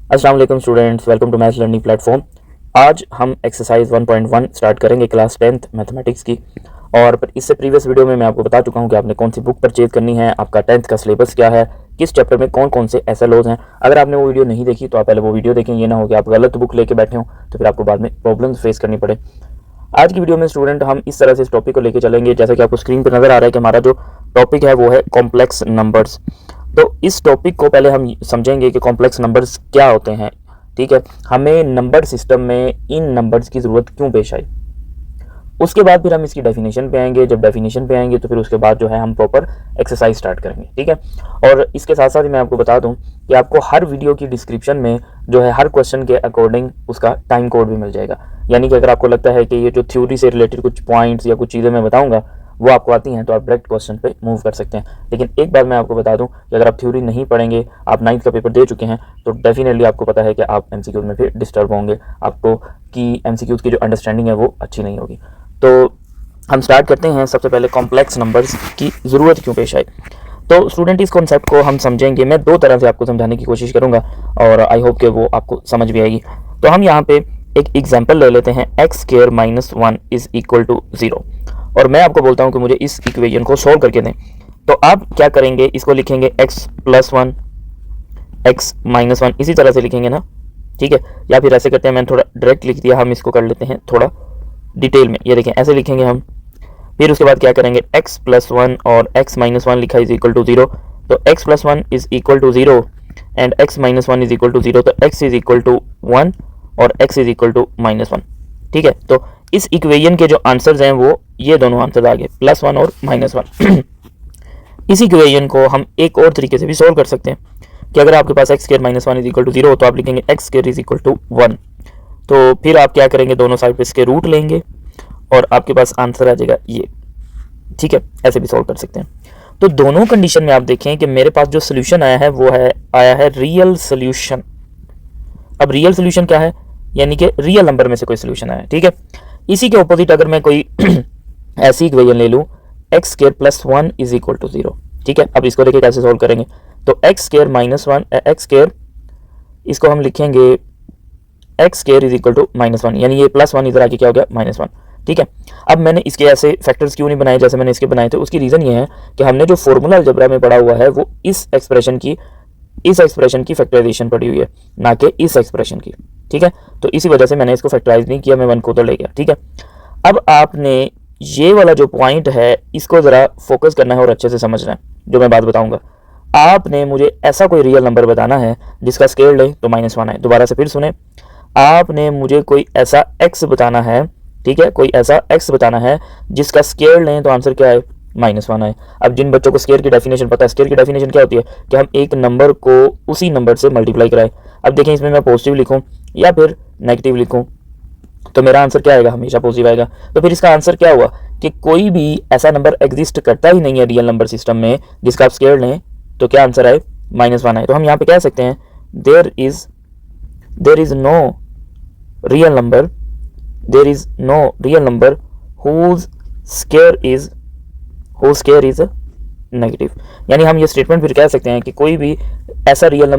अस्सलाम वालेकुम students, welcome to maths learning platform. आज हम एक्सरसाइज 1.1 स्टार्ट करेंगे क्लास 10th मैथमेटिक्स की। और इससे प्रीवियस वीडियो में मैं आपको बता चुका हूं कि आपने कौन सी बुक परचेज करनी है, आपका 10th का सिलेबस क्या है, किस चैप्टर में कौन कौन से SLOs हैं। अगर आपने वो वीडियो नहीं देखी तो आप पहले वो वीडियो देखें, ये ना हो कि आप गलत बुक लेके बैठे हों तो फिर आपको बाद में प्रॉब्लम्स फेस करनी पड़े। आज की वीडियो में स्टूडेंट हम इस तरह से इस टॉपिक को लेके चलेंगे, जैसा कि आपको स्क्रीन पर नजर आ रहा है कि हमारा जो टॉपिक है वो है कॉम्प्लेक्स नंबर्स। तो इस टॉपिक को पहले हम समझेंगे कि कॉम्प्लेक्स नंबर्स क्या होते हैं। ठीक है, हमें नंबर सिस्टम में इन नंबर्स की ज़रूरत क्यों पेश आई, उसके बाद फिर हम इसकी डेफिनेशन पे आएंगे। जब डेफिनेशन पे आएंगे तो फिर उसके बाद जो है हम प्रॉपर एक्सरसाइज स्टार्ट करेंगे। ठीक है, और इसके साथ साथ मैं आपको बता दूं कि आपको हर वीडियो की डिस्क्रिप्शन में जो है हर क्वेश्चन के अकॉर्डिंग उसका टाइम कोड भी मिल जाएगा। यानी कि अगर आपको लगता है कि ये जो थ्योरी से रिलेटेड कुछ पॉइंट्स या कुछ चीज़ें मैं बताऊंगा वो आपको आती हैं तो आप डायरेक्ट क्वेश्चन पे मूव कर सकते हैं। लेकिन एक बात मैं आपको बता दूं कि अगर आप थ्योरी नहीं पढ़ेंगे, आप 9th का पेपर दे चुके हैं, तो डेफिनेटली आपको पता है कि आप MCQs में फिर डिस्टर्ब होंगे, आपको कि MCQs की जो अंडरस्टैंडिंग है वो अच्छी नहीं होगी। तो हम स्टार्ट करते हैं। सबसे पहले कॉम्प्लेक्स नंबर्स की ज़रूरत क्यों पेश आई। तो स्टूडेंट इस कॉन्सेप्ट को हम समझेंगे, मैं दो तरह से आपको समझाने की कोशिश करूंगा और आई होप कि वो आपको समझ भी आएगी। तो हम यहाँ पे एक एग्जाम्पल ले लेते हैं, x² - 1 इज इक्वल टू 0, और मैं आपको बोलता हूँ कि मुझे इस इक्वेशन को सॉल्व करके दें। तो आप क्या करेंगे, इसको लिखेंगे x+1 x - 1 इसी तरह से लिखेंगे ना। ठीक है, या फिर ऐसे करते हैं, मैंने थोड़ा डायरेक्ट लिख दिया, हम इसको कर लेते हैं थोड़ा डिटेल में। ये देखें, ऐसे लिखेंगे हम। फिर उसके बाद क्या करेंगे, x+1 और x - 1 लिखा इज इक्वल टू 0, तो x+1 is equal to 0 and x - 1 is equal to 0, तो x इज इक्वल टू 1 और x इज इक्वल टू -1। ठीक है, तो इस इक्वेशन के जो आंसर्स हैं वो ये दोनों आंसर आ गए, +1 और -1। इस इक्वेशन को हम एक और तरीके से भी सोल्व कर सकते हैं कि अगर आपके पास x² - 1 इज इक्वल टू 0 तो आप लिखेंगे x² इज इक्वल टू 1। तो फिर आप क्या करेंगे, दोनों साइड पे इसके रूट लेंगे और आपके पास आंसर आ जाएगा ये। ठीक है, ऐसे भी सॉल्व कर सकते हैं। तो दोनों कंडीशन में आप देखें कि मेरे पास जो सोल्यूशन आया है वो आया है रियल सोल्यूशन। अब रियल सोल्यूशन क्या है, यानी कि रियल नंबर में से कोई सोल्यूशन आया है। ठीक है, इसी के ऑपोजिट अगर मैं कोई ऐसी इक्वेशन ले लूं, x² + 1 इज इक्वल टू 0। ठीक है, अब इसको देखिए कैसे सॉल्व करेंगे। तो x² - 1 x², इसको हम लिखेंगे x² इज इक्वल टू -1, यानी ये +1 इधर आके क्या हो गया, -1। ठीक है, अब मैंने इसके ऐसे फैक्टर्स क्यों नहीं बनाए जैसे मैंने इसके बनाए थे, उसकी रीज़न ये है कि हमने जो फॉर्मूला अलजेब्रा में पढ़ा हुआ है वो इस एक्सप्रेशन की फैक्टराइजेशन पड़ी हुई है, ना कि इस एक्सप्रेशन की। ठीक है, तो इसी वजह से मैंने इसको फैक्टराइज नहीं किया, मैं 1 को उधर ले गया। ठीक है, अब आपने ये वाला जो पॉइंट है इसको ज़रा फोकस करना है और अच्छे से समझना है जो मैं बात बताऊंगा। आपने मुझे ऐसा कोई रियल नंबर बताना है जिसका स्केयर ले तो -1 आए। दोबारा से फिर सुने, आपने मुझे कोई ऐसा x बताना है, ठीक है, कोई ऐसा x बताना है जिसका स्केयर लें तो आंसर क्या है, -1 आए। अब जिन बच्चों को स्केयर की डेफिनेशन पता है, स्केयर की डेफिनेशन क्या होती है कि हम एक नंबर को उसी नंबर से मल्टीप्लाई कराएं। अब देखें, इसमें मैं पॉजिटिव लिखूं या फिर नेगेटिव लिखूं तो मेरा आंसर क्या आएगा, हमेशा पॉजिटिव आएगा। तो फिर इसका आंसर क्या हुआ कि कोई भी ऐसा नंबर एग्जिस्ट करता ही नहीं है रियल नंबर सिस्टम में जिसका आप स्केयर लें तो क्या आंसर आए, -1 आए। तो हम यहाँ पे कह सकते हैं there is no real number whose scale is negative. यानी हम ये स्टेटमेंट फिर कह सकते हैं कि कोई भी ऐसा रियल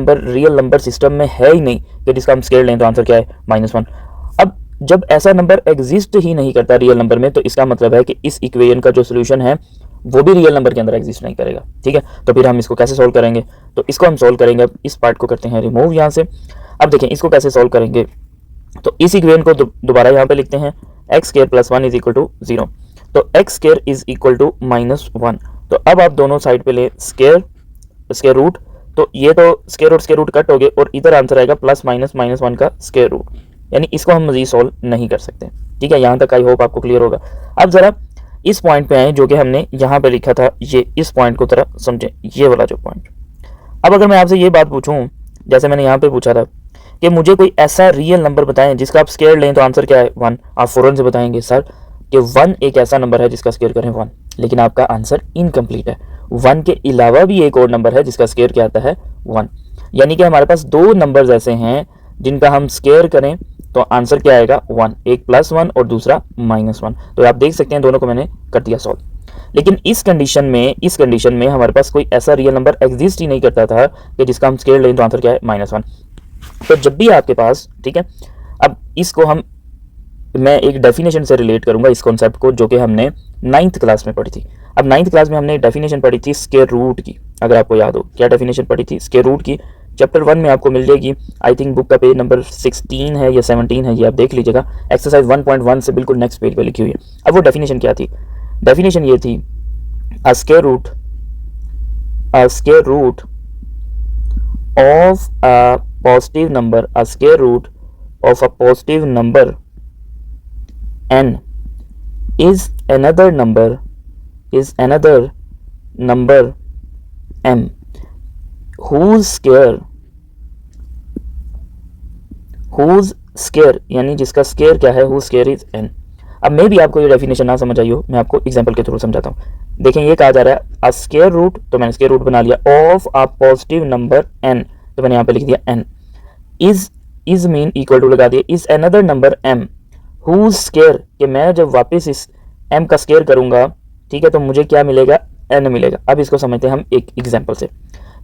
नंबर सिस्टम में है ही नहीं कि जिसका हम स्केयर लें तो आंसर क्या है, -1। अब जब ऐसा नंबर एग्जिस्ट ही नहीं करता रियल नंबर में तो इसका मतलब है कि इस इक्वेशन का जो सोल्यूशन है वो भी रियल नंबर के अंदर एग्जिस्ट नहीं करेगा। ठीक है, तो फिर हम इसको कैसे सोल्व करेंगे, तो इसको हम सोल्व करेंगे। अब इस पार्ट को करते हैं रिमूव यहाँ से। अब देखें इसको कैसे सोल्व करेंगे, तो इस इक्वेशन को दोबारा यहाँ पे लिखते हैं, x² + 1 इज इक्वल टू 0, तो x² इज इक्वल टू -1। तो अब आप दोनों साइड पे ले स्केयर रूट, तो ये तो स्केयर रूट कट हो गए और इधर आंसर आएगा +-1 का स्केयर रूट, यानी इसको हम मजीद सॉल्व नहीं कर सकते। ठीक है, यहाँ तक आई होप आपको क्लियर होगा। अब जरा इस पॉइंट पे आए जो कि हमने यहाँ पे लिखा था, ये इस पॉइंट को तरह समझे, ये वाला जो पॉइंट। अब अगर मैं आपसे ये बात पूछूं जैसे मैंने यहाँ पे पूछा था कि मुझे कोई ऐसा रियल नंबर बताएं जिसका आप स्केयर लें तो आंसर क्या है, 1, आप फौरन से बताएंगे सर कि 1 एक ऐसा नंबर है जिसका स्केयर करें 1, लेकिन आपका आंसर इनकम्प्लीट है। 1 के अलावा भी एक और नंबर है जिसका स्केयर क्या आता है, 1, यानी कि हमारे पास दो नंबर्स ऐसे हैं जिनका हम स्केयर करें तो आंसर क्या आएगा, 1, एक +1 और दूसरा -1। तो आप देख सकते हैं दोनों को मैंने कर दिया सॉल्व। लेकिन इस कंडीशन में हमारे पास कोई ऐसा रियल नंबर एग्जिस्ट ही नहीं करता था कि जिसका हम स्केयर लें तो आंसर क्या है, -1। तो जब भी आपके पास, ठीक है, अब इसको मैं एक डेफिनेशन से रिलेट करूंगा इस कॉन्सेप्ट को, जो कि हमने 9th क्लास में पढ़ी थी। अब 9th क्लास में हमने डेफिनेशन पढ़ी थी स्क्वायर रूट की, अगर आपको याद हो क्या डेफिनेशन पढ़ी थी स्क्वायर रूट की। चैप्टर 1 में आपको मिल जाएगी, आई थिंक बुक का पेज नंबर 16 है या 17 है, ये आप देख लीजिएगा। एक्सरसाइज 1.1 से बिल्कुल नेक्स्ट पेज पे लिखी हुई है। अब वो डेफिनेशन क्या थी? डेफिनेशन ये थी, a square root of a positive number, a square root of a positive number n is another number m whose square यानी जिसका स्क्वायर क्या है, whose square is n। अब मे भी आपको ये डेफिनेशन ना समझ आई हो, मैं आपको एग्जांपल के थ्रू समझाता हूँ। देखें ये कहा जा रहा है अ स्क्वायर रूट, तो मैंने स्क्वायर रूट बना लिया, of a positive number n, तो मैंने यहाँ पे लिख दिया n, is mean equal to लगा दिया, is another number m whose square, कि मैं जब वापस इस m का स्क्वायर करूंगा, ठीक है, तो मुझे क्या मिलेगा, n मिलेगा। अब इसको समझते हैं हम एक एग्जांपल से।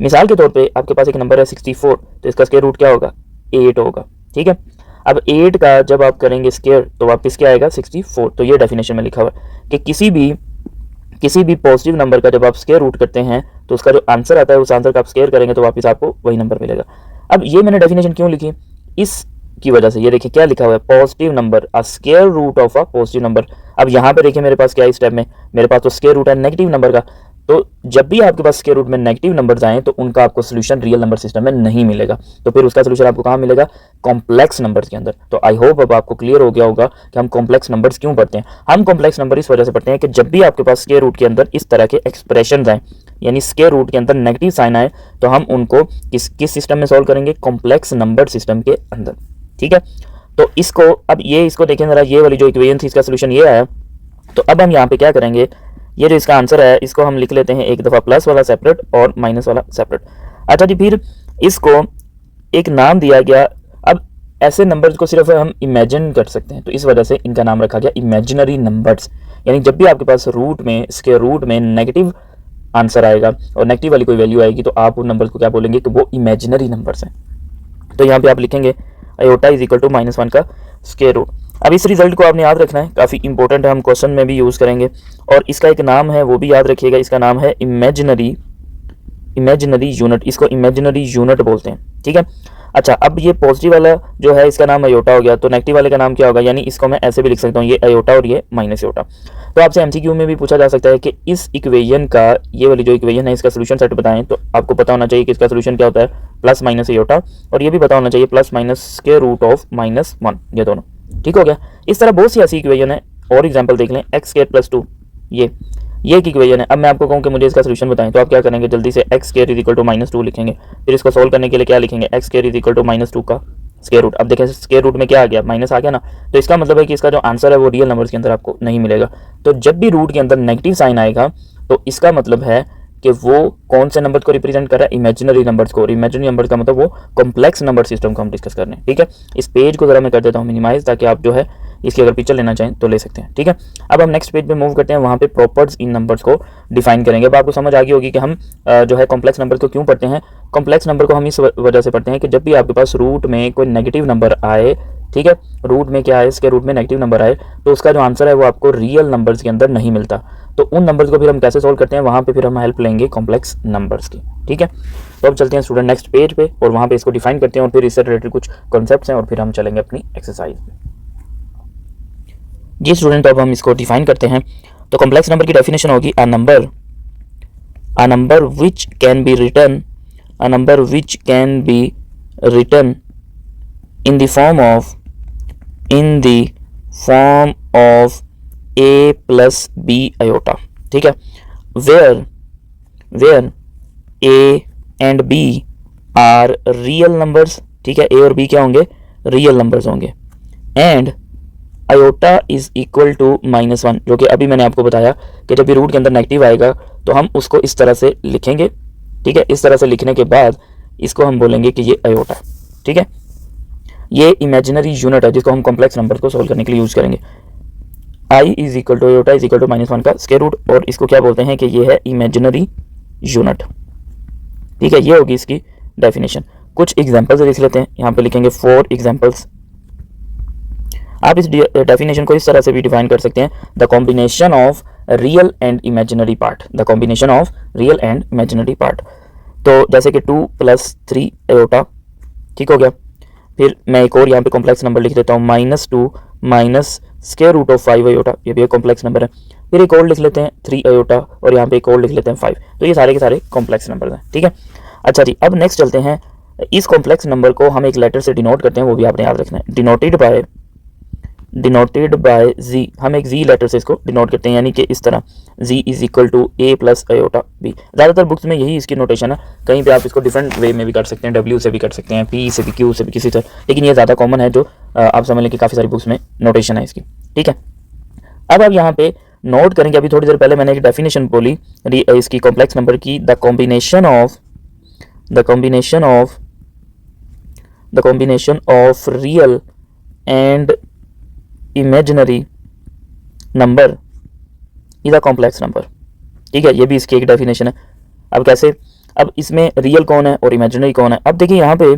मिसाल के तौर पे आपके पास एक नंबर है 64, तो इसका स्क्वायर रूट क्या होगा, 8 होगा, ठीक है। अब 8 का जब आप करेंगे स्क्वायर तो वापस क्या आएगा, 64। तो ये डेफिनेशन में लिखा हुआ है कि किसी भी पॉजिटिव नंबर का जब आप स्क्वायर रूट करते हैं तो उसका जो आंसर आता है उस आंसर का आप स्क्वायर करेंगे तो वापस आपको वही नंबर मिलेगा। अब ये मैंने डेफिनेशन क्यों लिखी, इस की वजह से, ये देखिए क्या लिखा हुआ है, positive number, a square root of a positive number. अब यहाँ पे देखिए मेरे पास क्या है, इस स्टेप में मेरे पास तो स्क्वायर रूट है नेगेटिव नंबर का, तो जब भी आपके पास स्क्वायर रूट में नेगेटिव नंबर्स आए तो उनका आपको सोल्यूशन रियल नंबर सिस्टम में नहीं मिलेगा, तो फिर उसका सोल्यूशन आपको कहाँ मिलेगा, कॉम्प्लेक्स नंबर्स के अंदर। तो आई होप अब आपको क्लियर हो गया होगा कि हम कॉम्प्लेक्स नंबर्स क्यों पढ़ते हैं। हम कॉम्प्लेक्स नंबर इस वजह से पढ़ते हैं कि जब भी आपके पास स्क्वायर रूट के अंदर इस तरह के एक्सप्रेशन आए, यानी स्क्वायर रूट के अंदर नेगेटिव साइन आए, तो हम उनको किस सिस्टम में सॉल्व करेंगे, कॉम्प्लेक्स नंबर सिस्टम के अंदर, ठीक है। तो इसको अब इसको देखें जरा, ये वाली जो इक्वेशन थी इसका सोल्यूशन ये आया। तो अब हम यहाँ पे क्या करेंगे, ये जो इसका आंसर है इसको हम लिख लेते हैं एक दफ़ा प्लस वाला सेपरेट और माइनस वाला सेपरेट। अच्छा जी, फिर इसको एक नाम दिया गया। अब ऐसे नंबर्स को सिर्फ हम इमेजिन कर सकते हैं, तो इस वजह से इनका नाम रखा गया इमेजिनरी नंबर्स। यानी जब भी आपके पास रूट में, स्क्वायर रूट में नेगेटिव आंसर आएगा और नेगेटिव वाली कोई वैल्यू आएगी तो आप उन नंबर्स को क्या बोलेंगे कि वो इमेजिनरी नंबर्स हैं। तो यहाँ पे आप लिखेंगे आयोटा इज इक्वल टू -1 का स्क्वायर रूट। अब इस रिजल्ट को आपने याद रखना है, काफ़ी इंपॉर्टेंट है, हम क्वेश्चन में भी यूज़ करेंगे। और इसका एक नाम है वो भी याद रखिएगा, इसका नाम है इमेजिनरी यूनिट, इसको इमेजिनरी यूनिट बोलते हैं, ठीक है। अच्छा, अब ये पॉजिटिव वाला जो है इसका नाम आयोटा हो गया, तो नेगेटिव वाले का नाम क्या होगा, यानी इसको मैं ऐसे भी लिख सकता हूँ, ये आयोटा और ये माइनस आयोटा। तो आपसे एमसीक्यू में भी पूछा जा सकता है कि इस इक्वेशन का, ये वाली जो इक्वेशन है इसका सोल्यूशन सेट बताएं, तो आपको पता होना चाहिए कि इसका सोल्यूशन क्या होता है, प्लस माइनस आयोटा, और ये भी पता होना चाहिए plus minus square root of -1, ये दोनों ठीक हो गया। इस तरह बहुत सी ऐसी इक्वेशन है, और एग्जाम्पल देख लें, एक्स स्क्वायर प्लस 2, ये एक इक्वेशन है। अब मैं आपको कहूँ कि मुझे इसका सोल्यूशन बताएं, तो आप क्या करेंगे, जल्दी से x square is equal to -2 लिखेंगे, फिर इसको सोल्व करने के लिए क्या लिखेंगे, x square is equal to -2 का स्क्वायर रूट। अब देखें स्क्वायर रूट में क्या आ गया, माइनस आ गया ना, तो इसका मतलब है कि इसका जो आंसर है वो रियल नंबर्स के अंदर आपको नहीं मिलेगा। तो जब भी रूट के अंदर नेगेटिव साइन आएगा तो इसका मतलब है कि वो कौन से नंबर को रिप्रेजेंट कर रहा है, इमेजिनरी नंबर्स को। और इमेजिनरी नंबर्स का मतलब वो कॉम्प्लेक्स नंबर सिस्टम को हम डिस्कस कर रहे हैं, ठीक है। इस पेज को जरा मैं कर देता हूँ मिनिमाइज, ताकि आप जो है इसकी अगर पिक्चर लेना चाहें तो ले सकते हैं, ठीक है। अब हम नेक्स्ट पेज पे मूव करते हैं, वहाँ पे प्रॉपर्टीज इन नंबर्स को डिफाइन करेंगे। अब आपको समझ आ गई होगी कि हम जो है कॉम्प्लेक्स नंबर को क्यों पढ़ते हैं। कॉम्प्लेक्स नंबर को हम इस वजह से पढ़ते हैं कि जब भी आपके पास रूट में कोई नेगेटिव नंबर आए, ठीक है, रूट में क्या है, इसके रूट में नेगेटिव नंबर आए, तो उसका जो आंसर है वो आपको रियल नंबर्स के अंदर नहीं मिलता। तो उन नंबर्स को फिर हम कैसे सोल्व करते हैं, वहाँ पे फिर हम हेल्प लेंगे कॉम्प्लेक्स नंबर्स की, ठीक है। तो अब चलते हैं स्टूडेंट नेक्स्ट पेज पे, और वहाँ पे इसको डिफाइन करते हैं, और फिर इससे रिलेटेड कुछ कॉन्सेप्ट्स हैं, और फिर हम चलेंगे अपनी एक्सरसाइज पे। जी स्टूडेंट, अब हम इसको डिफाइन करते हैं। तो कॉम्प्लेक्स नंबर की डेफिनेशन होगी a number which can be written in the form of a plus b iota, ठीक है, where a and b are real numbers, ठीक है, a और b क्या होंगे, रियल नंबर्स होंगे, and iota is equal to -1, जो कि अभी मैंने आपको बताया कि जब भी रूट के अंदर नेगेटिव आएगा तो हम उसको इस तरह से लिखेंगे, ठीक है। इस तरह से लिखने के बाद इसको हम बोलेंगे कि ये iota, ठीक है। ये इमेजिनरी यूनिट है जिसको हम कॉम्प्लेक्स नंबर को सोल्व करने के लिए यूज करेंगे। i is equal to iota is equal to -1 का स्क्वायर रूट, और इसको क्या बोलते हैं कि ये है इमेजिनरी यूनिट, ठीक है। ये होगी इसकी डेफिनेशन। कुछ एग्जाम्पल्स लिख लेते हैं। यहाँ पे लिखेंगे 4 एग्जाम्पल्स। आप इस डेफिनेशन को इस तरह से भी डिफाइन कर सकते हैं, the combination of real and imaginary part, the combination of real and imaginary part. तो जैसे कि 2 + 3 आयोटा, ठीक हो गया। फिर मैं एक और यहाँ पे कॉम्प्लेक्स नंबर लिख देता हूँ, -2 -√5 आयोटा, ये भी एक कॉम्प्लेक्स नंबर है। फिर एक और लिख लेते हैं 3 आयोटा, और यहाँ पे एक और लिख लेते हैं 5। तो ये सारे के सारे कॉम्प्लेक्स नंबर हैं, ठीक है। अच्छा जी, अब नेक्स्ट चलते हैं। इस कॉम्प्लेक्स नंबर को हम एक लेटर से डिनोट करते हैं, वो भी आपने याद रखना है। डिनोटेड बाय जी, हम एक जी लेटर से इसको डिनोट करते हैं, यानी कि इस तरह z is equal to a plus iota b. ज़्यादातर बुक्स में यही इसकी नोटेशन है, कहीं पे आप इसको डिफरेंट वे में भी कर सकते हैं, डब्ल्यू से भी कर सकते हैं, पी से भी, क्यू से भी, किसी तरह, लेकिन ये ज़्यादा कॉमन है जो आप समझ लें कि काफ़ी सारी बुक्स में नोटेशन है इसकी, ठीक है। अब आप यहाँ पे नोट करेंगे, अभी थोड़ी देर पहले मैंने एक डेफिनेशन बोली इसकी कॉम्प्लेक्स नंबर की, the combination of real and imaginary number is a complex number, ठीक है। ये भी इसकी एक डेफिनेशन है। अब कैसे, अब इसमें रियल कौन है और इमेजिनरी कौन है। अब देखिए यहाँ पे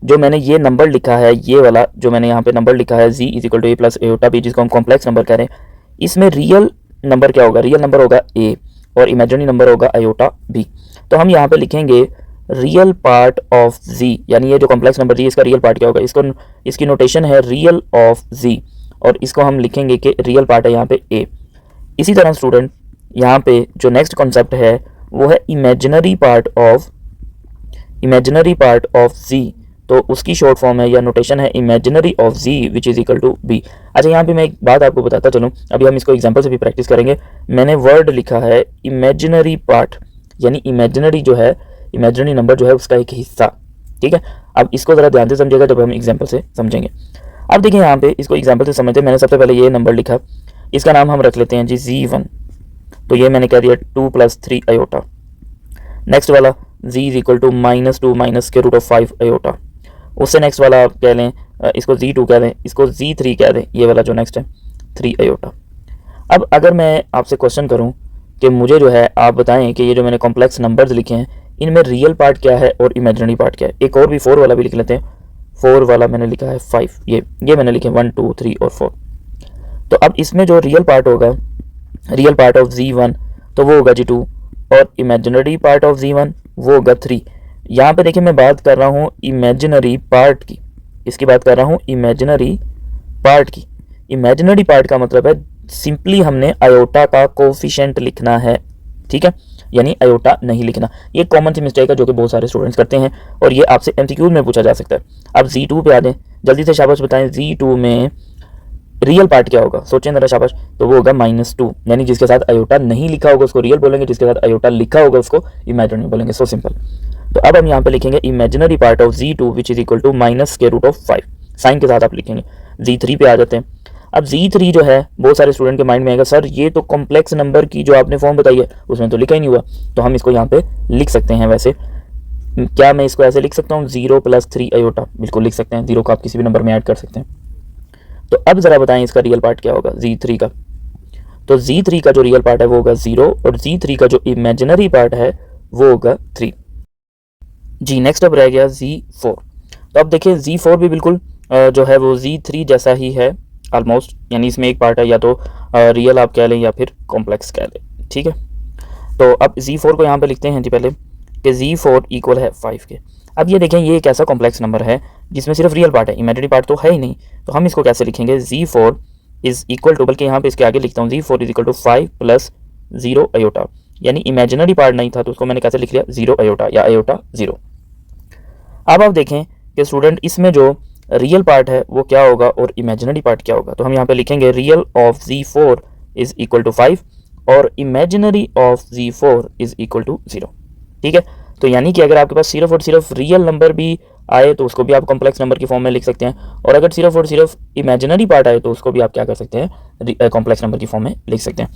जो मैंने ये नंबर लिखा है, ये वाला जो मैंने यहाँ पे नंबर लिखा है z is equal to a plus iota b, जिसको हम कॉम्प्लेक्स नंबर कह रहे हैं, इसमें रियल नंबर क्या होगा, रियल नंबर होगा ए और इमेजिनरी नंबर होगा आयोटा बी। तो हम यहाँ पे लिखेंगे रियल पार्ट ऑफ जी, यानी ये जो कॉम्प्लेक्स नंबर जी इसका रियल पार्ट क्या होगा, इसकी नोटेशन है रियल ऑफ जी, और इसको हम लिखेंगे कि रियल पार्ट है यहाँ पे ए। इसी तरह स्टूडेंट यहाँ पे जो नेक्स्ट कॉन्सेप्ट है वो है इमेजिनरी पार्ट ऑफ जी, तो उसकी शॉर्ट फॉर्म है या नोटेशन है imaginary of Z which is equal to B. अच्छा, यहाँ पे मैं एक बात आपको बताता चलूँ, अभी हम इसको एग्जांपल से भी प्रैक्टिस करेंगे। मैंने वर्ड लिखा है इमेजिनरी पार्ट, यानी इमेजिनरी जो है, इमेजिनरी नंबर जो है उसका एक हिस्सा, ठीक है। अब इसको ज़रा ध्यान से समझिएगा जब हम एग्जाम्पल से समझेंगे। अब देखिए यहाँ पे इसको एग्जाम्पल से समझते हैं। मैंने सबसे पहले ये नंबर लिखा, इसका नाम हम रख लेते हैं जी Z1, तो ये मैंने कह दिया 2 + 3 आयोटा। नेक्स्ट वाला z is equal to -2 -√5 iota. उससे नेक्स्ट वाला आप कह लें, इसको Z2 कह दें, इसको Z3 कह दें, ये वाला जो नेक्स्ट है 3 आयोटा। अब अगर मैं आपसे क्वेश्चन करूँ कि मुझे जो है आप बताएं कि ये जो मैंने कॉम्प्लेक्स नंबर्स लिखे हैं इनमें रियल पार्ट क्या है और इमेजिनरी पार्ट क्या है। एक और भी 4 वाला भी लिख लेते हैं। 4 वाला मैंने लिखा है 5, ये मैंने लिखे 1 2 3 और 4। तो अब इसमें जो रियल पार्ट होगा, रियल पार्ट ऑफ Z1 तो वो होगा G2, और इमेजिनरी पार्ट ऑफ Z1 वो होगा 3। यहाँ पे देखिए मैं बात कर रहा हूँ इमेजिनरी पार्ट की, इसकी बात कर रहा हूँ इमेजिनरी पार्ट की। इमेजिनरी पार्ट का मतलब है सिंपली हमने आयोटा का कोफिशिएंट लिखना है, ठीक है, यानी आयोटा नहीं लिखना। ये कॉमन सी मिस्टेक है जो कि बहुत सारे स्टूडेंट्स करते हैं, और ये आपसे MCQ में पूछा जा सकता है। अब Z2 पे आ जाएं, जल्दी से शाबाश बताएं, Z2 में रियल पार्ट क्या होगा, सोचें जरा शाबाश। तो वो होगा -2, यानी जिसके साथ आयोटा नहीं लिखा होगा उसको रियल बोलेंगे, जिसके साथ आयोटा लिखा होगा उसको इमेजिनरी बोलेंगे। So simple. तो अब हम यहाँ पे लिखेंगे imaginary part of Z2 which is equal to -√5, sign के साथ आप लिखेंगे। Z3 पे आ जाते हैं। अब Z3 जो है बहुत सारे स्टूडेंट के माइंड में आएगा, सर ये तो कॉम्प्लेक्स नंबर की जो आपने फॉर्म बताई है उसमें तो लिखा ही नहीं हुआ, तो हम इसको यहाँ पे लिख सकते हैं। वैसे क्या मैं इसको ऐसे लिख सकता हूँ 0 + 3 आयोटा, बिल्कुल लिख सकते हैं। 0 को आप किसी भी नंबर में ऐड कर सकते हैं। तो अब ज़रा बताएं इसका रियल पार्ट क्या होगा Z3 का। तो Z3 का जो रियल पार्ट है वो होगा 0, और Z3 का जो इमेजिनरी पार्ट है वो होगा 3 जी। नेक्स्ट अब रह गया Z4। तो अब देखिए Z4 भी बिल्कुल जो है वो Z3 जैसा ही है ऑलमोस्ट, यानी इसमें एक पार्ट है या तो रियल आप कह लें या फिर कॉम्प्लेक्स कह लें, ठीक है। तो अब Z4 को यहाँ पे लिखते हैं जी पहले कि Z4 इक्वल है 5 के। अब ये देखें ये एक ऐसा कॉम्प्लेक्स नंबर है जिसमें सिर्फ रियल पार्ट है, इमेजिनरी पार्ट तो है ही नहीं, तो हम इसको कैसे लिखेंगे Z4 इज इक्वल टू, बल्कि यहाँ पे इसके आगे लिखता हूँ Z4 is equal to 5 + 0 iota, यानी इमेजिनरी पार्ट नहीं था तो उसको मैंने कैसे लिख लिया 0 आयोटा या आयोटा 0। अब आप देखें कि स्टूडेंट इसमें जो रियल पार्ट है वो क्या होगा और इमेजिनरी पार्ट क्या होगा। तो हम यहाँ पे लिखेंगे real of Z4 is equal to 5 और imaginary of Z4 is equal to 0, ठीक है। तो यानी कि अगर आपके पास सिर्फ और सिर्फ रियल नंबर भी आए तो उसको भी आप कॉम्प्लेक्स नंबर की फॉर्म में लिख सकते हैं, और अगर सिर्फ और सिर्फ इमेजिनरी पार्ट आए तो उसको भी आप क्या कर सकते हैं, कॉम्प्लेक्स नंबर की फॉर्म में लिख सकते हैं।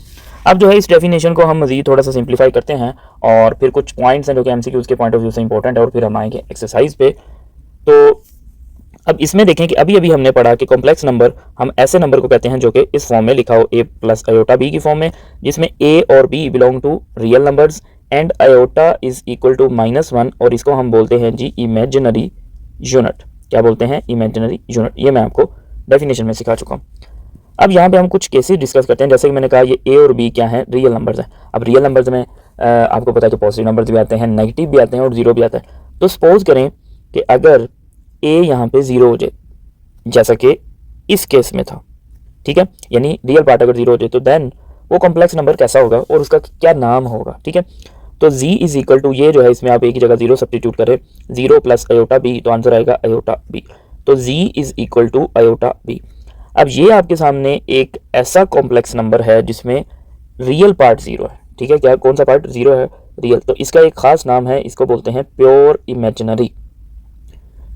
अब जो है इस डेफिनेशन को हम मज़ीद थोड़ा सा सिंप्लीफाई करते हैं, और फिर कुछ पॉइंट्स हैं जो कि MCQ के पॉइंट ऑफ व्यू से इंपॉर्टेंट है, और फिर हम आएंगे एक्सरसाइज पे। तो अब इसमें देखें कि अभी हमने पढ़ा कि कॉम्प्लेक्स नंबर हम ऐसे नंबर को कहते हैं जो कि इस फॉर्म में लिखा हो a + आयोटा b की फॉर्म में, जिसमें a और b belong to real numbers and iota is equal to -1, और इसको हम बोलते हैं जी इमेजिनरी यूनिट। क्या बोलते हैं? Imaginary unit. ये मैं आपको डेफिनेशन में सिखा चुका हूँ। अब यहाँ पे हम कुछ केसेस डिस्कस करते हैं। जैसे कि मैंने कहा ये ए और बी क्या है? रियल नंबर्स हैं। अब रियल नंबर्स में आपको पता है कि पॉजिटिव नंबर्स भी आते हैं, नेगेटिव भी आते हैं और जीरो भी आता है। तो सपोज करें कि अगर ए यहाँ पे जीरो हो जाए, जैसा कि इस केस में था, ठीक है, यानी रियल पार्ट अगर जीरो हो जाए तो देन वो कॉम्प्लेक्स नंबर कैसा होगा और उसका क्या नाम होगा, ठीक है। तो z इज इक्वल टू, ये जो है इसमें आप एक ही जगह जीरो सब्स्टिट्यूट करें, जीरो प्लस अयोटा बी, तो आंसर आएगा अयोटा बी। तो z is equal to iota B. अब ये आपके सामने एक ऐसा कॉम्प्लेक्स नंबर है जिसमें रियल पार्ट जीरो है, ठीक है। क्या कौन सा पार्ट जीरो है? रियल। तो इसका एक खास नाम है, इसको बोलते हैं प्योर इमेजिनरी,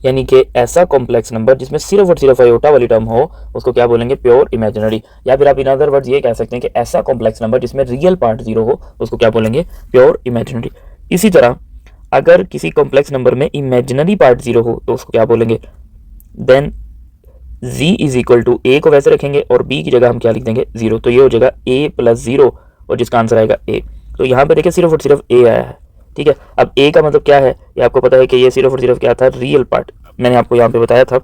यानी कि ऐसा कॉम्प्लेक्स नंबर जिसमें सिर्फ और सिर्फ अयोटा वाली टर्म हो उसको क्या बोलेंगे? Pure imaginary. या फिर आप इन अदर वर्ड्स ये कह सकते हैं कि ऐसा कॉम्प्लेक्स नंबर जिसमें रियल पार्ट जीरो हो उसको क्या बोलेंगे? Pure imaginary. इसी तरह अगर किसी कॉम्प्लेक्स नंबर में इमेजिनरी पार्ट जीरो हो तो उसको क्या बोलेंगे? Then z is equal to, a को वैसे रखेंगे और b की जगह हम क्या लिख देंगे? जीरो। तो ये हो जाएगा a प्लस जीरो और जिसका आंसर आएगा a। तो यहाँ पे देखिए सिर्फ और सिर्फ a आया है, ठीक है। अब a का मतलब क्या है? ये आपको पता है कि ये सिर्फ और सिर्फ क्या था? Real part. मैंने आपको यहाँ पे बताया था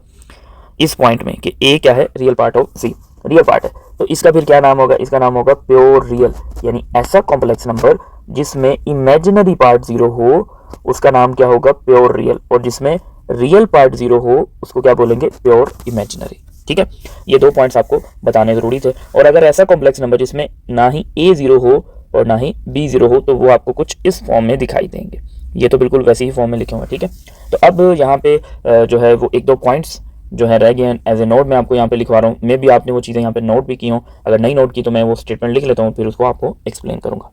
इस पॉइंट में कि a क्या है? Real part of c, real part है। तो इसका फिर क्या नाम होगा? इसका नाम होगा प्योर रियल, यानी ऐसा कॉम्प्लेक्स नंबर जिसमें इमेजिनरी पार्ट जीरो हो उसका नाम क्या होगा? Pure real. और जिसमें रियल पार्ट जीरो हो उसको क्या बोलेंगे? प्योर इमेजिनरी, ठीक है। ये दो पॉइंट्स आपको बताने जरूरी थे। और अगर ऐसा कॉम्प्लेक्स नंबर जिसमें ना ही a जीरो हो और ना ही b जीरो हो तो वो आपको कुछ इस फॉर्म में दिखाई देंगे। ये तो बिल्कुल वैसे ही फॉर्म में लिखे हुए हैं, ठीक है। तो अब यहाँ पे जो है वो एक दो पॉइंट्स जो है रह गए हैं, एज ए नोट मैं आपको यहाँ पे लिखवा रहा हूँ। मे भी आपने वो चीज़ें यहाँ पे नोट भी की हों, अगर नहीं नोट की तो मैं वो स्टेटमेंट लिख लेता हूँ, फिर उसको आपको एक्सप्लेन करूँगा।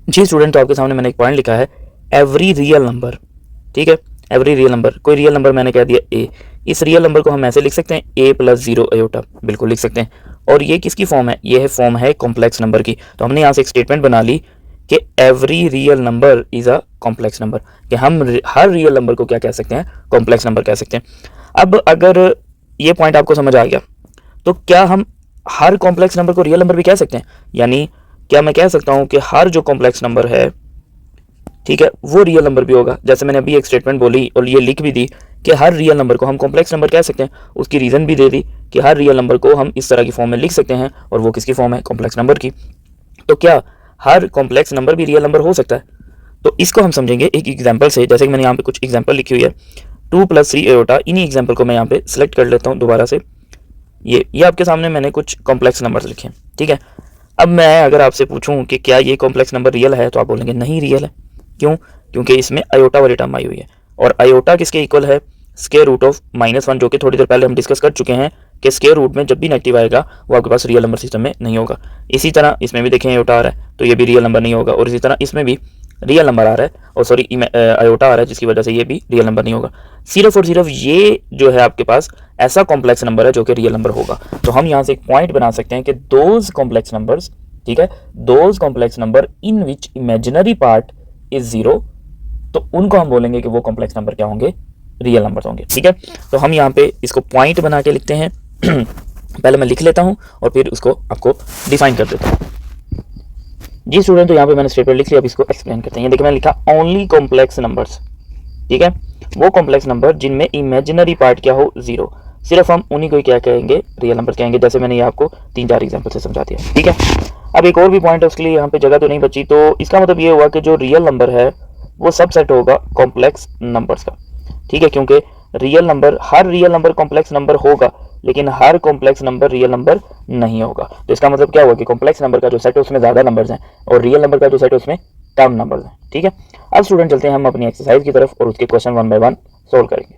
जी स्टूडेंट, तो आपके सामने मैंने एक पॉइंट लिखा है, एवरी रियल नंबर, ठीक है। एवरी रियल नंबर, कोई रियल नंबर मैंने कह दिया a, इस रियल नंबर को हम ऐसे लिख सकते हैं a प्लस जीरो अयोटा, बिल्कुल लिख सकते हैं। और ये किसकी फॉर्म है? ये है फॉर्म है कॉम्प्लेक्स नंबर की। तो हमने यहाँ से एक स्टेटमेंट बना ली कि every real number is a complex number, कि हम हर रियल नंबर को क्या कह सकते हैं? कॉम्प्लेक्स नंबर कह सकते हैं। अब अगर ये पॉइंट आपको समझ आ गया तो क्या हम हर कॉम्प्लेक्स नंबर को रियल नंबर भी कह सकते हैं? यानी क्या मैं कह सकता हूँ कि हर जो कॉम्प्लेक्स नंबर है, ठीक है, वो रियल नंबर भी होगा? जैसे मैंने अभी एक स्टेटमेंट बोली और ये लिख भी दी कि हर रियल नंबर को हम कॉम्प्लेक्स नंबर कह सकते हैं, उसकी रीज़न भी दे दी कि हर रियल नंबर को हम इस तरह की फॉर्म में लिख सकते हैं और वो किसकी फॉर्म है? कॉम्प्लेक्स नंबर की। तो क्या हर कॉम्प्लेक्स नंबर भी रियल नंबर हो सकता है? तो इसको हम समझेंगे एक एग्जाम्पल से। जैसे कि मैंने यहाँ पे कुछ एग्जाम्पल लिखी हुई है, 2 + 3 अयोटा। इन्हीं एग्जाम्पल को मैं यहाँ पे सिलेक्ट कर लेता हूँ दोबारा से। ये आपके सामने मैंने कुछ कॉम्प्लेक्स नंबर लिखे हैं, ठीक है। अब मैं अगर आपसे पूछूं कि क्या ये कॉम्प्लेक्स नंबर रियल है, तो आप बोलेंगे नहीं रियल है। क्यों? क्योंकि इसमें अयोटा वाली टर्म आई हुई है और अयोटा किसके इक्वल है? स्क्वायर रूट ऑफ -1, जो कि थोड़ी देर पहले हम डिस्कस कर चुके हैं कि स्क्वायर रूट में जब भी नेगेटिव आएगा वो आपके पास रियल नंबर सिस्टम में नहीं होगा। इसी तरह इसमें भी देखें अयोटा आ रहा है तो ये भी रियल नंबर नहीं होगा, और इसी तरह इसमें भी रियल नंबर आ रहा है और सॉरी अयोटा आ रहा है जिसकी वजह से ये भी रियल नंबर नहीं होगा। सिर्फ और सिर्फ ये जो है आपके पास ऐसा कॉम्प्लेक्स नंबर है जो कि रियल नंबर होगा। तो हम यहाँ से एक पॉइंट बना सकते हैं कि दोज कॉम्प्लेक्स नंबर्स, ठीक है, those complex number in which imaginary part is zero, तो उनको हम बोलेंगे कि वो कॉम्प्लेक्स नंबर क्या होंगे? रियल नंबर होंगे, ठीक है। तो हम यहाँ पे इसको पॉइंट बना के लिखते हैं पहले मैं लिख लेता हूँ और फिर उसको आपको डिफाइन कर देता हूँ। जी स्टूडेंट, तो यहाँ पे मैंने स्टेटमेंट लिख लिया, अब इसको एक्सप्लेन करते हैं। ये देखिए मैंने लिखा ओनली कॉम्प्लेक्स नंबर्स, ठीक है, वो कॉम्प्लेक्स नंबर जिनमें इमेजिनरी पार्ट क्या हो? जीरो, सिर्फ हम उन्हीं को क्या कहेंगे? रियल नंबर कहेंगे। जैसे मैंने ये आपको 3-4 एग्जाम्पल से समझा दिया, ठीक है। अब एक और भी पॉइंट है, उसके लिए यहाँ पे जगह तो नहीं बची, तो इसका मतलब ये हुआ कि जो रियल नंबर है वो सबसेट होगा कॉम्प्लेक्स नंबर्स का, ठीक है। क्योंकि रियल नंबर, हर रियल नंबर कॉम्प्लेक्स नंबर होगा लेकिन हर कॉम्प्लेक्स नंबर रियल नंबर नहीं होगा। तो इसका मतलब क्या हुआ कि कॉम्प्लेक्स नंबर का जो सेट है उसमें ज़्यादा नंबर्स हैं और रियल नंबर का जो सेट है उसमें कम नंबर्स हैं, ठीक है। अब स्टूडेंट चलते हैं हम अपनी एक्सरसाइज की तरफ और उसके क्वेश्चन 1 बाय 1 सोल्व करेंगे।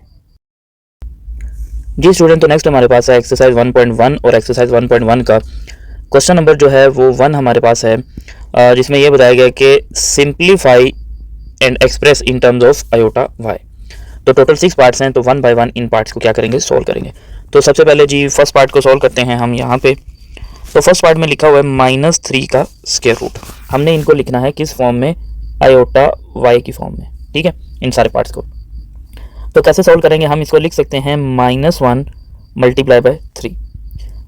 जी स्टूडेंट, तो नेक्स्ट हमारे पास है एक्सरसाइज 1.1 और एक्सरसाइज 1.1 का क्वेश्चन नंबर जो है वो 1 हमारे पास है, जिसमें यह बताया गया कि simplify and express in terms of iota Y. तो टोटल 6 पार्ट्स हैं, तो 1 बाय 1 इन पार्ट्स को क्या करेंगे? सोल्व करेंगे। तो सबसे पहले जी फर्स्ट पार्ट को सोल्व करते हैं हम यहाँ पे। तो फर्स्ट पार्ट में लिखा हुआ है -3 का स्क्वायर रूट। हमने इनको लिखना है किस फॉर्म में? अयोटा वाई की फॉर्म में, ठीक है, इन सारे पार्ट्स को। तो कैसे सोल्व करेंगे? हम इसको लिख सकते हैं -1 × 3।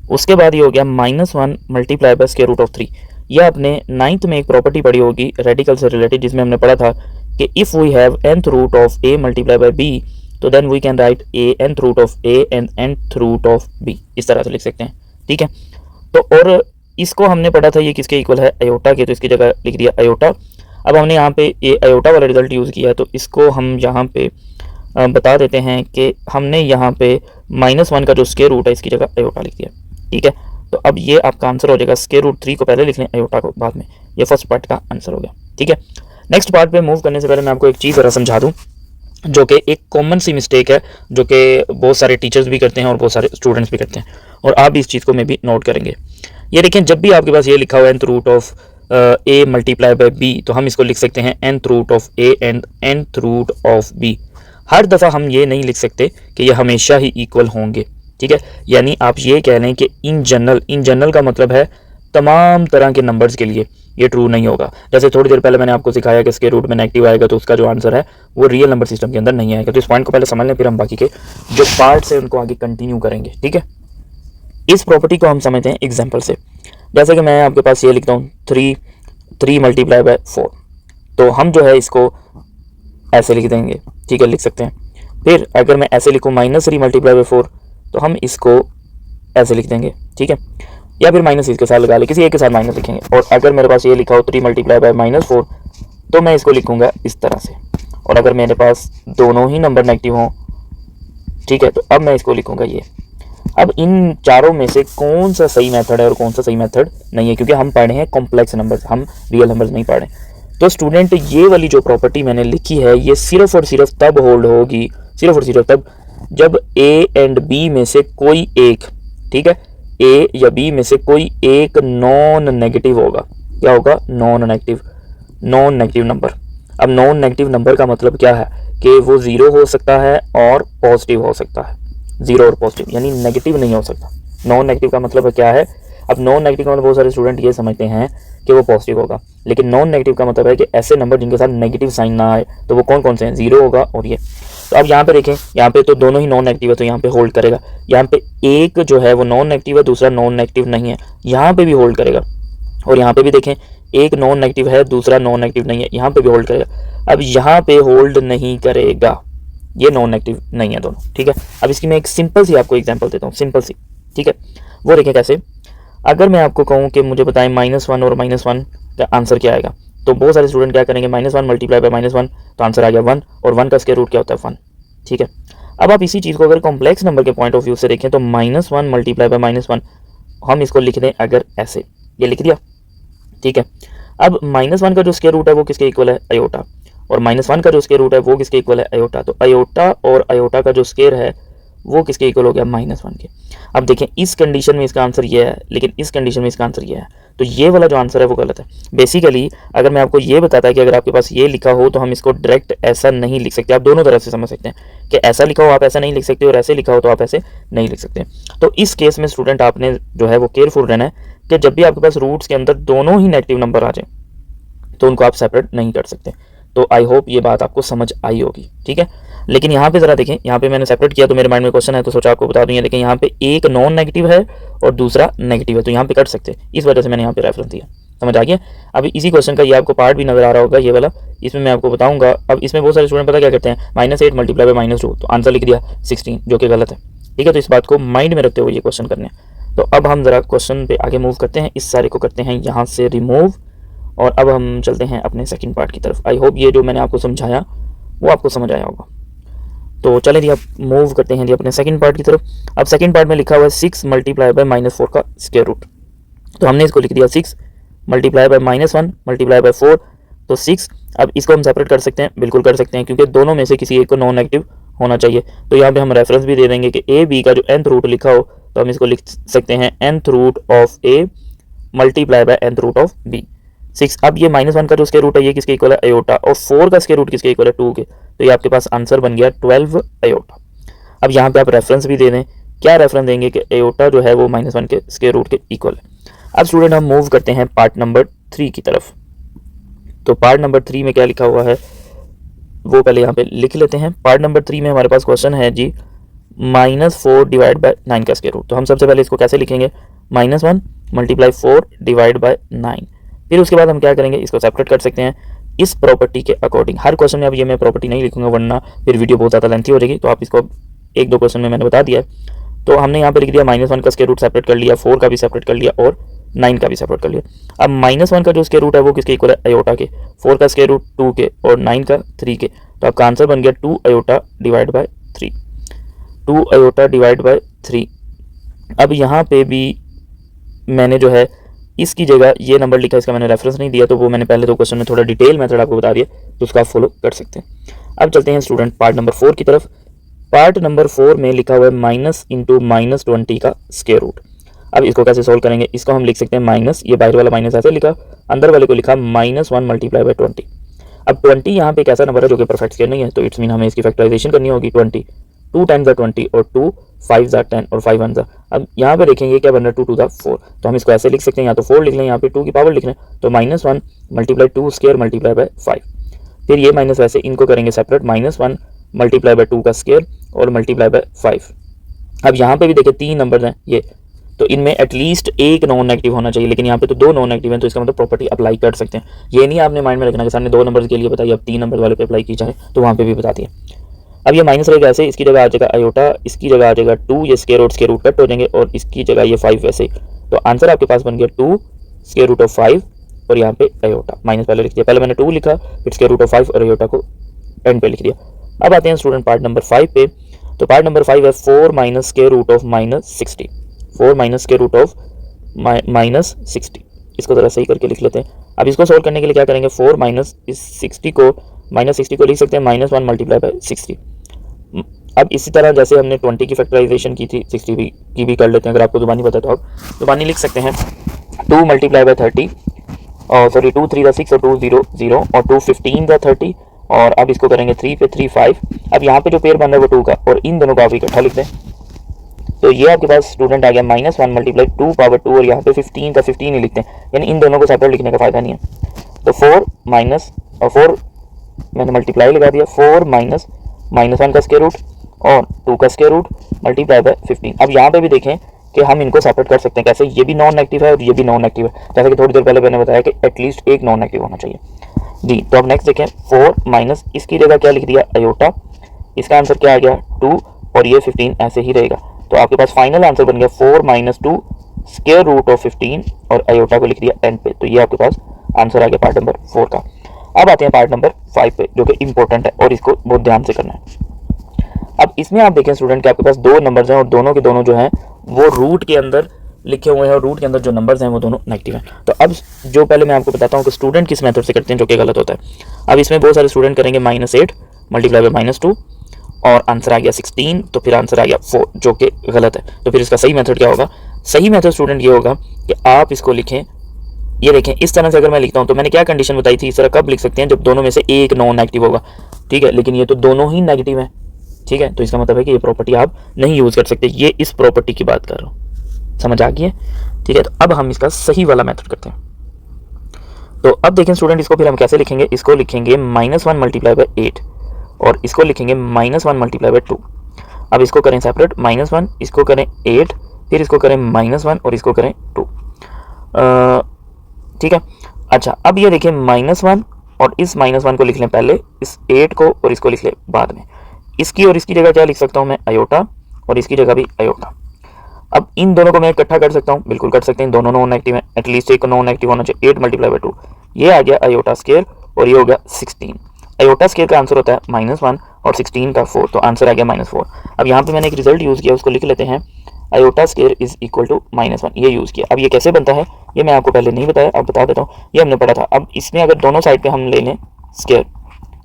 उसके बाद ये हो गया -1 × स्क्वायर रूट ऑफ 3। यह आपने 9th में एक प्रॉपर्टी पढ़ी होगी रेडिकल से रिलेटेड, जिसमें हमने पढ़ा था कि if we have nth root of a × b तो then we can write a nth root of A and nth root of B, इस तरह से लिख सकते हैं, ठीक है। तो और इसको हमने पढ़ा था ये किसके इक्वल है, आयोटा के, तो इसकी जगह लिख दिया आयोटा। अब हमने यहाँ पे ये आयोटा वाला रिजल्ट यूज़ किया है, तो इसको हम यहाँ पे बता देते हैं कि हमने यहाँ पे -1 का जो स्क्वायर रूट है इसकी जगह आयोटा लिख दिया, ठीक है। तो अब ये आपका आंसर हो जाएगा, स्क्वायर रूट 3 को पहले लिख लें, आयोटा को बाद में। ये फर्स्ट पार्ट का आंसर हो गया, ठीक है। नेक्स्ट पार्ट पे मूव करने से पहले मैं आपको एक चीज़ ज़रा समझा दूँ, जो कि एक कॉमन सी मिस्टेक है, जो कि बहुत सारे टीचर्स भी करते हैं और बहुत सारे स्टूडेंट्स भी करते हैं, और आप भी इस चीज़ को मैं भी नोट करेंगे। ये देखें, जब भी आपके पास ये लिखा हुआ है nth root of a multiply by b, तो हम इसको लिख सकते हैं nth root of a and nth root of b। हर दफ़ा हम ये नहीं लिख सकते कि ये हमेशा ही इक्वल होंगे, ठीक है। यानी आप ये कह लें कि इन जनरल का मतलब है तमाम तरह के नंबर्स के लिए ये ट्रू नहीं होगा। जैसे थोड़ी देर पहले मैंने आपको सिखाया कि स्क्वायर रूट में नेगेटिव आएगा तो उसका जो आंसर है वो रियल नंबर सिस्टम के अंदर नहीं आएगा। तो इस पॉइंट को पहले समझ लें, फिर हम बाकी के जो पार्ट्स हैं उनको आगे कंटिन्यू करेंगे, ठीक है। इस प्रॉपर्टी को हम समझते हैं एग्जाम्पल से। जैसे कि मैं आपके पास ये लिखता हूँ 3 मल्टीप्लाई बाय 4, तो हम जो है इसको ऐसे लिख देंगे, ठीक है, लिख सकते हैं। फिर अगर मैं ऐसे लिखूँ -3 मल्टीप्लाई बाय 4, तो हम इसको ऐसे लिख देंगे, ठीक है, या फिर माइनस इसके साथ लगा ले, किसी एक के साथ माइनस लिखेंगे। और अगर मेरे पास ये लिखा हो 3 मल्टीप्लाई बाय -4, तो मैं इसको लिखूँगा इस तरह से। और अगर मेरे पास दोनों ही नंबर नेगेटिव हों, ठीक है, तो अब मैं इसको लिखूँगा ये। अब इन चारों में से कौन सा सही मेथड है और कौन सा सही मेथड नहीं है, क्योंकि हम पढ़े हैं कॉम्प्लेक्स नंबर्स, हम रियल नंबर्स नहीं पढ़े। तो स्टूडेंट, ये वाली जो प्रॉपर्टी मैंने लिखी है ये सिर्फ और सिर्फ तब होल्ड होगी, सिर्फ और सिर्फ तब जब ए एंड बी में से कोई एक, ठीक है, ए या बी में से कोई एक नॉन नेगेटिव होगा। क्या होगा? Non negative number. अब नॉन नेगेटिव नंबर का मतलब क्या है कि वो ज़ीरो हो सकता है और पॉजिटिव हो सकता है, ज़ीरो और पॉजिटिव, यानी नेगेटिव नहीं हो सकता। नॉन नेगेटिव का मतलब क्या है? अब नॉन नेगेटिव का मतलब बहुत सारे स्टूडेंट ये समझते हैं कि वो पॉजिटिव होगा, लेकिन नॉन नेगेटिव का मतलब है कि ऐसे नंबर जिनके साथ नेगेटिव साइन ना आए, तो वो कौन कौन से हैं? ज़ीरो होगा और ये। तो अब यहाँ पे देखें, यहाँ पे तो दोनों ही नॉन नेगेटिव है, तो यहाँ पे होल्ड करेगा। यहाँ पे एक जो है वो नॉन नेगेटिव है, दूसरा नॉन नेगेटिव नहीं है, यहाँ पे भी होल्ड करेगा। और यहाँ पे भी देखें, एक नॉन नेगेटिव है, दूसरा नॉन नेगेटिव नहीं है, यहाँ पे भी होल्ड करेगा। अब यहाँ पे होल्ड नहीं करेगा, ये नॉन नेगेटिव नहीं है दोनों, ठीक है। अब इसकी मैं एक सिंपल सी आपको एग्जांपल देता हूँ, सिंपल सी, ठीक है। वो देखें कैसे। अगर मैं आपको कहूँ कि मुझे बताएं -1 और -1 का आंसर क्या आएगा, तो बहुत सारे स्टूडेंट क्या करेंगे, -1 मल्टीप्लाई बाय -1, तो आंसर आ गया 1, और 1 का स्क्वायर रूट क्या होता है? 1, ठीक है। अब आप इसी चीज़ को अगर कॉम्प्लेक्स नंबर के पॉइंट ऑफ व्यू से देखें, तो -1 मल्टीप्लाई बाय -1 हम इसको लिख दें अगर ऐसे, ये लिख दिया, ठीक है। अब -1 का जो स्क्वायर रूट है वो किसके इक्वल है? आयोटा। और -1 का जो स्क्वायर रूट है वो किसके इक्वल है? आयोटा। तो आयोटा और आयोटा का जो स्क्वायर है वो किसके इक्वल हो गया? -1 के। अब देखें, इस कंडीशन में इसका आंसर ये है, लेकिन इस कंडीशन में इसका आंसर ये है, तो ये वाला जो आंसर है वो गलत है। बेसिकली अगर मैं आपको ये बताता कि अगर आपके पास ये लिखा हो तो हम इसको डायरेक्ट ऐसा नहीं लिख सकते, आप दोनों तरफ से समझ सकते हैं कि ऐसा लिखा हो आप ऐसा नहीं लिख सकते, और ऐसे लिखा हो तो आप ऐसे नहीं लिख सकते। तो इस केस में स्टूडेंट आपने जो है वो केयरफुल रहना है कि जब भी आपके पास रूट्स के अंदर दोनों ही नेगेटिव नंबर आ जाए तो उनको आप सेपरेट नहीं कर सकते। तो आई होप ये बात आपको समझ आई होगी, ठीक है। लेकिन यहाँ पे ज़रा देखें, यहाँ पे मैंने सेपरेट किया तो मेरे माइंड में क्वेश्चन है, तो सोचा आपको बता दूँ। ये देखें, यहाँ पे एक नॉन नेगेटिव है और दूसरा नेगेटिव है, तो यहाँ पे कट सकते हैं, इस वजह से मैंने यहाँ पे रेफरेंस दिया। समझ आ गया? अब इसी क्वेश्चन का ये आपको पार्ट भी नजर आ रहा होगा, ये वाला, इसमें मैं आपको बताऊंगा। अब इसमें बहुत सारे स्टूडेंट पता क्या करते हैं, -8 मल्टीप्लाई बाय -2, तो आंसर लिख दिया 16, जो कि गलत है, ठीक है। तो इस बात को माइंड में रखते हुए ये क्वेश्चन करने हैं। तो अब हम ज़रा क्वेश्चन पे आगे मूव करते हैं, इस सारे को करते हैं यहाँ से रिमूव, और अब हम चलते हैं अपने सेकंड पार्ट की तरफ। आई होप ये जो मैंने आपको समझाया वो आपको समझ आया होगा। तो चलें जी, अब मूव करते हैं जी अपने सेकंड पार्ट की तरफ। अब सेकंड पार्ट में लिखा हुआ है 6 मल्टीप्लाई बाय -4 का स्क्वायर रूट, तो हमने इसको लिख दिया 6 मल्टीप्लाई बाय -1 मल्टीप्लाई बाय 4, तो 6। अब इसको हम सेपरेट कर सकते हैं, बिल्कुल कर सकते हैं, क्योंकि दोनों में से किसी एक को नॉन नेगेटिव होना चाहिए। तो यहाँ पे हम रेफरेंस भी दे देंगे कि ए बी का जो nth रूट लिखा हो, तो हम इसको लिख सकते हैं nth root of A multiply by nth root of B, 6। अब ये -1 का जो स्क्वायर रूट है ये किसके इक्वल है? आयोटा। और 4 का स्क्वायर रूट किसके इक्वल है? 2 के। तो ये आपके पास आंसर बन गया 12 आयोटा। अब यहाँ पे आप रेफरेंस भी दे दें, क्या रेफरेंस देंगे कि आयोटा जो है वो -1 के स्क्वायर रूट के इक्वल है। अब स्टूडेंट हम मूव करते हैं पार्ट नंबर 3 की तरफ। तो पार्ट नंबर 3 में क्या लिखा हुआ है वो पहले यहाँ पे लिख लेते हैं। पार्ट नंबर 3 में हमारे पास क्वेश्चन है जी -4 डिवाइड बाय 9 का स्क्वायर रूट। तो हम सबसे पहले इसको कैसे लिखेंगे? -1 मल्टीप्लाई 4 डिवाइड बाय 9। फिर उसके बाद हम क्या करेंगे, इसको सेपरेट कर सकते हैं, इस प्रॉपर्टी के अकॉर्डिंग। हर क्वेश्चन में अब ये मैं प्रॉपर्टी नहीं लिखूंगा वरना फिर वीडियो बहुत ज़्यादा लेंथी हो जाएगी, तो आप इसको एक दो क्वेश्चन में मैंने बता दिया है। तो हमने यहाँ पे लिख दिया -1 का स्क्वायर रूट सेपरेट कर लिया, 4 का भी सेपरेट कर लिया और 9 का भी सेपरेट कर लिया। अब -1 का जो स्क्वायर रूट है वो किसके इक्वल है, अयोटा के, 4 का स्क्वायर रूट 2 के और 9 का 3 के। तो आपका आंसर बन गया 2 iota divide by 3, 2 iota divide by 3। अब यहाँ पे भी मैंने जो है इसकी जगह ये नंबर लिखा, इसका मैंने रेफरेंस नहीं दिया, तो वो मैंने पहले 2 क्वेश्चन में थोड़ा डिटेल मेथड आपको बता दिया, तो उसका आप फॉलो कर सकते हैं। अब चलते हैं स्टूडेंट पार्ट नंबर 4 की तरफ। पार्ट नंबर 4 में लिखा हुआ है माइनस इंटू -20 का स्क्वायर रूट। अब इसको कैसे सोल्व करेंगे, इसको हम लिख सकते हैं माइनस, ये बाहर वाला माइनस ऐसे लिखा, अंदर वाले को लिखा -1 मल्टीप्लाई बाय 20। अब 20 यहाँ पे एक ऐसा नंबर है जो कि परफेक्ट स्क्वायर नहीं है, तो इट्स मीन हमें इसकी फैक्टराइजेशन करनी होगी। 20 2 टाइम्स 20 और 2 5 10 और 5 1। अब यहाँ पे देखेंगे क्या बन रहा है 2 to the 4, तो हम इसको ऐसे लिख सकते हैं, या तो 4 लिख लें, यहाँ पे 2 की पावर लिख लें, तो -1 मल्टीप्लाई 2 स्क्वायर मल्टीप्लाई बाय 5। फिर ये माइनस वैसे इनको करेंगे सेपरेट, -1 मल्टीप्लाई बाय 2 का स्क्वायर और मल्टीप्लाई बाय 5। अब यहाँ पे भी देखिए 3 नंबर हैं ये, तो इनमें एटलीस्ट एक नॉन नेगेटिव होना चाहिए, लेकिन यहाँ पे तो 2 नॉन नेगेटिव हैं, तो इसका मतलब प्रॉपर्टी अप्लाई कर सकते हैं। ये नहीं आपने माइंड में रखना कि सामने 2 नंबर के लिए बताइए, अब 3 नंबर वाले पे अप्लाई की जाए तो वहाँ पे भी बताती है। अब ये माइनस रहेगा ऐसे, इसकी जगह आ जाएगा अयोटा, इसकी जगह आ जाएगा 2, ये स्क्वायर रूट कट हो जाएंगे और इसकी जगह ये 5 वैसे। तो आंसर आपके पास बन गया 2 स्क्वायर रूट ऑफ 5 और यहाँ पे अयोटा, माइनस पहले लिख दिया, पहले मैंने 2 लिखा फिर स्क्वायर रूट ऑफ 5 और अयोटा को एंड पे लिख दिया। अब आते हैं स्टूडेंट पार्ट नंबर 5 पे। तो पार्ट नंबर 5 है 4 minus square root of -60, 4 minus square root of -60। इसको ज़रा सही करके लिख लेते हैं। अब इसको सोल्व करने के लिए क्या करेंगे, 4 माइनस इस 60 को लिख सकते हैं -1 मल्टीप्लाई बाय 60। अब इसी तरह जैसे हमने 20 की फैक्टराइजेशन की थी, 60 की भी कर लेते हैं। अगर आपको जुबानी पता तो आप जुबानी लिख सकते हैं, 2 मल्टीप्लाई बाय 30 और सॉरी 2 3 6 और 2 0 0 और 2 15 30 और अब इसको करेंगे 3 पे 3 5। अब यहाँ पे जो पेयर बन रहा है वो 2 का, और इन दोनों को आप इकट्ठा लिख दें, तो ये आपके पास स्टूडेंट आ गया -1 मल्टीप्लाई 2 पावर 2 और यहाँ पे 15 का 15 ही लिखते हैं, यानी इन दोनों को सेपरेट लिखने का फायदा नहीं है। तो 4 माइनस और 4 मैंने मल्टीप्लाई लगा दिया, 4 माइनस -1 का स्क्वायर रूट और 2 का स्क्वायर रूट मल्टीप्लाई बाय 15। अब यहाँ पे भी देखें कि हम इनको सेपरेट कर सकते हैं कैसे, ये भी नॉन नेगेटिव है और ये भी नॉन नेगेटिव है, जैसे कि थोड़ी देर पहले मैंने बताया कि एटलीस्ट एक नॉन नेगेटिव होना चाहिए जी। तो अब नेक्स्ट देखें, 4 माइनस इसकी जगह क्या लिख दिया अयोटा, इसका आंसर क्या आ गया 2 और ये 15 ऐसे ही रहेगा। तो आपके पास फाइनल आंसर बन गया 4 माइनस 2 स्क्वायर रूट ऑफ 15 और अयोटा को लिख दिया एंड पे। तो ये आपके पास आंसर आ गया पार्ट नंबर 4 का। अब आते हैं पार्ट नंबर 5 पे, जो कि इंपॉर्टेंट है और इसको बहुत ध्यान से करना है। अब इसमें आप देखें स्टूडेंट कि आपके पास 2 नंबर्स हैं और दोनों के दोनों जो हैं वो रूट के अंदर लिखे हुए हैं और रूट के अंदर जो नंबर्स हैं वो दोनों नेगेटिव हैं। तो अब जो पहले मैं आपको बताता हूँ कि स्टूडेंट किस मेथड से करते हैं, जो कि गलत होता है। अब इसमें बहुत सारे स्टूडेंट करेंगे -8 मल्टीप्लाई बाय -2 और आंसर आ गया 16, तो फिर आंसर आ गया 4, जो कि गलत है। तो फिर इसका सही मेथड क्या होगा, सही मेथड स्टूडेंट ये होगा कि आप इसको लिखें, ये देखें इस तरह से अगर मैं लिखता हूँ, तो मैंने क्या कंडीशन बताई थी, इस तरह कब लिख सकते हैं, जब दोनों में से एक नॉन नेगेटिव होगा, ठीक है, लेकिन ये तो दोनों ही नेगेटिव हैं, ठीक है, तो इसका मतलब है कि ये प्रॉपर्टी आप नहीं यूज़ कर सकते। ये इस प्रॉपर्टी की बात कर रहा हूँ, समझ आ गई है, ठीक है। तो अब हम इसका सही वाला मेथड करते हैं। तो अब देखें स्टूडेंट, इसको फिर हम कैसे लिखेंगे, इसको लिखेंगे -1 मल्टीप्लाई बाय 8 और इसको लिखेंगे -1 मल्टीप्लाई बाय 2। अब इसको करें सेपरेट, -1 इसको करें 8 फिर इसको करें -1 और इसको करें 2, ठीक है। अच्छा, अब ये देखिए -1 और इस -1 को लिख लें पहले, इस 8 को और इसको लिख लें बाद में। इसकी और इसकी जगह क्या लिख सकता हूँ मैं, अयोटा, और इसकी जगह भी अयोटा। अब इन दोनों को मैं इकट्ठा कर सकता हूँ, बिल्कुल कर सकते हैं, दोनों नॉन नेगेटिव हैं, एटलीस्ट एक नॉन नेगेटिव होना चाहिए। 8 मल्टीप्लाई बाय 2, ये आ गया अयोटा स्क्वायर और ये हो गया 16। अयोटा स्क्वायर का आंसर होता है -1 और 16 का 4, तो आंसर आ गया -4। अब यहाँ पे मैंने एक रिजल्ट यूज़ किया, उसको लिख लेते हैं, iota square is equal to -1, ये यूज़ किया। अब ये कैसे बनता है ये मैं आपको पहले नहीं बताया, अब बता देता हूँ, ये हमने पढ़ा था। अब इसमें अगर दोनों साइड पे हम ले लें स्क्वायर,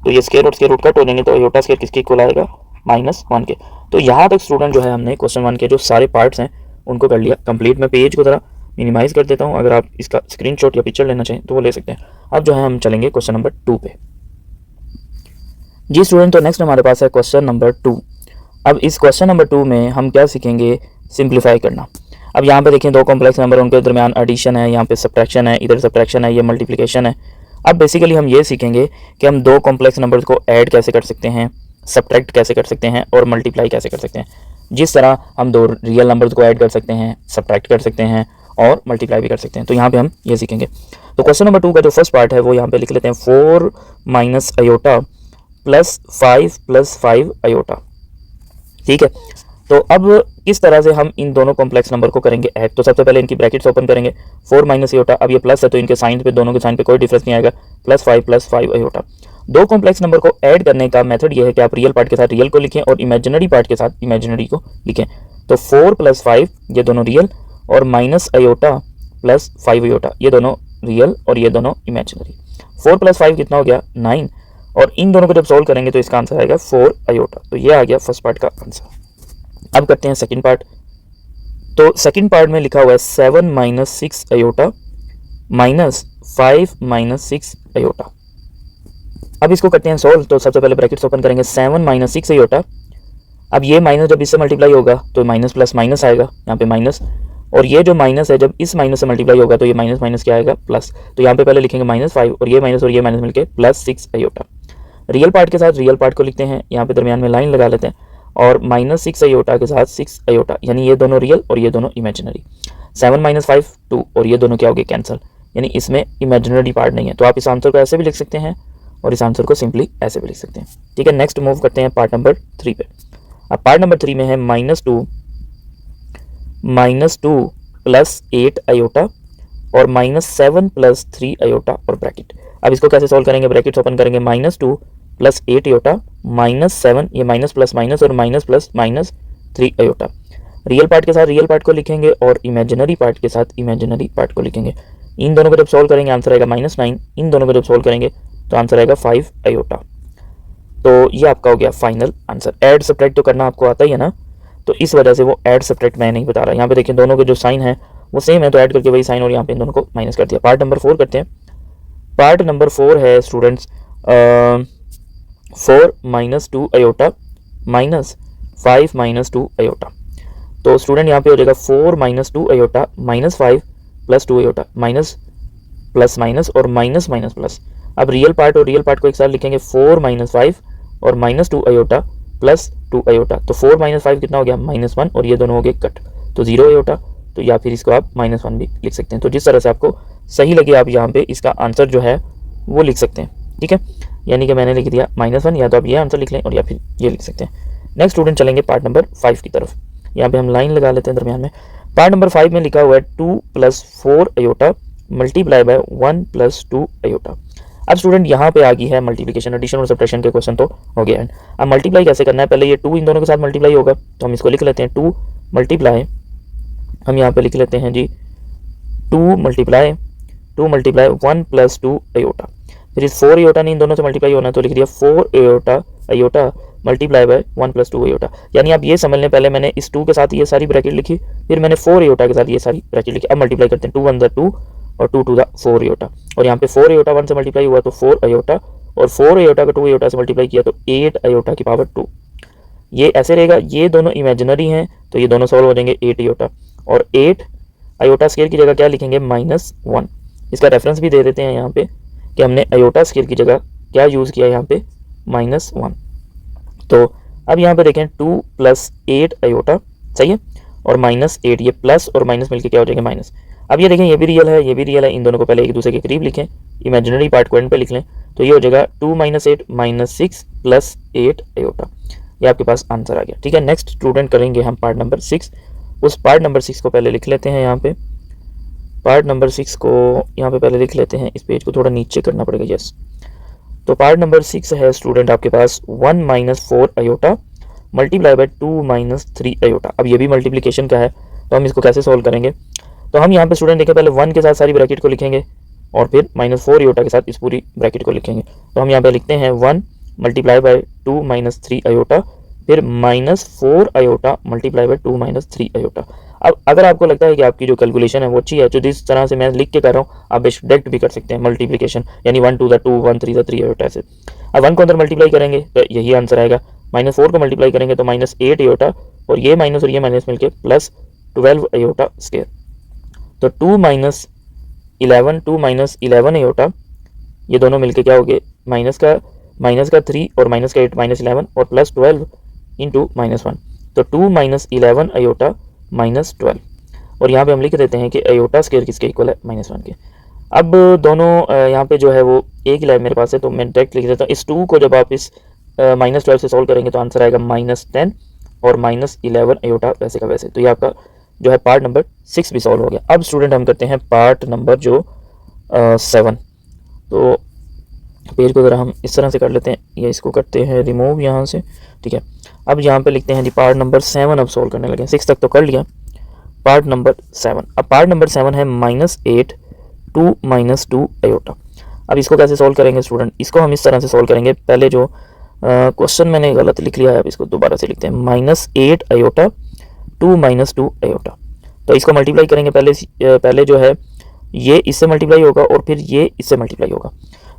तो ये स्क्वायर और स्क्वायर रूट कट हो जाएंगे, तो अयोटा स्क्वायर किसके इक्वल आएगा, -1 के। तो यहाँ तक स्टूडेंट जो है हमने क्वेश्चन 1 के जो सारे पार्ट्स हैं उनको कर लिया कंप्लीट। मैं पेज को ज़रा मिनिमाइज़ कर देता हूँ, अगर आप इसका स्क्रीनशॉट या पिक्चर लेना चाहें तो वो ले सकते हैं। अब जो है हम चलेंगे क्वेश्चन नंबर 2 पे जी स्टूडेंट। तो नेक्स्ट हमारे पास है क्वेश्चन नंबर 2। अब इस क्वेश्चन नंबर 2 में हम क्या सीखेंगे, सिंप्लीफाई करना। अब यहाँ पे देखें 2 कॉम्प्लेक्स नंबर, उनके दरमियान एडिशन है, यहाँ पे सब्ट्रैक्शन है, इधर सब्ट्रैक्शन है, ये मल्टीप्लिकेशन है। अब बेसिकली हम ये सीखेंगे कि हम 2 कॉम्प्लेक्स नंबर्स को ऐड कैसे कर सकते हैं, सब्ट्रैक्ट कैसे कर सकते हैं और मल्टीप्लाई कैसे कर सकते हैं। जिस तरह हम 2 रियल नंबर्स को ऐड कर सकते हैं, सब्ट्रैक्ट कर सकते हैं और मल्टीप्लाई भी कर सकते हैं। तो यहाँ पे हम ये सीखेंगे। तो क्वेश्चन नंबर 2 का जो फर्स्ट पार्ट है वो यहाँ पे लिख लेते हैं 4 minus iota plus 5 plus 5 iota. ठीक है, तो अब किस तरह से हम इन दोनों कॉम्प्लेक्स नंबर को करेंगे ऐड। तो सबसे पहले इनकी ब्रैकेट्स ओपन करेंगे। 4 माइनस अयोटा, अब ये प्लस है तो इनके साइन पे, दोनों के साइन पे कोई डिफरेंस नहीं आएगा, प्लस 5 अयोटा। दो कॉम्प्लेक्स नंबर को ऐड करने का मेथड ये है कि आप रियल पार्ट के साथ रियल को लिखें और इमेजिनरी पार्ट के साथ इमेजिनरी को लिखें। तो 4 प्लस 5 ये दोनों रियल, और माइनस अयोटा प्लस 5 अयोटा ये दोनों रियल और ये दोनों इमेजिनरी। 4 प्लस 5 कितना हो गया 9, और इन दोनों को जब सोल्व करेंगे तो इसका आंसर आएगा 4 अयोटा। तो ये आ गया फर्स्ट पार्ट का आंसर। अब करते हैं सेकंड पार्ट। तो सेकंड पार्ट में लिखा हुआ है 7 minus 6 iota minus 5 minus 6 iota. अब इसको करते हैं सोल्व। तो सबसे पहले ब्रैकेट्स ओपन करेंगे, 7 माइनस 6 अयोटा। अब ये माइनस जब इससे मल्टीप्लाई होगा तो माइनस प्लस माइनस आएगा, यहाँ पे माइनस, और ये जो माइनस है जब इस माइनस से मल्टीप्लाई होगा तो ये माइनस माइनस क्या आएगा प्लस। तो यहाँ पे पहले लिखेंगे माइनस 5 और ये माइनस मिलके प्लस 6 अयोटा। रियल पार्ट के साथ रियल पार्ट को लिखते हैं, यहाँ पे दरमियान में लाइन लगा लेते हैं, और माइनस 6 अयोटा के साथ 6 अयोटा, यानी ये दोनों रियल और ये दोनों इमेजिनरी। 7 माइनस 5 2, और ये दोनों क्या हो गए कैंसिल, यानी इसमें इमेजिनरी पार्ट नहीं है। तो आप इस आंसर को ऐसे भी लिख सकते हैं और इस आंसर को सिंपली ऐसे भी लिख सकते हैं। ठीक है, नेक्स्ट मूव करते हैं पार्ट नंबर 3 पे। अब पार्ट नंबर 3 में है -2 प्लस 8 अयोटा और -7 प्लस 3 अयोटा और ब्रैकेट। अब इसको कैसे सॉल्व करेंगे, ब्रैकेट्स ओपन करेंगे, -2 प्लस 8 अयोटा -7, ये माइनस प्लस माइनस और minus plus minus 3 iota. Real part के साथ रियल पार्ट को लिखेंगे और इमेजिनरी पार्ट के साथ इमेजिनरी पार्ट को लिखेंगे। इन दोनों को जब सॉल्व करेंगे आंसर आएगा -9, इन दोनों को जब सॉल्व करेंगे तो आंसर आएगा 5 अयोटा। तो ये आपका हो गया फाइनल आंसर। ऐड सब्ट्रैक्ट तो करना आपको आता ही है ना, तो इस वजह से वो ऐड सब्ट्रैक्ट मैं नहीं बता रहा। यहाँ पे देखिए दोनों के जो साइन है वो सेम है, तो ऐड करके वही साइन और यहाँ पे इन दोनों को माइनस कर दिया। पार्ट नंबर 4 करते हैं। पार्ट नंबर 4 है students 4 minus 2 iota minus 5 minus 2 iota. तो स्टूडेंट यहाँ पे हो जाएगा 4 minus 2 iota minus 5 plus 2 iota, minus plus minus और माइनस माइनस प्लस। अब रियल पार्ट और रियल पार्ट को एक साथ लिखेंगे, 4 माइनस 5 और माइनस 2 अयोटा प्लस 2 अयोटा। तो 4 माइनस 5 कितना हो गया -1, और ये दोनों हो गए कट, तो 0 अयोटा। तो या फिर इसको आप -1 भी लिख सकते हैं। तो जिस तरह से आपको सही लगे आप यहाँ पे इसका आंसर जो है वो लिख सकते हैं। ठीक है, यानी कि मैंने लिख दिया -1, या तो आप ये आंसर लिख लें और या फिर ये लिख सकते हैं। नेक्स्ट स्टूडेंट चलेंगे पार्ट नंबर 5 की तरफ। यहाँ पे हम लाइन लगा लेते हैं दरमियान में। पार्ट नंबर 5 में लिखा हुआ है 2 plus 4 iota multiply by 1 plus 2 iota. अब स्टूडेंट यहाँ पे आ गई है मल्टीप्लिकेशन, एडिशन और सब्ट्रैक्शन के क्वेश्चन तो हो गया है। अब मल्टीप्लाई कैसे करना है, पहले ये 2 इन दोनों के साथ मल्टीप्लाई होगा, तो हम इसको लिख लेते हैं 2 मल्टीप्लाई, हम यहाँ पे लिख लेते हैं जी 2 मल्टीप्लाई 1 प्लस 2 अयोटा। फिर इस 4 अयोटा ने इन दोनों से मल्टीप्लाई होना, तो लिख दिया 4 iota multiply by 1 plus 2 iota. यानी आप ये समझ लें, पहले मैंने इस 2 के साथ ये सारी ब्रैकेट लिखी, फिर मैंने 4 अयोटा के साथ ये सारी ब्रैकेट लिखी। अब मल्टीप्लाई करते हैं, 2 1 2 और 2 2 4 अयोटा, और यहाँ पे 4 अयोटा 1 से मल्टीप्लाई हुआ तो 4 अयोटा, और 4 अयोटा का 2 अयोटा से मल्टीप्लाई किया तो 8 अयोटा की पावर 2। ये ऐसे रहेगा, ये दोनों इमेजिनरी हैं तो ये दोनों सॉल्व हो जाएंगे 8 अयोटा, और 8 अयोटा स्क्वायर की जगह क्या लिखेंगे -1। इसका रेफरेंस भी दे देते हैं यहाँ पे कि हमने अयोटा स्क्वायर की जगह क्या यूज़ किया यहाँ पे -1। तो अब यहाँ पे देखें 2 प्लस 8 अयोटा, सही है, और -8, ये प्लस और माइनस मिलके क्या हो जाएंगे माइनस। अब ये देखें ये भी रियल है ये भी रियल है, इन दोनों को पहले एक दूसरे के करीब लिखें, इमेजिनरी पार्ट को एंड पे लिख लें, तो ये हो जाएगा 2 - 8 -6 प्लस 8 अयोटा। ये आपके पास आंसर आ गया। ठीक है, नेक्स्ट स्टूडेंट करेंगे हम पार्ट नंबर 6। उस पार्ट नंबर 6 को पहले लिख लेते हैं यहाँ पे। पार्ट नंबर 6 को यहाँ पे पहले लिख लेते हैं, इस पेज को थोड़ा नीचे करना पड़ेगा, यस। तो पार्ट नंबर 6 है स्टूडेंट आपके पास 1 - 4 अयोटा मल्टीप्लाई बाय 2 - 3 अयोटा। अब ये भी मल्टीप्लिकेशन का है, तो हम इसको कैसे सॉल्व करेंगे। तो हम यहाँ पे स्टूडेंट देखें, पहले 1 के साथ सारी ब्रैकेट को लिखेंगे और फिर -4 अयोटा के साथ इस पूरी ब्रैकेट को लिखेंगे। तो हम यहाँ पे लिखते हैं 1 मल्टीप्लाई बाय 2 - 3 अयोटा, फिर -4 अयोटा मल्टीप्लाई बाय 2 - 3 अयोटा। अब अगर आपको लगता है कि आपकी जो कैलकुलेशन है वो अच्छी है, तो जिस तरह से मैं लिख के कर रहा हूँ आप डायरेक्ट भी कर सकते हैं मल्टीप्लिकेशन, यानी 1 2 2 1 3 3 अयोटा ऐसे। अब 1 को अंदर मल्टीप्लाई करेंगे तो यही आंसर आएगा, -4 को मल्टीप्लाई करेंगे तो -8 अयोटा, और ये माइनस और ये माइनस मिलके +12 अयोटा स्क्वायर। तो 2 - 11 अयोटा, ये दोनों मिलके क्या हो गए, माइनस का 3 और माइनस का 8 -11 और +12 इंटू -1, तो 2 - 11 अयोटा -12। और यहाँ पे हम लिख देते हैं कि अयोटा स्क्वायर किसके इक्वल है, -1 के। अब दोनों यहाँ पे जो है वो एक ही लाइन मेरे पास है, तो मैं डायरेक्ट लिख देता हूँ। इस 2 को जब आप इस -12 से सॉल्व करेंगे तो आंसर आएगा -10 और -11 अयोटा वैसे का वैसे। तो ये आपका जो है पार्ट नंबर 6 भी सॉल्व हो गया। अब स्टूडेंट हम करते हैं पार्ट नंबर जो 7। तो पेज को ज़रा हम इस तरह से कर लेते हैं, ये इसको करते हैं रिमूव यहाँ से, ठीक है। अब यहाँ पे लिखते हैं जी पार्ट नंबर 7 अब सॉल्व करने लगे। 6 तक तो कर लिया, पार्ट नंबर 7। अब पार्ट नंबर 7 है -8 2 -2 अयोटा। अब इसको कैसे सॉल्व करेंगे स्टूडेंट, इसको हम इस तरह से सॉल्व करेंगे। पहले जो क्वेश्चन मैंने गलत लिख लिया है, अब इसको दोबारा से लिखते हैं -8 अयोटा 2 -2 अयोटा। तो इसको मल्टीप्लाई करेंगे, पहले जो है ये इससे मल्टीप्लाई होगा और फिर ये इससे मल्टीप्लाई होगा।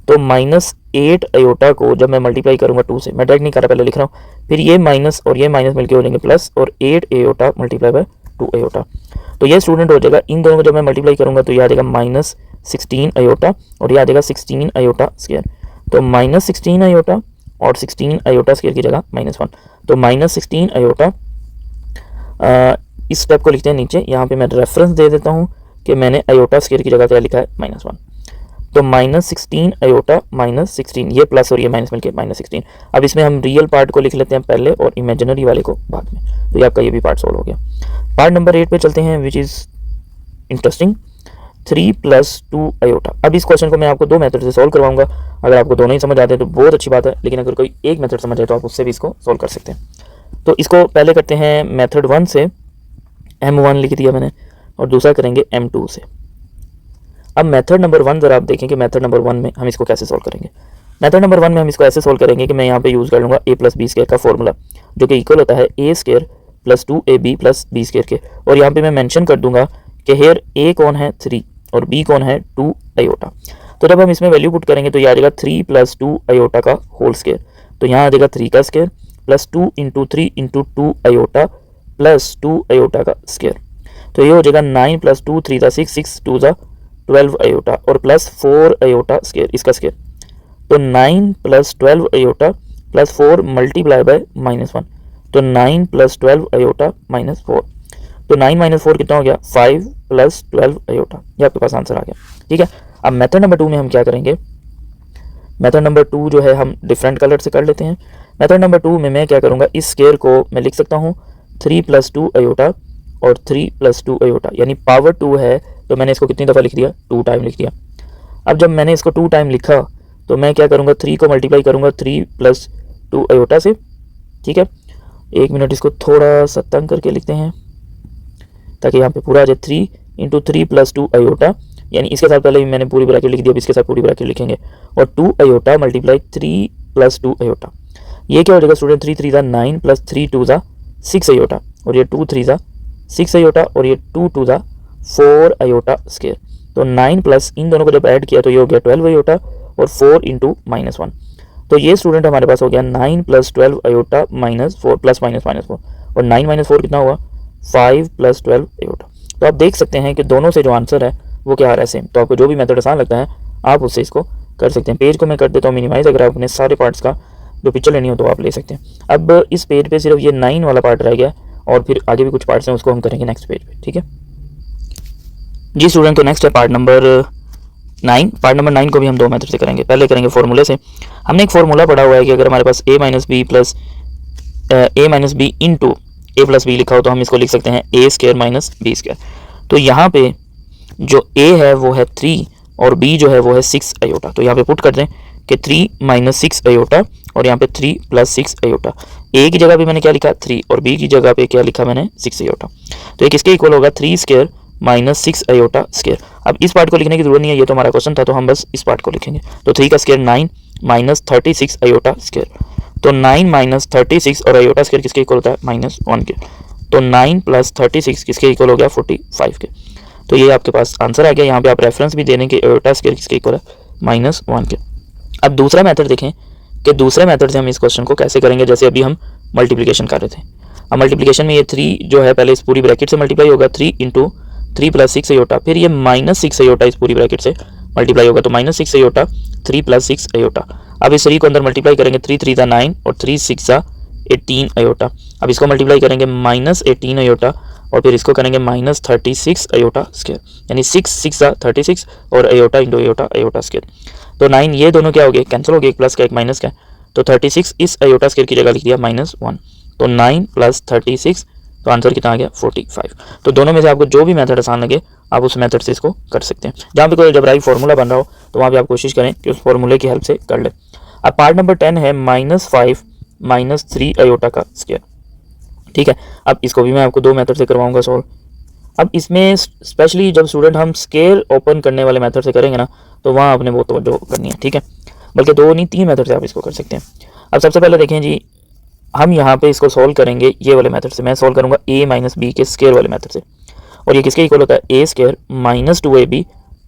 तो -8 अयोटा को जब मैं मल्टीप्लाई करूंगा 2 से, मैं डायरेक्ट नहीं कर रहा, पहले लिख रहा हूँ, फिर ये माइनस और ये माइनस मिलके हो जाएंगे प्लस, और 8 अयोटा मल्टीप्लाई बाय 2 अयोटा। तो ये स्टूडेंट हो जाएगा, इन दोनों को जब मैं मल्टीप्लाई करूंगा तो ये आ जाएगा -16 अयोटा और ये आ जाएगा 16 अयोटा स्क्वायर। तो -16 अयोटा और 16 अयोटा स्क्वायर की जगह -1, तो -16 अयोटा। इस स्टेप को लिखते हैं नीचे, यहाँ पे मैं रेफरेंस दे देता हूँ कि मैंने अयोटा स्क्वायर की जगह क्या लिखा है, -1। तो -16 अयोटा -16, ये प्लस और ये माइनस मिलके -16। अब इसमें हम रियल पार्ट को लिख लेते हैं पहले और इमेजिनरी वाले को बाद में। तो ये आपका ये भी पार्ट सॉल्व हो गया। पार्ट नंबर 8 पे चलते हैं, विच इज़ इंटरेस्टिंग, 3 + 2 अयोटा। अब इस क्वेश्चन को मैं आपको 2 मेथड से सॉल्व करवाऊंगा। अगर आपको दोनों ही समझ आते हैं तो बहुत अच्छी बात है, लेकिन अगर कोई एक मेथड समझ आए तो आप उससे भी इसको सॉल्व कर सकते हैं। तो इसको पहले करते हैं मेथड 1 से, M1 लिख दिया मैंने, और दूसरा करेंगे M2 से। अब मेथड नंबर 1 जरा आप देखें कि मेथड नंबर 1 में हम इसको कैसे सॉल्व करेंगे। मेथड नंबर 1 में हम इसको ऐसे सॉल्व करेंगे कि मैं यहाँ पे यूज़ कर लूँगा a + b स्क्वायर का फॉर्मूला, जो कि इक्वल होता है a² + 2ab + b स्क्वायर के। और यहाँ पे मैं मेंशन कर दूंगा कि हेयर a कौन है 3 और b कौन है 2 अयोटा। तो जब हम इसमें वैल्यू पुट करेंगे तो ये आ जाएगा 3 + 2 अयोटा का होल स्क्वायर। तो यहाँ आ जाएगा 3 का square plus 2 × 3 × 2 iota plus 2 iota का स्क्वायर। तो ये हो जाएगा 9 + 2 3 = 6 6 2 = 12 अयोटा और प्लस 4 अयोटा स्क्वायर, इसका स्क्वायर। तो 9 + 12 अयोटा प्लस 4 मल्टीप्लाई बाय -1, तो 9 + 12 अयोटा -4। तो 9 - 4 कितना हो गया, 5 + 12 अयोटा। ये आपके पास आंसर आ गया, ठीक है। अब मेथड नंबर 2 में हम क्या करेंगे, मेथड नंबर 2 जो है हम डिफरेंट कलर से कर लेते हैं। मेथड नंबर 2 में मैं क्या करूँगा, इस स्क्वायर को मैं लिख सकता हूँ 3 + 2 अयोटा और 3 + 2 अयोटा, यानी पावर 2 है तो मैंने इसको कितनी दफ़ा लिख दिया, 2 टाइम लिख दिया। अब जब मैंने इसको 2 टाइम लिखा तो मैं क्या करूँगा, 3 को मल्टीप्लाई करूँगा 3 + 2 अयोटा से, ठीक है। 1 मिनट इसको थोड़ा सा तंग करके लिखते हैं ताकि यहाँ पे पूरा आ जाए। 3 × 3 + 2 अयोटा, यानी इसके साथ पहले मैंने पूरी ब्रैकेट लिख दी, अब इसके साथ पूरी ब्रैकेट लिखेंगे, और 2 अयोटा मल्टीप्लाई 3 + 2 अयोटा। ये क्या हो जाएगा स्टूडेंट, 3 3 = 9 प्लस 3 2 = 6 अयोटा, और ये 2 3 = 6 अयोटा, और ये 2 2 = 4 अयोटा स्क्वायर। तो 9 प्लस इन दोनों को जब ऐड किया तो ये हो गया 12 अयोटा और 4 × -1। तो ये स्टूडेंट हमारे पास हो गया 9 + 12 अयोटा -4 प्लस -4, और 9 - 4 कितना हुआ, 5 + 12 अयोटा। तो आप देख सकते हैं कि दोनों से जो आंसर है वो क्या आ रहा है, सेम। तो आपको जो भी मेथड आसान लगता है आप उससे इसको कर सकते हैं। पेज को मैं कर देता हूँ मिनिमाइज, अगर आप अपने सारे पार्ट्स का जो पिक्चर लेनी हो तो आप ले सकते हैं। अब इस पेज पे सिर्फ ये 9 वाला पार्ट रह गया और फिर आगे भी कुछ पार्ट्स हैं, उसको हम करेंगे नेक्स्ट पेज पे, ठीक है जी स्टूडेंट। तो नेक्स्ट है पार्ट नंबर 9। पार्ट नंबर 9 को भी हम 2 मेथड से करेंगे। पहले करेंगे फॉर्मूले से। हमने एक फॉर्मूला पढ़ा हुआ है कि अगर हमारे पास a - b + a + b लिखा हो तो हम इसको लिख सकते हैं a² - b²। तो यहाँ पे जो a है वो है 3 और b जो है वो है 6 अयोटा। तो यहाँ पे पुट कर दें कि 3 - 6 अयोटा और यहाँ पे 3 + 6 अयोटा। a की जगह पे मैंने क्या लिखा 3 और b की जगह पे क्या लिखा मैंने 6 अयोटा। तो ये किसके इक्वल होगा, 3² - 6 अयोटा स्क्वायर। अब इस पार्ट को लिखने की जरूरत नहीं है, ये तो हमारा क्वेश्चन था, तो हम बस इस पार्ट को लिखेंगे। तो 3 का स्क्वायर 9 - 36 अयोटा स्क्वायर। तो 9 - 36 और अयोटा स्क्वायर किसके इक्वल होता है, -1 के। तो 9 + 36 किसके इक्वल हो गया, 45 के। तो ये आपके पास आंसर आ गया। यहाँ पे आप रेफरेंस भी देने के अयोटा स्क्वायर किसके इक्वल है, -1 के। अब दूसरा मेथड देखें कि दूसरे मेथड से हम इस क्वेश्चन को कैसे करेंगे। जैसे अभी हम मल्टीप्लिकेशन कर रहे थे, अब मल्टीप्लिकेशन में ये 3 जो है पहले इस पूरी ब्रैकेट से मल्टीप्लाई होगा, 3 × 3 + 6 अयोटा, फिर ये -6 अयोटा इस पूरी ब्रैकेट से मल्टीप्लाई होगा, तो -6 अयोटा 3 + 6 अयोटा। अब इस 3 को अंदर मल्टीप्लाई करेंगे, 3 3 = 9 और 3 6 = 18 अयोटा। अब इसको मल्टीप्लाई करेंगे -18 अयोटा और फिर इसको करेंगे -36 अयोटा स्क्वायर, यानी 6 6 36 और iota into iota iota square. तो 9 ये दोनों क्या हो गए, कैंसिल हो गए, एक प्लस का एक माइनस का, तो 36 इस अयोटा स्क्वायर की जगह लिख दिया -1, तो 9 + 36, तो आंसर कितना आ गया 45। तो दोनों में से आपको जो भी मेथड आसान लगे आप उस मेथड से इसको कर सकते हैं। जहाँ पे कोई अलजेब्राइक फार्मूला बन रहा हो तो वहाँ पे आप कोशिश करें कि उस फार्मूले की हेल्प से कर ले। अब पार्ट नंबर 10 है -5 - 3 अयोटा का स्क्वायर। ठीक है, अब इसको भी मैं आपको दो मेथड से करवाऊंगा सॉल्व। अब इसमें स्पेशली जब स्टूडेंट हम स्केयर ओपन करने वाले मेथड से करेंगे ना, तो वहाँ आपने वो तवज्जो करनी है। ठीक है, बल्कि 2 नहीं 3 मेथड से आप इसको कर सकते हैं। अब सबसे पहले देखें जी, हम यहाँ पे इसको सॉल्व करेंगे ये वाले मेथड से। मैं सॉल्व करूँगा a - b के स्केयर वाले मेथड से, और ये किसके इक्वल होता है, a² - 2ab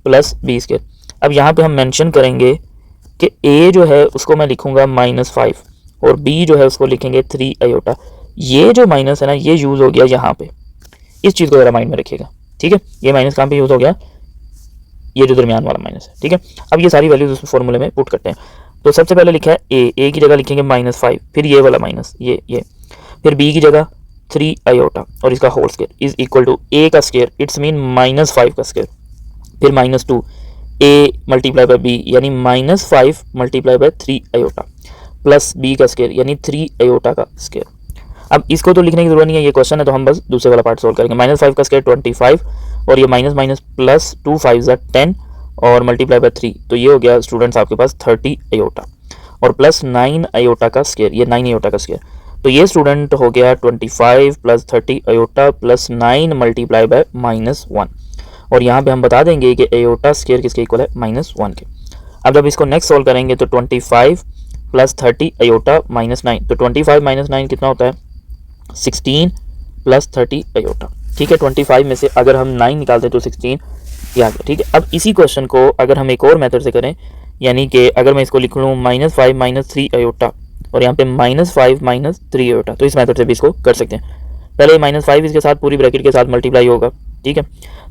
+ b स्क्वायर। अब यहाँ पे हम मेंशन करेंगे कि a जो है उसको मैं लिखूंगा -5 और b जो है उसको लिखेंगे 3 अयोटा। ये जो माइनस है ना, ये यूज़ हो गया यहाँ पे, इस चीज़ को ज़रा माइंड में रखिएगा। ठीक है, ये माइनस कहाँ पे यूज़ हो गया, ये जो दरमियान वाला माइनस है। ठीक है, अब ये सारी वैल्यूज उस फॉर्मूले में पुट करते हैं। तो सबसे पहले लिखा है a की जगह लिखेंगे -5, फिर ये वाला माइनस ये, फिर b की जगह 3 अयोटा और इसका whole square is equal to a का स्क्वायर, इट्स मीन -5 का स्क्वायर, फिर -2 a × b यानी -5 × 3 अयोटा प्लस b का स्क्वायर यानी 3 अयोटा का स्क्वायर। अब इसको तो लिखने की जरूरत नहीं है, ये क्वेश्चन है तो हम बस दूसरे वाला पार्ट सोल्व करेंगे। -5 का स्क्वायर 25 और ये माइनस माइनस प्लस 2 5 10 और मल्टीप्लाई बाय 3, तो ये हो गया स्टूडेंट्स आपके पास 30 अयोटा और प्लस 9 अयोटा का स्क्वायर, ये 9 अयोटा का स्क्वायर, तो ये स्टूडेंट हो गया 25 + 30 अयोटा प्लस 9 मल्टीप्लाई बाय -1, और यहाँ पे हम बता देंगे कि अयोटा स्क्वायर किसके इक्वल है, -1 के। अब जब इसको नेक्स्ट सोल्व करेंगे तो 25 + 30 अयोटा -9, तो 25 - 9 कितना होता है, 16 + 30 अयोटा। ठीक है, 25 में से अगर हम 9 निकालते तो 16 ये आ गया। ठीक है, अब इसी क्वेश्चन को अगर हम एक और मेथड से करें, यानी कि अगर मैं इसको लिख लूँ -5 - 3 अयोटा और यहाँ पे -5 - 3 अयोटा, तो इस मेथड से भी इसको कर सकते हैं। पहले -5 इसके साथ पूरी ब्रैकेट के साथ मल्टीप्लाई होगा। ठीक है,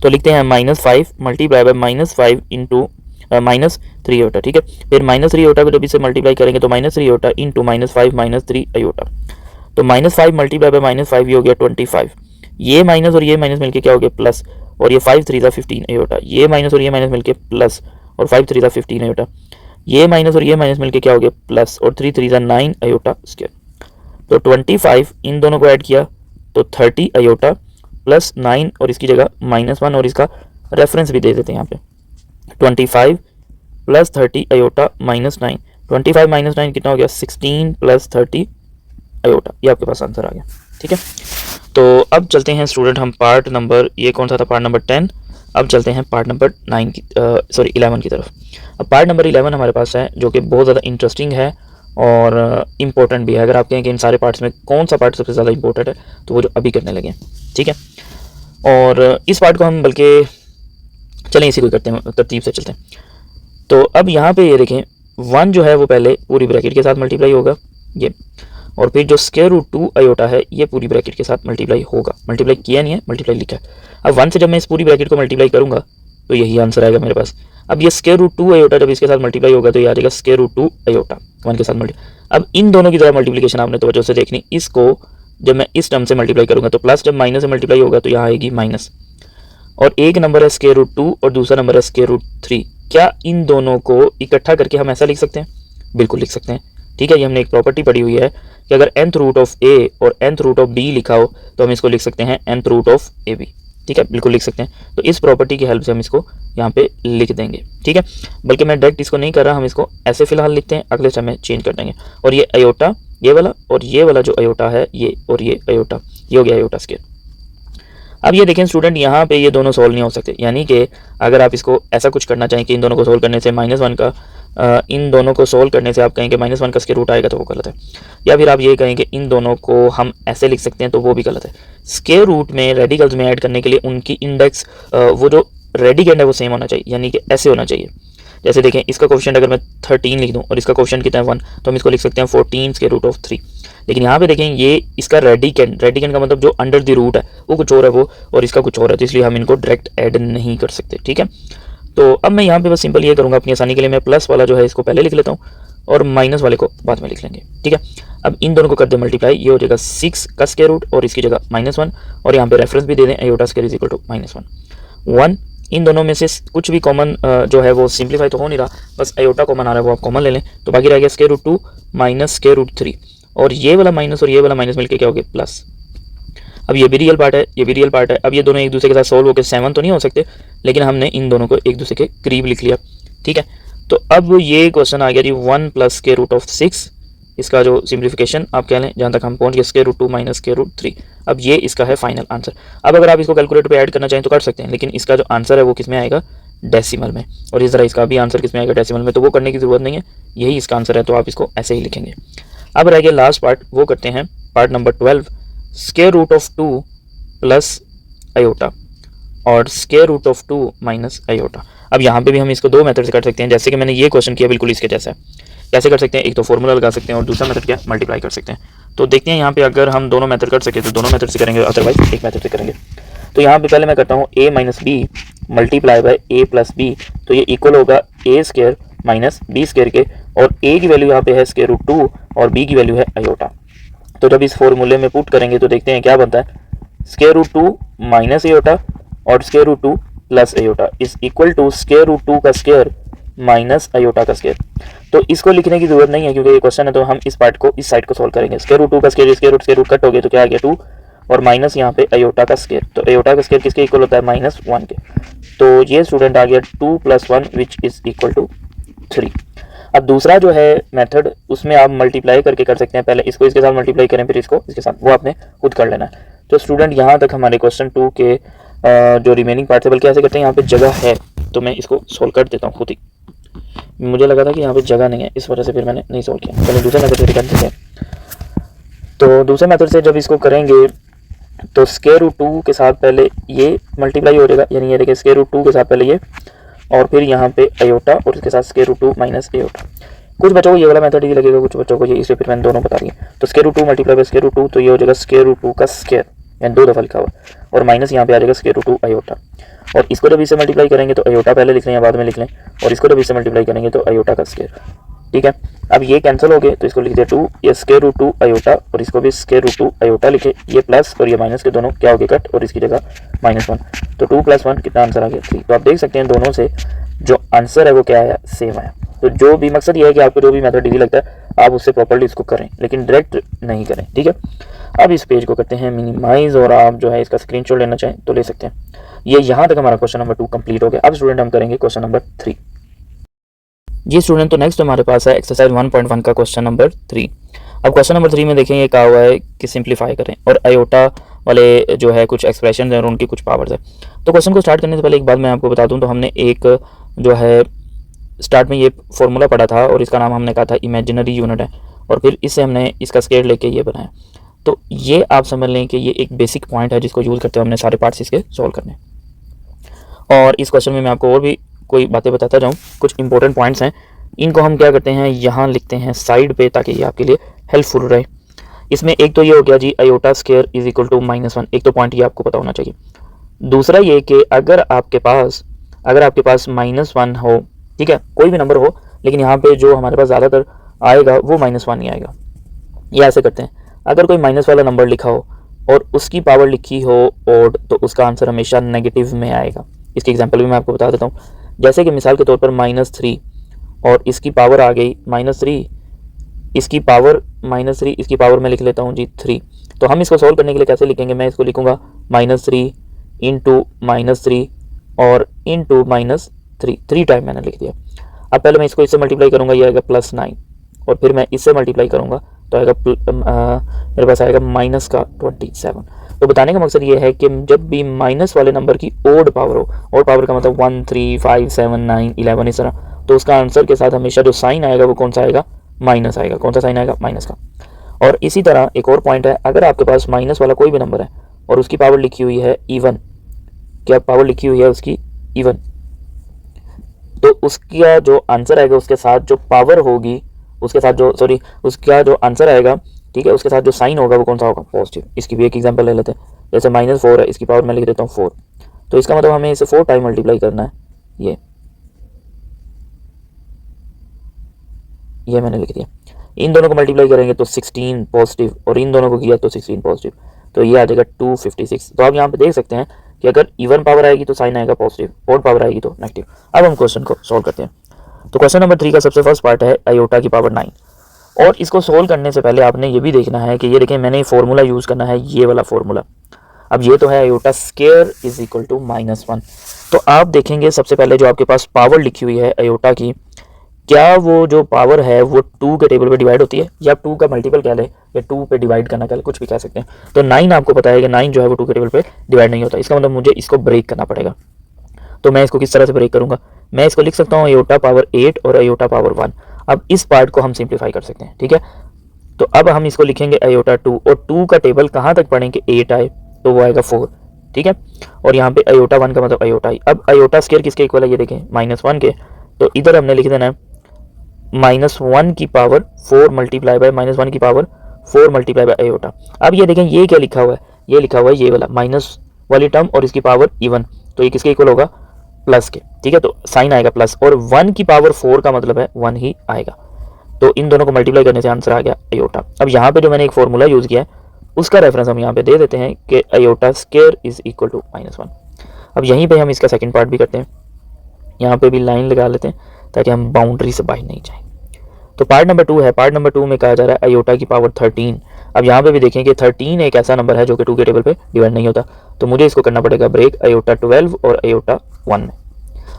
तो लिखते हैं -5 मल्टीप्लाई बाय -5 इंटू -3 अयोटा। ठीक है, फिर -3 अयोटा को जब इससे मल्टीप्लाई करेंगे तो -3 अयोटा इंटू -5 - 3 अयोटा, तो -5 मल्टीप्लाई बाय -5 ये हो गया 25, ये माइनस और ये माइनस मिलके क्या हो गया प्लस, और ये 5 3 15 अयोटा, ये माइनस और ये माइनस मिलके प्लस और 5 3 15 अयोटा, ये माइनस और ये माइनस मिलके क्या हो गया प्लस और 3 3 9 अयोटा स्क्वायर। तो 25 इन दोनों को ऐड किया तो 30 अयोटा प्लस 9 और इसकी जगह -1 और इसका रेफरेंस भी दे देते हैं यहाँ पे, 25 + 30 अयोटा -9, 25 - 9 कितना हो गया 16 + 30 अयोटा, ये आपके पास आंसर आ गया। ठीक है, तो अब चलते हैं स्टूडेंट हम पार्ट नंबर, ये कौन सा था, पार्ट नंबर 10। अब चलते हैं पार्ट नंबर 11 की तरफ। अब पार्ट नंबर 11 हमारे पास है जो कि बहुत ज़्यादा इंटरेस्टिंग है और इम्पोर्टेंट भी है। अगर आप कहें कि इन सारे पार्ट्स में कौन सा पार्ट सबसे ज़्यादा इंपॉर्टेंट है तो वो जो अभी करने लगे। ठीक है, और इस पार्ट को हम बल्कि चलें इसी को करते हैं, तरतीब से चलते हैं। तो अब यहाँ पे ये देखें 1 जो है वो पहले पूरी ब्रैकेट के साथ मल्टीप्लाई होगा ये, और फिर जो √2 अयोटा है ये पूरी ब्रैकेट के साथ मल्टीप्लाई होगा, मल्टीप्लाई किया नहीं है मल्टीप्लाई लिखा है। अब 1 से जब मैं इस पूरी ब्रैकेट को मल्टीप्लाई करूंगा तो यही आंसर आएगा मेरे पास। अब ये √2 अयोटा जब इसके साथ मल्टीप्लाई होगा तो ये आ जाएगा √2 अयोटा 1 के साथ मल्टीप्लाई। अब इन दोनों की जरा मल्टीप्लिकेशन आपने तवज्जो से देखनी, इसको जब मैं इस टर्म से मल्टीप्लाई करूंगा तो प्लस, जब माइनस से मल्टीप्लाई होगा तो यहाँ आएगी माइनस, और एक नंबर है √2 और दूसरा नंबर है √3। क्या इन दोनों को इकट्ठा करके हम ऐसा लिख सकते हैं? बिल्कुल लिख सकते हैं। ठीक है, ये हमने एक प्रॉपर्टी पढ़ी हुई है कि अगर nth रूट ऑफ a और nth रूट ऑफ b लिखा हो तो हम इसको लिख सकते हैं nth रूट ऑफ ab। ठीक है, बिल्कुल लिख सकते हैं। तो इस प्रॉपर्टी की हेल्प से हम इसको यहाँ पे लिख देंगे। ठीक है, बल्कि मैं डायरेक्ट इसको नहीं कर रहा, हम इसको ऐसे फिलहाल लिखते हैं, अगले टाइम में चेंज कर देंगे। और ये अयोटा ये वाला और ये वाला जो अयोटा है ये, और ये अयोटा, ये हो गया अयोटा स्क्वायर। अब ये देखें स्टूडेंट, यहाँ पे ये दोनों सोल्व नहीं हो सकते, यानी कि अगर आप इसको ऐसा कुछ करना चाहें कि इन दोनों को सोल्व करने से -1 का इन दोनों को सोल्व करने से आप कहें कि -1 का स्क्वायर रूट आएगा तो वो गलत है, या फिर आप ये कहें कि इन दोनों को हम ऐसे लिख सकते हैं तो वो भी गलत है। स्क्वायर रूट में रेडिकल्स में ऐड करने के लिए उनकी इंडेक्स वो जो रेडिकेंड है वो सेम होना चाहिए, यानी कि ऐसे होना चाहिए। जैसे देखें, इसका कोफिशिएंट अगर मैं 13 लिख दूं और इसका कोफिशिएंट कितना है 1, तो हम इसको लिख सकते हैं 14 स्क्वायर रूट ऑफ 3। लेकिन यहाँ पे देखें ये इसका रेडिकेंड का मतलब जो अंडर द रूट है वो कुछ और है वो, और इसका कुछ और है, तो इसलिए हम इनको डायरेक्ट ऐड नहीं कर सकते। ठीक है, तो अब मैं यहाँ पे बस सिंपल ये करूँगा अपनी आसानी के लिए, मैं प्लस वाला जो है इसको पहले लिख लेता हूँ और माइनस वाले को बाद में लिख लेंगे, ठीक है। अब इन दोनों को कर दे मल्टीप्लाई, ये हो जाएगा 6 का स्क्वायर रूट और इसकी जगह -1, और यहाँ पे रेफरेंस भी दे दें iota square is equal to -1। इन दोनों में से कुछ भी कॉमन जो है वो सिंप्लीफाई तो हो नहीं रहा, बस आयोटा कॉमन आ रहा है, वो आप कॉमन ले लें, तो बाकी रह गया square root 2 minus square root 3, और ये वाला माइनस और ये वाला माइनस मिलकर क्या हो गया प्लस। अब ये भी रियल पार्ट है, ये भी रियल पार्ट है। अब ये दोनों एक दूसरे के साथ सोल्व होकर 7 तो नहीं हो सकते, लेकिन हमने इन दोनों को एक दूसरे के करीब लिख लिया, ठीक है। तो अब ये क्वेश्चन आ गया जी 1 प्लस स्क्वायर रूट ऑफ 6, इसका जो सिंप्लीफिकेशन आप कह लें, जहाँ तक हम पहुँच गए square root 2 minus square root 3। अब ये इसका है फाइनल आंसर। अब अगर आप इसको कैलकुलेटर पे ऐड करना चाहें तो कर सकते हैं, लेकिन इसका जो आंसर है वो किस में आएगा, डेसिमल में, और इस तरह इसका भी आंसर किस में आएगा, डेसिमल में, तो वो करने की ज़रूरत नहीं है, यही इसका आंसर है, तो आप इसको ऐसे ही लिखेंगे। अब रह गया लास्ट पार्ट, वो करते हैं part number 12, square root of 2 plus iota और square root of 2 minus iota. अब यहाँ पे भी हम इसको दो मेथड से कर सकते हैं, जैसे कि मैंने ये क्वेश्चन किया बिल्कुल इसके जैसा है। कैसे कर सकते हैं, एक तो फॉर्मूला लगा सकते हैं और दूसरा मेथड क्या, मल्टीप्लाई कर सकते हैं। तो देखते हैं यहाँ पे अगर हम दोनों मेथड कर सके तो दोनों मेथड से करेंगे, अदरवाइज एक मेथड से करेंगे। तो यहाँ पे पहले मैं करता हूँ a minus B multiply by a plus B, तो ये इक्वल होगा a square minus B square के, और a की वैल्यू यहाँ पे है स्क्वायर रूट 2 और b की वैल्यू है आयोटा। तो जब इस फॉर्मूले में पुट करेंगे तो देखते हैं क्या बनता है, स्क्वायर रूट 2 माइनस आयोटा और square root 2 plus iota is equal to square root 2 का स्क्वायर माइनस आयोटा का स्क्वायर। तो इसको लिखने की जरूरत नहीं है क्योंकि ये क्वेश्चन है, तो हम इस पार्ट को इस साइड को सोल्व करेंगे। स्क्वायर रूट 2 का स्क्वायर, स्क्वायर रूट कट हो गया तो क्या आ गया 2, और माइनस यहाँ पे आयोटा का स्क्वायर, तो आयोटा का स्क्वायर किसके इक्वल होता है, -1 के। तो ये स्टूडेंट आ गया 2 + 1 विच इज इक्वल टू 3। अब दूसरा जो है मेथड, उसमें आप मल्टीप्लाई करके कर सकते हैं, पहले इसको इसके साथ मल्टीप्लाई करें फिर इसको इसके साथ, वो आपने खुद कर लेना है। तो स्टूडेंट यहाँ तक हमारे क्वेश्चन 2 के जो रिमेनिंग पार्ट है, बल्कि ऐसे करते हैं, यहाँ पे जगह है तो मैं इसको सोल्व कर देता हूँ खुद ही। मुझे लगा था कि यहाँ पे जगह नहीं है, इस वजह से फिर मैंने नहीं सोल्व किया। चलो दूसरे मेथड से कर देते हैं। तो दूसरे मेथड से जब इसको करेंगे तो स्क्वायर रूट 2 के साथ पहले ये मल्टीप्लाई हो जाएगा, यानी ये देखिए स्क्वायर रूट 2 के साथ पहले ये, और फिर यहाँ पे आयोटा और इसके साथ स्क्वायर रूट 2 माइनस आयोटा। कुछ बच्चों को ये वाला मेथड ही लगेगा, कुछ बच्चों को ये, इसे फिर मैंने दोनों बता दिए। तो square root 2 multiply by square root 2, तो ये हो जाएगा स्क्वायर रूट 2 का स्क्वायर, यानी 2 दफ़ा लिखा हुआ, और माइनस यहाँ पे आ जाएगा स्क्वायर रूट 2 आयोटा। और इसको जब इससे मल्टीप्लाई करेंगे तो आयोटा पहले लिख लें या बाद में लिख लें, और इसको जब इससे मल्टीप्लाई करेंगे तो आयोटा का स्क्वायर, ठीक है। अब ये कैंसिल हो गए तो इसको लिख दिया 2, ये स्क्वायर रूट 2 आयोटा, और इसको भी स्क्वायर रूट 2 आयोटा लिखे, ये प्लस और ये माइनस के दोनों क्या हो गए कट, और इसकी जगह -1, तो 2 + 1 कितना आंसर आ गया 3। तो आप देख सकते हैं दोनों से जो आंसर है वो क्या आया, सेम आया। तो जो भी मकसद ये है कि आपको जो भी मेथड इजी लगता है आप उससे प्रॉपर्ली इसको करें, लेकिन डायरेक्ट नहीं करें, ठीक है। अब इस पेज को करते हैं मिनिमाइज, और आप जो है इसका स्क्रीनशॉट लेना चाहें तो ले सकते हैं। ये यहाँ तक हमारा क्वेश्चन नंबर 2 कंप्लीट हो गया। अब स्टूडेंट हम करेंगे क्वेश्चन नंबर 3। जी स्टूडेंट, तो नेक्स्ट हमारे पास है एक्सरसाइज 1.1 का क्वेश्चन नंबर 3। अब क्वेश्चन नंबर 3 में देखें ये कहा हुआ है कि सिंप्लीफाई करें, और आयोटा वाले जो है कुछ एक्सप्रेशन है और उनकी कुछ पावर्स है। तो क्वेश्चन को स्टार्ट करने से पहले एक बात मैं आपको बता दूं, तो हमने एक जो है स्टार्ट में ये फॉर्मूला पढ़ा था और इसका नाम हमने कहा था इमेजिनरी यूनिट है, और फिर इससे हमने इसका स्क्वायर लेके ये बनाया। तो ये आप समझ लें कि ये एक बेसिक पॉइंट है जिसको यूज़ करते हुए हमने सारे पार्ट्स इसके सॉल्व करने। और इस क्वेश्चन में मैं आपको और भी कोई बातें बताता जाऊँ, कुछ इंपॉर्टेंट पॉइंट्स हैं, इनको हम क्या करते हैं यहाँ लिखते हैं साइड पे ताकि ये आपके लिए हेल्पफुल रहे। इसमें एक तो ये हो गया z iota square is equal to -1, एक तो पॉइंट ये आपको पता होना चाहिए। दूसरा ये कि अगर आपके पास -1 हो, ठीक है, कोई भी नंबर हो, लेकिन यहाँ पे जो हमारे पास ज़्यादातर आएगा वो -1 ही आएगा। ये ऐसे करते हैं, अगर कोई माइनस वाला नंबर लिखा हो और उसकी पावर लिखी हो ओड, तो उसका आंसर हमेशा नेगेटिव में आएगा। इसकी एग्जांपल भी मैं आपको बता देता हूँ, जैसे कि मिसाल के तौर पर -3 और इसकी पावर आ गई -3, इसकी पावर -3, इसकी पावर मैं लिख लेता हूँ जी 3। तो हम इसको सॉल्व करने के लिए कैसे लिखेंगे, मैं इसको लिखूँगा -3 इंटू -3 और इंटू -3, 3 टाइम मैंने लिख दिया। अब पहले मैं इसको इससे मल्टीप्लाई करूँगा, ये आएगा +9, और फिर मैं इससे मल्टीप्लाई करूँगा तो आएगा मेरे पास आएगा -27। तो बताने का मकसद ये है कि जब भी माइनस वाले नंबर की ओड पावर हो, ओड पावर का मतलब 1, 3, 5, 7, 9, 11 इस तरह, तो उसका आंसर के साथ हमेशा जो साइन आएगा वो कौन सा आएगा, माइनस आएगा। कौन सा साइन आएगा, माइनस का। और इसी तरह एक और पॉइंट है, अगर आपके पास माइनस वाला कोई भी नंबर है और उसकी पावर लिखी हुई है इवन, क्या पावर लिखी हुई है उसकी इवन, तो उसका जो आंसर आएगा उसके साथ जो पावर होगी, उसके साथ जो उसका जो आंसर आएगा, ठीक है, उसके साथ जो साइन होगा वो कौन सा होगा, पॉजिटिव। इसकी भी एक एग्जांपल ले लेते हैं, जैसे -4 है, इसकी पावर मैं लिख देता हूँ 4, तो इसका मतलब हमें इसे 4 टाइम मल्टीप्लाई करना है ये। ये मैंने लिख दिया। इन दोनों को मल्टीप्लाई करेंगे तो 16 पॉजिटिव, और इन दोनों को किया तो 16 पॉजिटिव, तो ये आ जाएगा 256। तो आप यहाँ पे देख सकते हैं कि अगर इवन पावर आएगी तो साइन आएगा पॉजिटिव, ऑड पावर आएगी तो नेगेटिव। अब हम क्वेश्चन को सॉल्व करते हैं। तो क्वेश्चन नंबर 3 का सबसे फर्स्ट पार्ट है आयोटा की पावर 9, और इसको सोल्व करने से पहले आपने ये भी देखना है कि ये देखें मैंने फॉर्मूला यूज़ करना है, ये वाला फॉर्मूला। अब ये तो है iota square is equal to -1। तो आप देखेंगे सबसे पहले जो आपके पास पावर लिखी हुई है आयोटा की, क्या वो जो पावर है वो 2 के टेबल पे डिवाइड होती है, या 2 का मल्टीपल कह लें, या 2 पे डिवाइड करना कह लें, कुछ भी कह सकते हैं। तो 9 आपको पता है कि 9 जो है वो 2 के टेबल पे डिवाइड नहीं होता। इसका मतलब मुझे इसको ब्रेक करना पड़ेगा। तो मैं इसको किस तरह से ब्रेक करूंगा, मैं इसको लिख सकता हूँ आयोटा पावर 8 और आयोटा पावर 1। अब इस पार्ट को हम सिंप्लीफाई कर सकते हैं, ठीक है। तो अब हम इसको लिखेंगे आयोटा 2, और 2 का टेबल कहाँ तक पढ़ें कि 8 आए, तो वो आएगा 4, ठीक है। और यहाँ पे आयोटा 1 का मतलब आयोटा आई। अब आयोटा स्क्वायर किसके इक्वल है, ये देखें -1 के। तो इधर हमने लिख देना है -1 की पावर 4 मल्टीप्लाई बाय -1 की पावर 4 मल्टीप्लाई बाय आयोटा। अब ये देखें ये क्या लिखा हुआ है, ये लिखा हुआ है ये वाला माइनस वाली टर्म और इसकी पावर इवन, तो ये किसके इक्वल होगा, प्लस के, ठीक है। तो साइन आएगा प्लस, और 1 की पावर 4 का मतलब है 1 ही आएगा। तो इन दोनों को मल्टीप्लाई करने से आंसर आ गया आयोटा। अब यहाँ पे जो मैंने एक फॉर्मूला यूज़ किया है उसका रेफरेंस हम यहाँ पे दे देते हैं कि iota square is equal to -1। अब यहीं पे हम इसका सेकंड पार्ट भी करते हैं, यहाँ पे भी लाइन लगा लेते हैं ताकि हम बाउंड्री से बाहर नहीं जाएं। तो पार्ट नंबर 2 है, पार्ट नंबर 2 में कहा जा रहा है आयोटा की पावर 13। अब यहाँ पे भी देखें कि 13 एक ऐसा नंबर है जो कि 2 के टेबल पे डिवाइड नहीं होता, तो मुझे इसको करना पड़ेगा ब्रेक आयोटा 12 और आयोटा 1 में।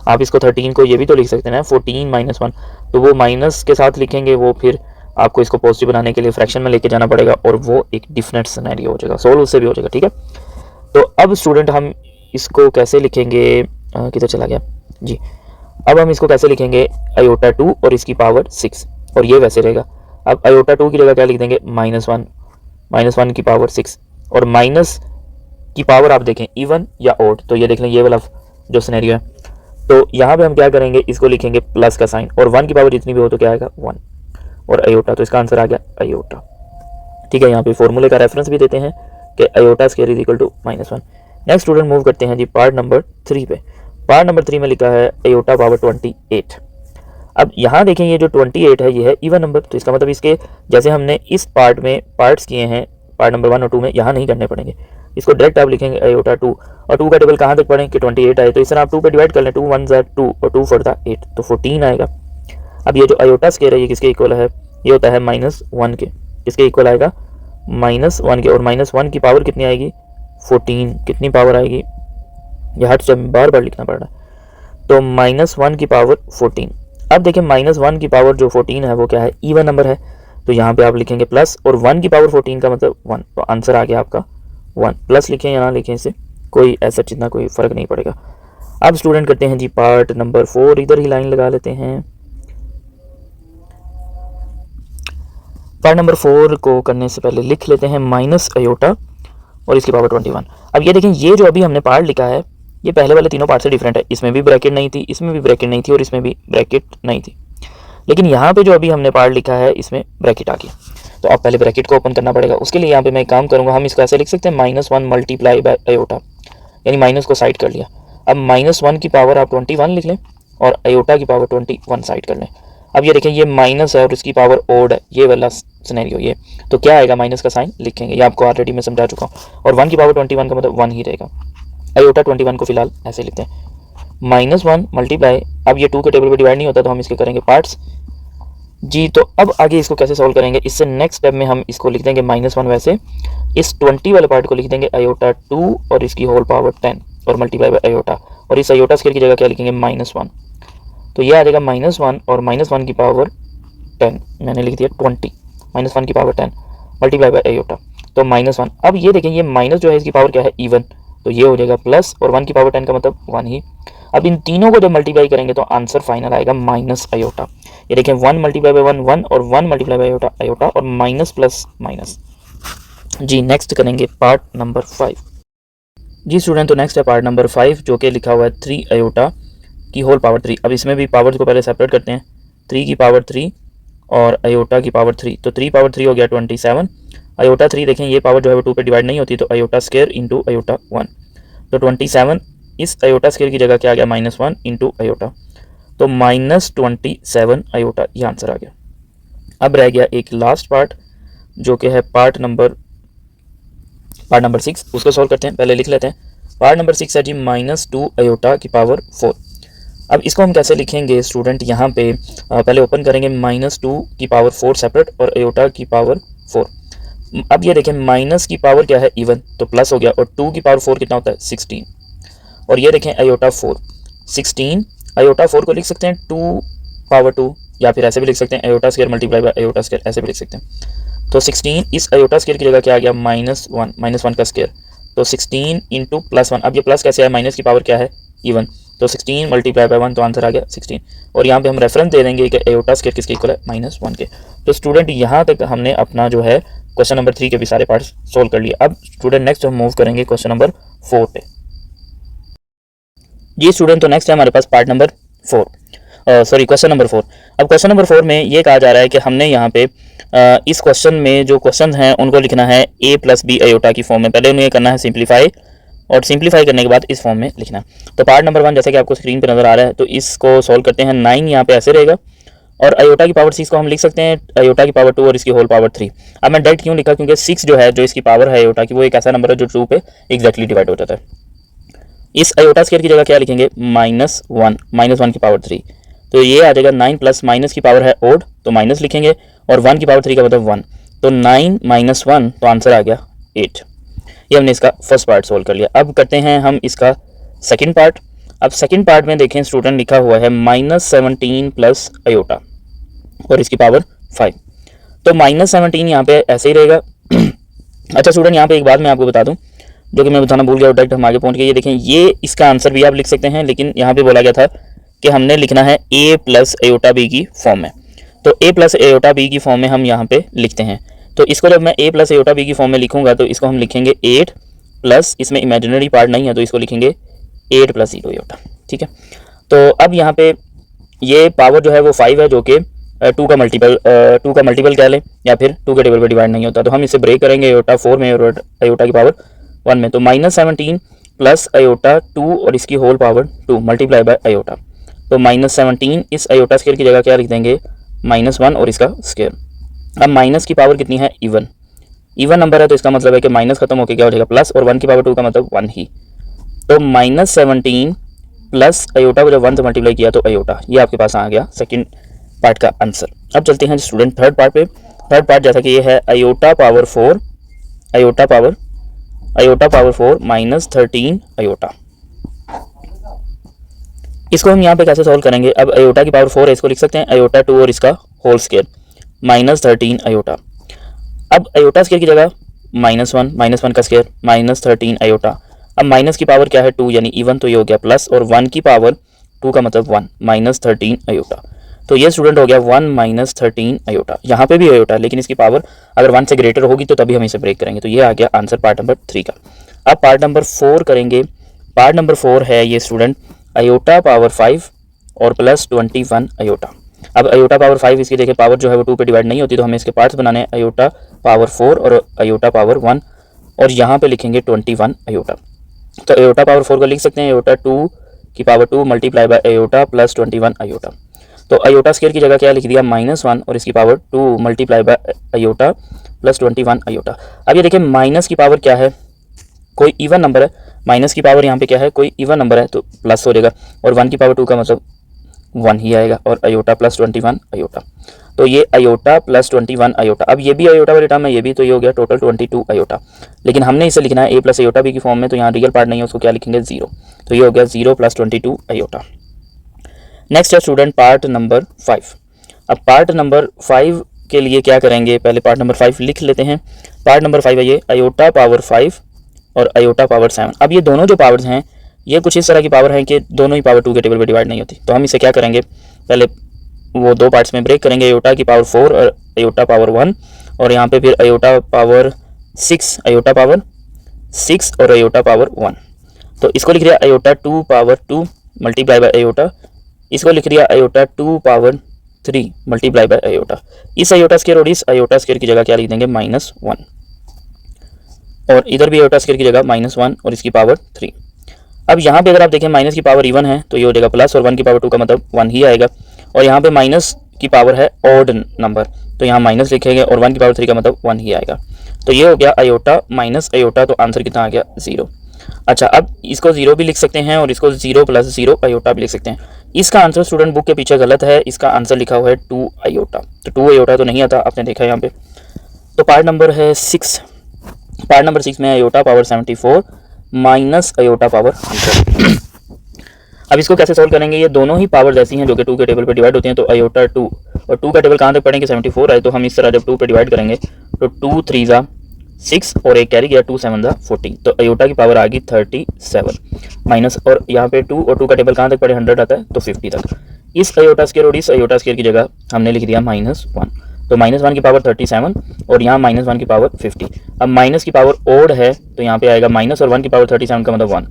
आप इसको 13 को ये भी तो लिख सकते हैं ना 14 -1, तो वो माइनस के साथ लिखेंगे, वो फिर आपको इसको पॉजिटिव बनाने के लिए फ्रैक्शन में लेके जाना पड़ेगा, और वो एक डिफिनेट सिनेरियो हो जाएगा, सोल्व उससे भी हो जाएगा, ठीक है। तो अब स्टूडेंट हम इसको कैसे लिखेंगे, किधर चला गया जी। अब हम इसको कैसे लिखेंगे, आयोटा 2 और इसकी पावर 6, और ये वैसे रहेगा। अब आयोटा 2 की जगह क्या लिख देंगे, -1 की पावर 6, और माइनस की पावर आप देखें इवन या ऑड, तो ये देख लें ये वाला जो सिनेरियो है। तो यहाँ पे हम क्या करेंगे, इसको लिखेंगे प्लस का साइन, और 1 की पावर जितनी भी हो तो क्या आएगा 1, और आयोटा, तो इसका आंसर आ गया आयोटा, ठीक है। यहाँ पे फॉर्मूले का रेफरेंस भी देते हैं कि iota square is equal to -1। Next student move करते हैं जी पार्ट नंबर 3 पे। पार्ट नंबर 3 में लिखा है आयोटा पावर 28। अब यहाँ देखें ये जो 28 है ये है इवन नंबर, तो इसका मतलब इसके जैसे हमने इस पार्ट में पार्ट्स किए हैं पार्ट नंबर 1 और 2 में, यहाँ नहीं करने पड़ेंगे। इसको डायरेक्ट आप लिखेंगे आयोटा 2, और 2 का टेबल कहाँ तक पढ़ें कि 28 आए, तो इस तरह आप 2 पे डिवाइड कर लें, 2 1 ज़ा 2 और 2 4 ज़ा 8, तो 14 आएगा। अब ये जो आयोटा स्क्वायर है ये किसके इक्वल है, ये होता है -1 के, किसके इक्वल आएगा -1 के, और -1 की पावर कितनी आएगी 14, कितनी पावर आएगी, ये हट से बार बार लिखना पड़ रहा है। तो -1 की पावर 14। अब देखिए -1 की पावर जो 14 है वो क्या है, इवन नंबर है, तो यहाँ पे आप लिखेंगे प्लस, और 1 की पावर 14 का मतलब 1, तो आंसर आ गया आपका 1। प्लस लिखें या ना लिखें इससे कोई ऐसा जितना कोई फ़र्क नहीं पड़ेगा। अब स्टूडेंट करते हैं जी पार्ट नंबर 4, इधर ही लाइन लगा लेते हैं। पार्ट नंबर 4 को करने से पहले लिख लेते हैं माइनस आयोटा और इसकी पावर 21। अब ये देखें ये जो अभी हमने पार्ट लिखा है ये पहले वाले तीनों पार्ट से डिफरेंट है, इसमें भी ब्रैकेट नहीं थी, इसमें भी ब्रैकेट नहीं थी, और इसमें भी ब्रैकेट नहीं थी। लेकिन यहाँ पे जो अभी हमने पार्ट लिखा है इसमें ब्रैकेट आ गया, तो अब पहले ब्रैकेट को ओपन करना पड़ेगा। उसके लिए यहाँ पे मैं एक काम करूँगा, हम इसको ऐसे लिख सकते हैं -1 मल्टीप्लाई बाय आयोटा, यानी माइनस को साइड कर लिया। अब -1 की पावर आप 21 लिख लें और आयोटा की पावर 21 साइड कर लें। अब ये देखें ये माइनस है और इसकी पावर ओड है, ये वाला सिनेरियो ये, तो क्या आएगा माइनस का साइन लिखेंगे, ये आपको ऑलरेडी मैं समझा चुका हूँ। और 1 की पावर 21 का मतलब 1 ही रहेगा। आयोटा 21 को फिलहाल ऐसे लिखते हैं -1 मल्टीप्लाई, अब ये 2 के टेबल पे डिवाइड नहीं होता तो हम इसके करेंगे पार्ट्स जी। तो अब आगे इसको कैसे सॉल्व करेंगे, इससे नेक्स्ट स्टेप में हम इसको लिख देंगे -1 वैसे, इस 20 वाले पार्ट को लिख देंगे आयोटा 2 और इसकी होल पावर 10 और मल्टीप्लाई बाय आयोटा, और इस आयोटा स्क्वायर की जगह क्या लिखेंगे -1, तो ये आ जाएगा -1 और -1 की पावर 10 मैंने लिख दिया 20, -1 की पावर 10 मल्टीप्लाई बाय आयोटा, तो -1। अब ये देखें ये माइनस जो है इसकी पावर क्या है इवन, तो ये हो जाएगा प्लस, और 1 की पावर 10 का मतलब 1 ही। अब इन तीनों को जब मल्टीप्लाई करेंगे तो आंसर फाइनल आएगा माइनस आयोटा। ये देखें 1 मल्टीप्लाई बाय 1 1 और 1 मल्टीप्लाई बाय आयोटा आयोटा, और माइनस प्लस माइनस जी। नेक्स्ट करेंगे पार्ट नंबर 5 जी स्टूडेंट। तो नेक्स्ट है पार्ट नंबर 5 जो कि लिखा हुआ है 3 आयोटा की होल पावर 3। अब इसमें भी पावर्स को पहले सेपरेट करते हैं, 3 की पावर 3 और आयोटा की पावर 3, तो 3 पावर 3 हो गया 27, आयोटा 3 देखें ये पावर जो है वो 2 पे डिवाइड नहीं होती, तो आयोटा स्क्वायर इंटू आयोटा 1, तो 27 इस आयोटा स्क्वायर की जगह क्या आ गया -1 इंटू आयोटा, तो -27 आयोटा, ये आंसर आ गया। अब रह गया एक लास्ट पार्ट जो कि है पार्ट नंबर 6, उसको सॉल्व करते हैं। पहले लिख लेते हैं। पार्ट नंबर 6 है जी -2 अयोटा की पावर 4। अब इसको हम कैसे लिखेंगे स्टूडेंट, यहाँ पे पहले ओपन करेंगे -2 की पावर 4 सेपरेट और अयोटा की पावर 4। अब ये देखें माइनस की पावर क्या है इवन, तो प्लस हो गया, और 2 की पावर 4 कितना होता है 16। और ये देखें अयोटा 4 16, अयोटा 4 को लिख सकते हैं 2 पावर 2, या फिर ऐसे भी लिख सकते हैं iota square multiply by iota square, ऐसे भी लिख सकते हैं। तो 16 इस अयोटा स्क्वायर की जगह क्या आ गया -1 का स्क्वायर, तो 16 इंटू +1। अब ये प्लस कैसे है, माइनस की पावर क्या है इवन, तो 16 मल्टीप्लाई बाय 1, तो आंसर आ गया 16। और यहाँ पे हम रेफरेंस दे देंगे कि अयोटा स्क्वायर किसके इक्वल है -1 के। तो स्टूडेंट यहाँ तक हमने अपना जो है क्वेश्चन नंबर 3 के भी सारे पार्ट्स सोल्व कर लिए। अब स्टूडेंट नेक्स्ट हम मूव करेंगे क्वेश्चन नंबर 4 पे। जी स्टूडेंट, तो नेक्स्ट है हमारे पास पार्ट नंबर 4, क्वेश्चन नंबर 4। अब क्वेश्चन नंबर 4 में ये कहा जा रहा है कि हमने यहाँ पे इस क्वेश्चन में जो क्वेश्चन हैं उनको लिखना है a + b अयोटा की फॉर्म में। पहले उन्हें करना है सिंप्लीफाई, और सिंप्लीफाई करने के बाद इस फॉर्म में लिखना है। तो पार्ट नंबर 1 जैसे कि आपको स्क्रीन पर नजर आ रहा है, तो इसको सॉल्व करते हैं। 9 यहाँ पे ऐसे रहेगा, और अयोटा की पावर 6 को हम लिख सकते हैं अयोटा की पावर 2 और इसकी होल पावर 3। अब मैं डायरेक्ट क्यों लिखा, क्योंकि 6 जो है जो इसकी पावर है अयोटा की, वो एक ऐसा नंबर है जो 2 पे एग्जैक्टली डिवाइड हो जाता है। इस अयोटा स्क्वायर की जगह क्या लिखेंगे -1 की पावर 3, तो ये आ जाएगा 9 प्लस माइनस की पावर है ओड, तो माइनस लिखेंगे, और 1 की पावर 3 का मतलब 1, तो 9 - 1, तो आंसर आ गया 8। ये हमने इसका फर्स्ट पार्ट सोल्व कर लिया। अब करते हैं हम इसका सेकंड पार्ट। अब सेकंड पार्ट में देखें स्टूडेंट, लिखा हुआ है -17 प्लस अयोटा और इसकी पावर 5, तो -17 यहाँ पे ऐसे ही रहेगा। अच्छा स्टूडेंट, यहाँ पे एक बात मैं आपको बता दूं जो कि मैं बताना भूल गया, और डायरेक्ट हम आगे पहुंच गए। ये देखें, ये इसका आंसर भी आप लिख सकते हैं, लेकिन यहाँ पे बोला गया था कि हमने लिखना है a + अयोटा b की फॉर्म में, तो a + अयोटा b की फॉर्म में हम यहाँ पे लिखते हैं। तो इसको जब मैं a + अयोटा b की फॉर्म में लिखूंगा, तो इसको हम लिखेंगे 8 प्लस, इसमें इमेजिनरी पार्ट नहीं है तो इसको लिखेंगे 8 + 0 अयोटा, ठीक है। तो अब यहाँ पे ये पावर जो है वो 5 है, जो कि 2 का मल्टीपल कह लें, या फिर 2 के टेबल पर डिवाइड नहीं होता, तो हम इसे ब्रेक करेंगे अयोटा 4 में और अयोटा की पावर 1 में। तो -17 प्लस अयोटा 2 और इसकी whole power 2 multiply by iota, तो -17 इस अयोटा स्क्वायर की जगह क्या लिख देंगे -1 और इसका स्क्वायर। अब माइनस की पावर कितनी है इवन नंबर है, तो इसका मतलब है कि माइनस खत्म होकर क्या हो जाएगा प्लस, और 1 की पावर 2 का मतलब 1 ही, तो -17 प्लस अयोटा को जब 1 से मल्टीप्लाई किया तो अयोटा, ये आपके पास आ गया सेकंड पार्ट का आंसर। अब चलते हैं स्टूडेंट थर्ड पार्ट पे। थर्ड पार्ट जैसा कि ये है अयोटा पावर 4 -13 अयोटा। इसको हम यहाँ पे कैसे सॉल्व करेंगे। अब अयोटा की पावर 4 है, इसको लिख सकते हैं अयोटा 2 और इसका होल स्क्वायर -13 अयोटा। अब अयोटा स्क्वायर की जगह -1 का स्क्वायर -13 अयोटा। अब माइनस की पावर क्या है 2 यानी इवन, तो ये हो गया प्लस, और 1 की पावर 2 का मतलब 1 -13 अयोटा। तो ये स्टूडेंट हो गया 1 - 13 अयोटा। यहाँ पे भी अयोटा, लेकिन इसकी पावर अगर 1 से ग्रेटर होगी तो तभी हम इसे ब्रेक करेंगे। तो ये आ गया आंसर पार्ट नंबर 3 का। अब पार्ट नंबर 4 करेंगे। पार्ट नंबर 4 है ये स्टूडेंट अयोटा पावर 5 और प्लस 21 अयोटा। अब अयोटा पावर 5 इसकी देखिए पावर जो है वो 2 पे डिवाइड नहीं होती, तो हमें इसके पार्ट्स बनाने हैं अयोटा पावर 4 और अयोटा पावर 1, और यहाँ पे लिखेंगे 21 अयोटा। तो अयोटा पावर 4 को लिख सकते हैं अयोटा 2 की power 2 multiply by iota plus 21 iota. तो अयोटा स्क्वायर की जगह क्या लिख दिया -1 और इसकी power 2 multiply by iota plus 21 iota. अब ये देखिए माइनस की पावर क्या है, कोई इवन नंबर है, माइनस की पावर यहाँ पे क्या है कोई इवन नंबर है तो प्लस हो जाएगा, और 1 की पावर 2 का मतलब 1 ही आएगा, और अयोटा प्लस 21 अयोटा। तो ये अयोटा प्लस 21 अयोटा। अब ये भी अयोटा वाले टर्म है, ये भी, तो ये हो गया टोटल 22 अयोटा। लेकिन हमने इसे लिखना है a + अयोटा b की फॉर्म में, तो यहाँ रियल पार्ट नहीं है, उसको क्या लिखेंगे 0। तो ये हो गया 0 + 22 अयोटा। नेक्स्ट है स्टूडेंट पार्ट नंबर 5। अब पार्ट नंबर 5 के लिए क्या करेंगे, पहले पार्ट नंबर 5 लिख लेते हैं। पार्ट नंबर 5 है ये अयोटा पावर 5 और अयोटा पावर 7। अब ये दोनों जो पावर्स हैं ये कुछ इस तरह की पावर है कि दोनों ही पावर 2 के टेबल पे डिवाइड नहीं होती। तो हम इसे क्या करेंगे, पहले वो दो पार्ट्स में ब्रेक करेंगे, अयोटा की पावर 4 और अयोटा पावर 1, और यहाँ पे फिर अयोटा पावर 6 और अयोटा पावर 1। तो इसको लिख दिया iota 2 power 2 multiply by iota, इसको लिख दिया iota 2 power 3 multiply by iota. इस अयोटा स्क्वायर और इस अयोटा स्क्वायर की जगह क्या लिख देंगे -1, और इधर भी अयोटा स्क्वायर की जगह -1 और इसकी पावर 3। अब यहाँ पे अगर आप देखें माइनस की पावर इवन है तो ये हो जाएगा प्लस, और 1 की पावर 2 का मतलब 1 ही आएगा, और यहाँ पे माइनस की पावर है ऑड नंबर, तो यहाँ माइनस लिखेंगे और 1 की पावर 3 का मतलब 1 ही आएगा। तो ये हो गया आयोटा माइनस आयोटा, तो आंसर कितना आ गया 0। अच्छा, अब इसको 0 भी लिख सकते हैं और इसको 0 + 0 आयोटा भी लिख सकते हैं। इसका आंसर स्टूडेंट बुक के पीछे गलत है, इसका आंसर लिखा हुआ है 2 आयोटा, तो 2 आयोटा तो नहीं आता, आपने देखा यहाँ पे। तो पार्ट नंबर है 6, पार्ट नंबर 6 में iota power 74 minus iota power 100। अब इसको कैसे सॉल्व करेंगे, ये दोनों ही पावर ऐसी हैं जो कि 2 के टेबल पे डिवाइड होती हैं, तो आयोटा 2 और 2 का टेबल कहाँ तक पढ़ेंगे 74 आए, तो हम इस तरह जब 2 पे डिवाइड करेंगे तो 2 3 ज़ा 6 और एक कैरी गया 2 7 ज़ा 14, तो आयोटा की पावर आ गई 37 माइनस, और यहाँ पे 2 और 2 का टेबल कहाँ तक पढ़े 100 आता है तो 50 तक। इस आयोटा स्क्वायर और इस आयोटा स्क्वायर की जगह हमने लिख दिया -1, तो -1 की पावर 37 और यहाँ -1 की पावर 50। अब माइनस की पावर ओड है तो यहाँ पे आएगा माइनस और 1 की पावर 37 का मतलब 1,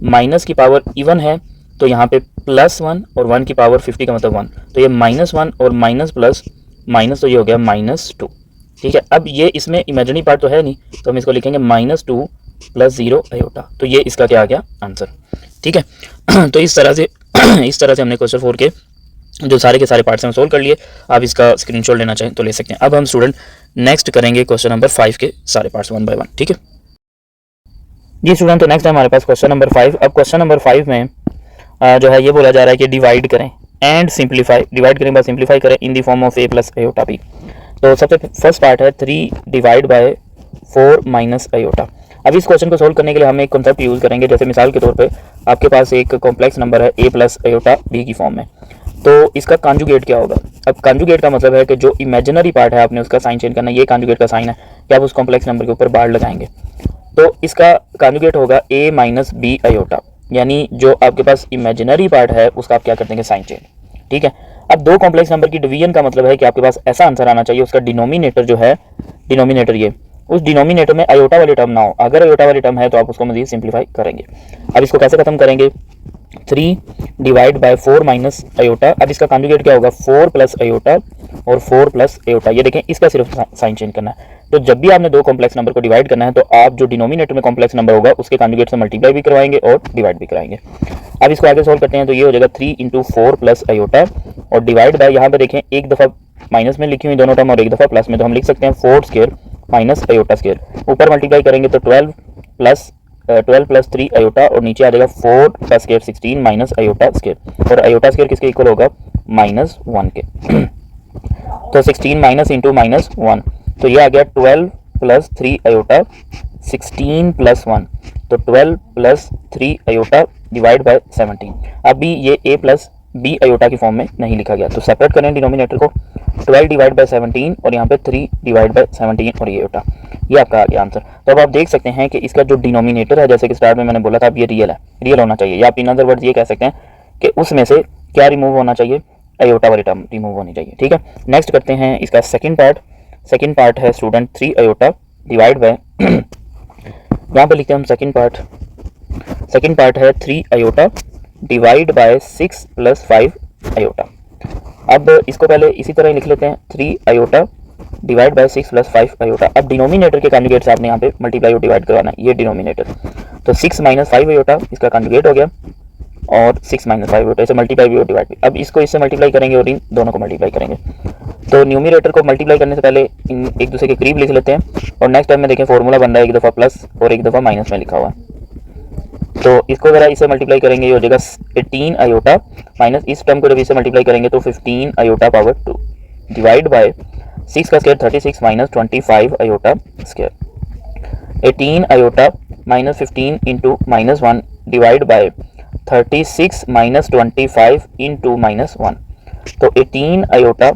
माइनस की पावर इवन है तो यहाँ पे +1 और 1 की पावर 50 का मतलब 1, तो ये -1 और माइनस प्लस माइनस, तो ये हो गया -2। ठीक है, अब ये इसमें इमेजिनरी पार्ट तो है नहीं, तो हम इसको लिखेंगे -2 + 0 आयोटा, तो ये इसका क्या आ गया आंसर। ठीक है तो इस तरह से हमने क्वेश्चन 4 के जो सारे के सारे पार्ट्स हम सोल्व कर लिए। आप इसका स्क्रीनशॉट लेना चाहें तो ले सकते हैं। अब हम स्टूडेंट नेक्स्ट करेंगे क्वेश्चन नंबर 5 के सारे पार्ट्स 1 बाय 1। ठीक है जी स्टूडेंट, तो नेक्स्ट है हमारे पास क्वेश्चन नंबर 5। अब क्वेश्चन नंबर 5 में जो है ये बोला जा रहा है कि डिवाइड करें एंड सिंप्लीफाई, डिवाइड करें बाद सिंप्लीफाई करें in the form of a + iota b। तो सबसे फर्स्ट पार्ट है 3 डिवाइड बाय 4 माइनस आयोटा। अब इस क्वेश्चन को सोल्व करने के लिए हम एक कॉन्सेप्ट यूज़ करेंगे, जैसे मिसाल के तौर पे आपके पास एक कॉम्प्लेक्स नंबर है a + आयोटा b की फॉर्म में, तो इसका कॉन्जुगेट क्या होगा। अब कॉन्जुगेट का मतलब है कि जो इमेजिनरी पार्ट है आपने उसका साइन चेंज करना, ये कॉन्जुगेट का साइन है कि आप उस कॉम्प्लेक्स नंबर के ऊपर बार लगाएंगे, तो इसका कॉन्जुगेट होगा a - b आयोटा, यानी जो आपके पास इमेजिनरी पार्ट है उसका आप क्या कर देंगे साइन चेंज। ठीक है, अब दो कॉम्प्लेक्स नंबर की डिवीजन का मतलब है कि आपके पास ऐसा आंसर आना चाहिए उसका डिनोमिनेटर जो है, डिनोमिनेटर ये उस डिनोमिनेटर में आयोटा वाली टर्म ना हो। अगर आयोटा वाली टर्म है तो आप उसको मजीद सिंप्लीफाई करेंगे। अब इसको कैसे खत्म करेंगे, 3 डिवाइड बाय 4 माइनस आयोटा। अब इसका कॉन्जुगेट क्या होगा 4 + आयोटा और 4 + आयोटा। ये देखें इसका सिर्फ साइन चेंज करना है। तो जब भी आपने दो कॉम्प्लेक्स नंबर को डिवाइड करना है तो आप जो डिनोमिनेटर में कॉम्प्लेक्स नंबर होगा उसके कॉन्जुगेट से मल्टीप्लाई भी करवाएंगे और डिवाइड भी कराएंगे। अब इसको आगे सोल्व करते हैं तो ये हो जाएगा 3 × 4 + आयोटा और डिवाइड बाय, यहाँ पे देखें एक दफ़ा माइनस में लिखी हुई दोनों टर्म और एक दफ़ा प्लस में, तो हम लिख सकते हैं 4 स्क्वायर माइनस आयोटा स्क्वायर। ऊपर मल्टीप्लाई करेंगे तो 12 + 3 आयोटा और नीचे आ जाएगा 4 का स्क्वायर 16 माइनस आयोटा स्क्वायर, और आयोटा स्क्वायर किसके इक्वल होगा -1 के। तो 16 माइनस इंटू -1, तो ये आ गया 12 + 3 आयोटा 16 + 1, तो 12 + 3 आयोटा डिवाइड बाय 17। अभी ये a + b आयोटा की फॉर्म में नहीं लिखा गया, तो सेपरेट करें डिनोमिनेटर को, 12 डिवाइड बाय 17 और यहाँ पे 3 डिवाइड बाय 17 और ये आयोटा, ये आपका आ गया आंसर। तो अब आप देख सकते हैं कि इसका जो डिनोमिनेटर है, जैसे कि स्टार्ट में मैंने बोला था, अब ये रियल है, रियल होना चाहिए, या आप इन अदर वर्ड्स ये कह सकते हैं कि उसमें से क्या रिमूव होना चाहिए, आयोटा वाली टर्म रिमूव होनी चाहिए। ठीक है, नेक्स्ट करते हैं इसका सेकंड पार्ट। सेकंड पार्ट है स्टूडेंट 3 आयोटा डिवाइड बाय यहाँ पे लिखते हैं हम सेकंड पार्ट है 3 आयोटा डिवाइड बाय 6 + 5 आयोटा। अब इसको पहले इसी तरह ही लिख लेते हैं 3 आयोटा डिवाइड बाय 6 + 5 आयोटा। अब डिनोमिनेटर के कॉन्जुगेट से आपने यहाँ पे मल्टीप्लाई और डिवाइड करवाना है, ये डिनोमिनेटर, तो 6 - 5 आयोटा इसका कॉन्जुगेट हो गया और 6 - 5 आयोटा, इसे मल्टीप्लाई भी और डिवाइड भी। अब इसको इससे मल्टीप्लाई करेंगे और इन दोनों को मल्टीप्लाई करेंगे, तो न्यूमिनेटर को मल्टीप्लाई करने से पहले इन एक दूसरे के करीब लिख लेते हैं, और नेक्स्ट टाइम में देखें फॉर्मूला बन रहा है एक दफ़ा प्लस और एक दफ़ा माइनस में लिखा हुआ है, तो इसको ज़रा इससे मल्टीप्लाई करेंगे, ये हो जाएगा 18 आयोटा माइनस इस टर्म को जब इससे मल्टीप्लाई करेंगे तो 15 आयोटा पावर 2 डिवाइड बाय 6 का square 36 minus 25 iota square. 18 iota minus 15 into -1 divide bye 36 minus 25 into -1, तो 18 आयोटा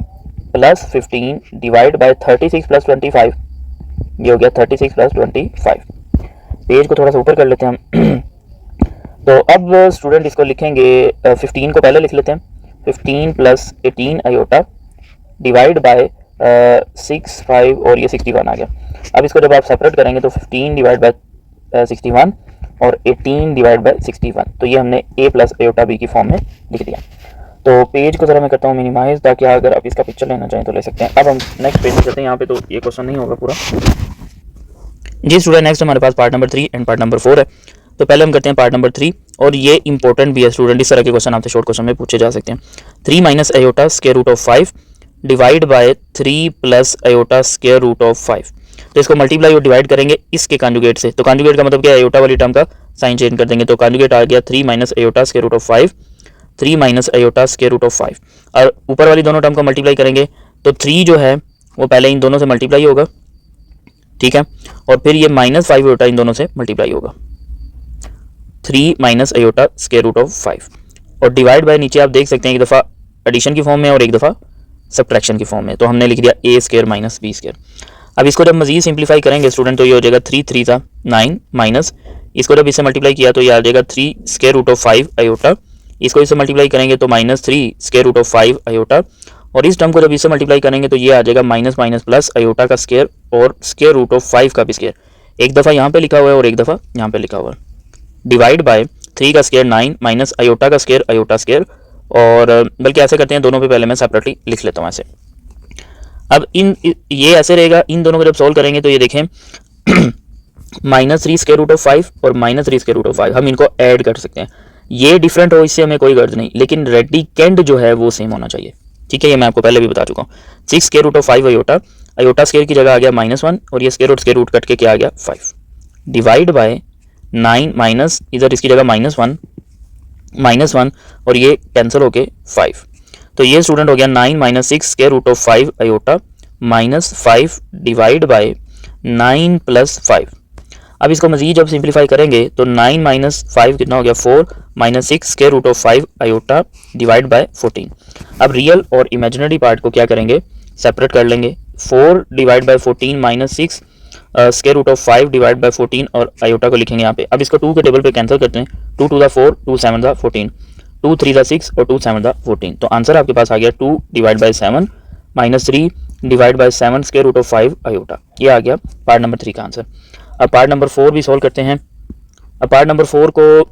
प्लस 15 डिवाइड बाय 36 + 25, ये हो गया 36 + 25। पेज को थोड़ा सा ऊपर कर लेते हैं हम तो अब स्टूडेंट इसको लिखेंगे 15 को पहले लिख लेते हैं, 15 + 18 आयोटा डिवाइड बाय 6 5 और ये 61 आ गया। अब इसको जब आप सेपरेट करेंगे तो 15 डिवाइड बाय 61 और 18 डिवाइड बाय 61, तो ये हमने a + आयोटा b की फॉर्म में लिख दिया। तो पेज को ज़रा मैं करता हूँ मिनिमाइज, ताकि अगर आप इसका पिक्चर लेना चाहें तो ले सकते हैं। अब हम नेक्स्ट पेज में चलते हैं, यहाँ पे तो ये क्वेश्चन नहीं होगा पूरा जी स्टूडेंट। नेक्स्ट हमारे पास part number 3 and part number 4 है। तो पहले हम करते हैं पार्ट नंबर 3, और ये इंपॉर्टेंट भी है स्टूडेंट, इस तरह के क्वेश्चन आपसे शॉर्ट क्वेश्चन में पूछे जा सकते हैं। 3 - iota square root of 5 divide by 3 plus iota square root of 5। तो इसको मल्टीप्लाई और डिवाइड करेंगे इसके कॉन्जुगेट से। तो कॉन्जुगेट का मतलब क्या है, आयोटा वाली टर्म का साइन चेंज कर देंगे। तो कॉन्जुगेट आ गया 3 minus iota square root of 5, 3 minus iota square root of 5। और ऊपर वाली दोनों टर्म को मल्टीप्लाई करेंगे तो 3 जो है वो पहले इन दोनों से मल्टीप्लाई होगा, ठीक है, और फिर ये माइनस 5 आयोटा इन दोनों से मल्टीप्लाई होगा, 3 minus iota square root of 5। और डिवाइड बाय नीचे आप देख सकते हैं एक दफ़ा एडिशन की फॉर्म में और एक दफ़ा सब्ट्रैक्शन की फॉर्म में। तो हमने लिख दिया ए स्क्वायर माइनस बी स्क्वायर। अब इसको जब मजीद सिंप्लीफाई करेंगे स्टूडेंट तो ये हो जाएगा 3 3 था 9 माइनस, इसको जब इससे मल्टीप्लाई किया तो ये आ जाएगा 3 स्क्वायर रूट ऑफ 5 आयोटा। इसको इससे मल्टीप्लाई करेंगे तो minus 3 square root of 5 iota. और इस टर्म को जब इससे मल्टीप्लाई करेंगे तो ये आ जाएगा माइनस माइनस प्लस आयोटा का स्क्वायर और स्क्वायर रूट ऑफ 5 का भी स्क्वायर। एक दफ़ा यहाँ पे लिखा हुआ है और एक दफ़ा यहाँ पे लिखा हुआ है। डिवाइड बाय 3 का स्क्वायर 9 माइनस आयोटा का स्क्वायर आयोटा स्क्वायर। और बल्कि ऐसे करते हैं, दोनों पे पहले मैं सेपरेटली लिख लेता हूँ ऐसे। अब ये ऐसे रहेगा, इन दोनों को जब सॉल्व करेंगे तो ये देखें माइनस 3 स्क्वायर रूट ऑफ 5 और माइनस 3 स्क्वायर रूट ऑफ 5 हम इनको ऐड कर सकते हैं। ये डिफरेंट हो इससे हमें कोई गर्ज नहीं, लेकिन रेडिकेंड जो है वो सेम होना चाहिए, ठीक है। ये मैं आपको पहले भी बता चुका हूँ। 6 square root of 5 iota, iota square की जगह आ गया -1 और ये स्क्वायर रूट कट के क्या आ गया 5। डिवाइड बाय 9 माइनस इधर इसकी जगह -1 और ये कैंसिल होके 5। तो ये स्टूडेंट हो गया 9 minus 6 square root of 5 iota minus 5 divide by 9 plus 5। अब इसको मजीद जब सिंप्लीफाई करेंगे तो 9 माइनस 5 कितना हो गया 4 minus 6 square root of 5 iota divide by 14। अब रियल और इमेजिनरी पार्ट को क्या करेंगे, सेपरेट कर लेंगे। 4 divide by 14 minus 6 square root of 5 divide by 14 और आयोटा को लिखेंगे यहाँ पे। अब इसको 2 के टेबल पे कैंसिल करते हैं। 2 2 4, 2 7 14, 2 3 6 और 2 7 14। तो आंसर आपके पास आ गया 2 divide by 7 minus 3 divide by 7 square root of 5 iota. ये आ गया पार्ट नंबर 3 का आंसर। अब पार्ट नंबर 4 भी सॉल्व करते हैं। अब पार्ट नंबर 4 को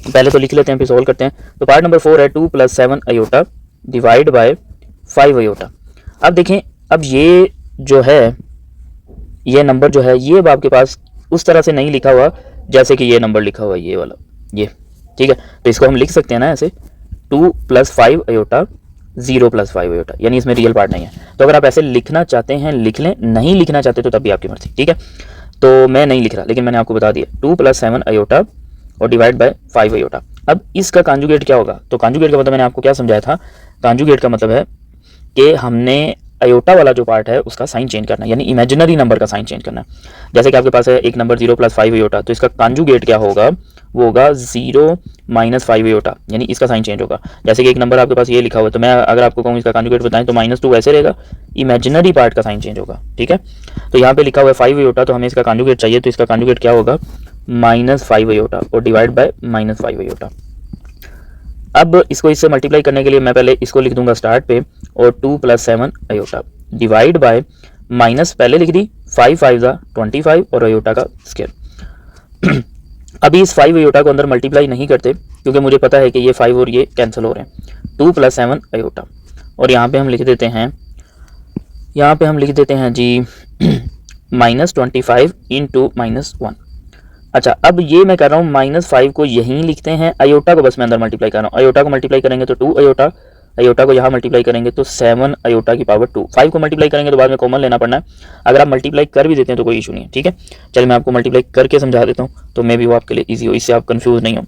पहले तो लिख लेते हैं फिर सॉल्व करते हैं। तो पार्ट नंबर 4 है 2 plus 7 iota divide bye 5 iota. अब देखें, अब ये जो है ये नंबर जो है ये आपके पास उस तरह से नहीं लिखा हुआ जैसे कि ये नंबर लिखा हुआ है ये वाला, ये ठीक है। तो इसको हम लिख सकते हैं ना ऐसे 2 प्लस 5 आयोटा 0 प्लस 5 आयोटा, यानी इसमें रियल पार्ट नहीं है। तो अगर आप ऐसे लिखना चाहते हैं लिख लें, नहीं लिखना चाहते तो तब भी आपकी मर्जी, ठीक है। तो मैं नहीं लिख रहा, लेकिन मैंने आपको बता दिया 2 प्लस 7 आयोटा और डिवाइड बाय 5 आयोटा। अब इसका कॉन्जुगेट क्या होगा, तो कॉन्जुगेट का मतलब मैंने आपको क्या समझाया था, कॉन्जुगेट का मतलब है कि हमने आयोटा वाला जो पार्ट है उसका साइन चेंज करना है, यानी इमेजिनरी नंबर का साइन चेंज करना है। जैसे कि आपके पास है एक नंबर 0 प्लस 5 आयोटा, तो इसका कॉन्जुगेट क्या होगा, वो होगा 0 माइनस 5 आयोटा, यानी इसका साइन चेंज होगा। जैसे कि एक नंबर आपके पास ये लिखा हुआ है, तो मैं अगर आपको कहूँ इसका कॉन्जुगेट बताएं तो -2 ऐसे रहेगा, इमेजिनरी पार्ट का साइन चेंज होगा, ठीक है। तो यहाँ पे लिखा हुआ है 5 आयोटा, तो हमें इसका कॉन्जुगेट चाहिए, तो इसका कॉन्जुगेट क्या होगा -5 आयोटा और डिवाइड बाय -5 आयोटा। अब इसको इससे मल्टीप्लाई करने के लिए मैं पहले इसको लिख दूंगा स्टार्ट पे और 2 plus 7 iota divide bye minus पहले लिख दी 5 5 25 और आयोटा का स्क्वायर। अभी इस 5 आयोटा को अंदर मल्टीप्लाई नहीं करते क्योंकि मुझे पता है कि ये 5 और ये कैंसिल हो रहे हैं। 2 प्लस 7 आयोटा और यहाँ पे हम लिख देते हैं, यहाँ पे हम लिख देते हैं जी -25 इंटू -1। अच्छा, अब ये मैं कर रहा हूँ -5 को यहीं लिखते हैं, आयोटा को बस मैं अंदर मल्टीप्लाई कर रहा हूँ। आयोटा को मल्टीप्लाई करेंगे तो 2 आयोटा, आयोटा को यहाँ मल्टीप्लाई करेंगे तो 7 आयोटा की पावर 2। 5 को मल्टीप्लाई करेंगे तो बाद में कॉमन लेना पड़ना है, अगर आप मल्टीप्लाई कर भी देते हैं तो कोई इशू नहीं है, ठीक है। चलिए मैं आपको मल्टीप्लाई करके समझा देता हूँ तो मे भी वो आपके लिए ईजी हो, इससे आप कन्फ्यूज नहीं हो।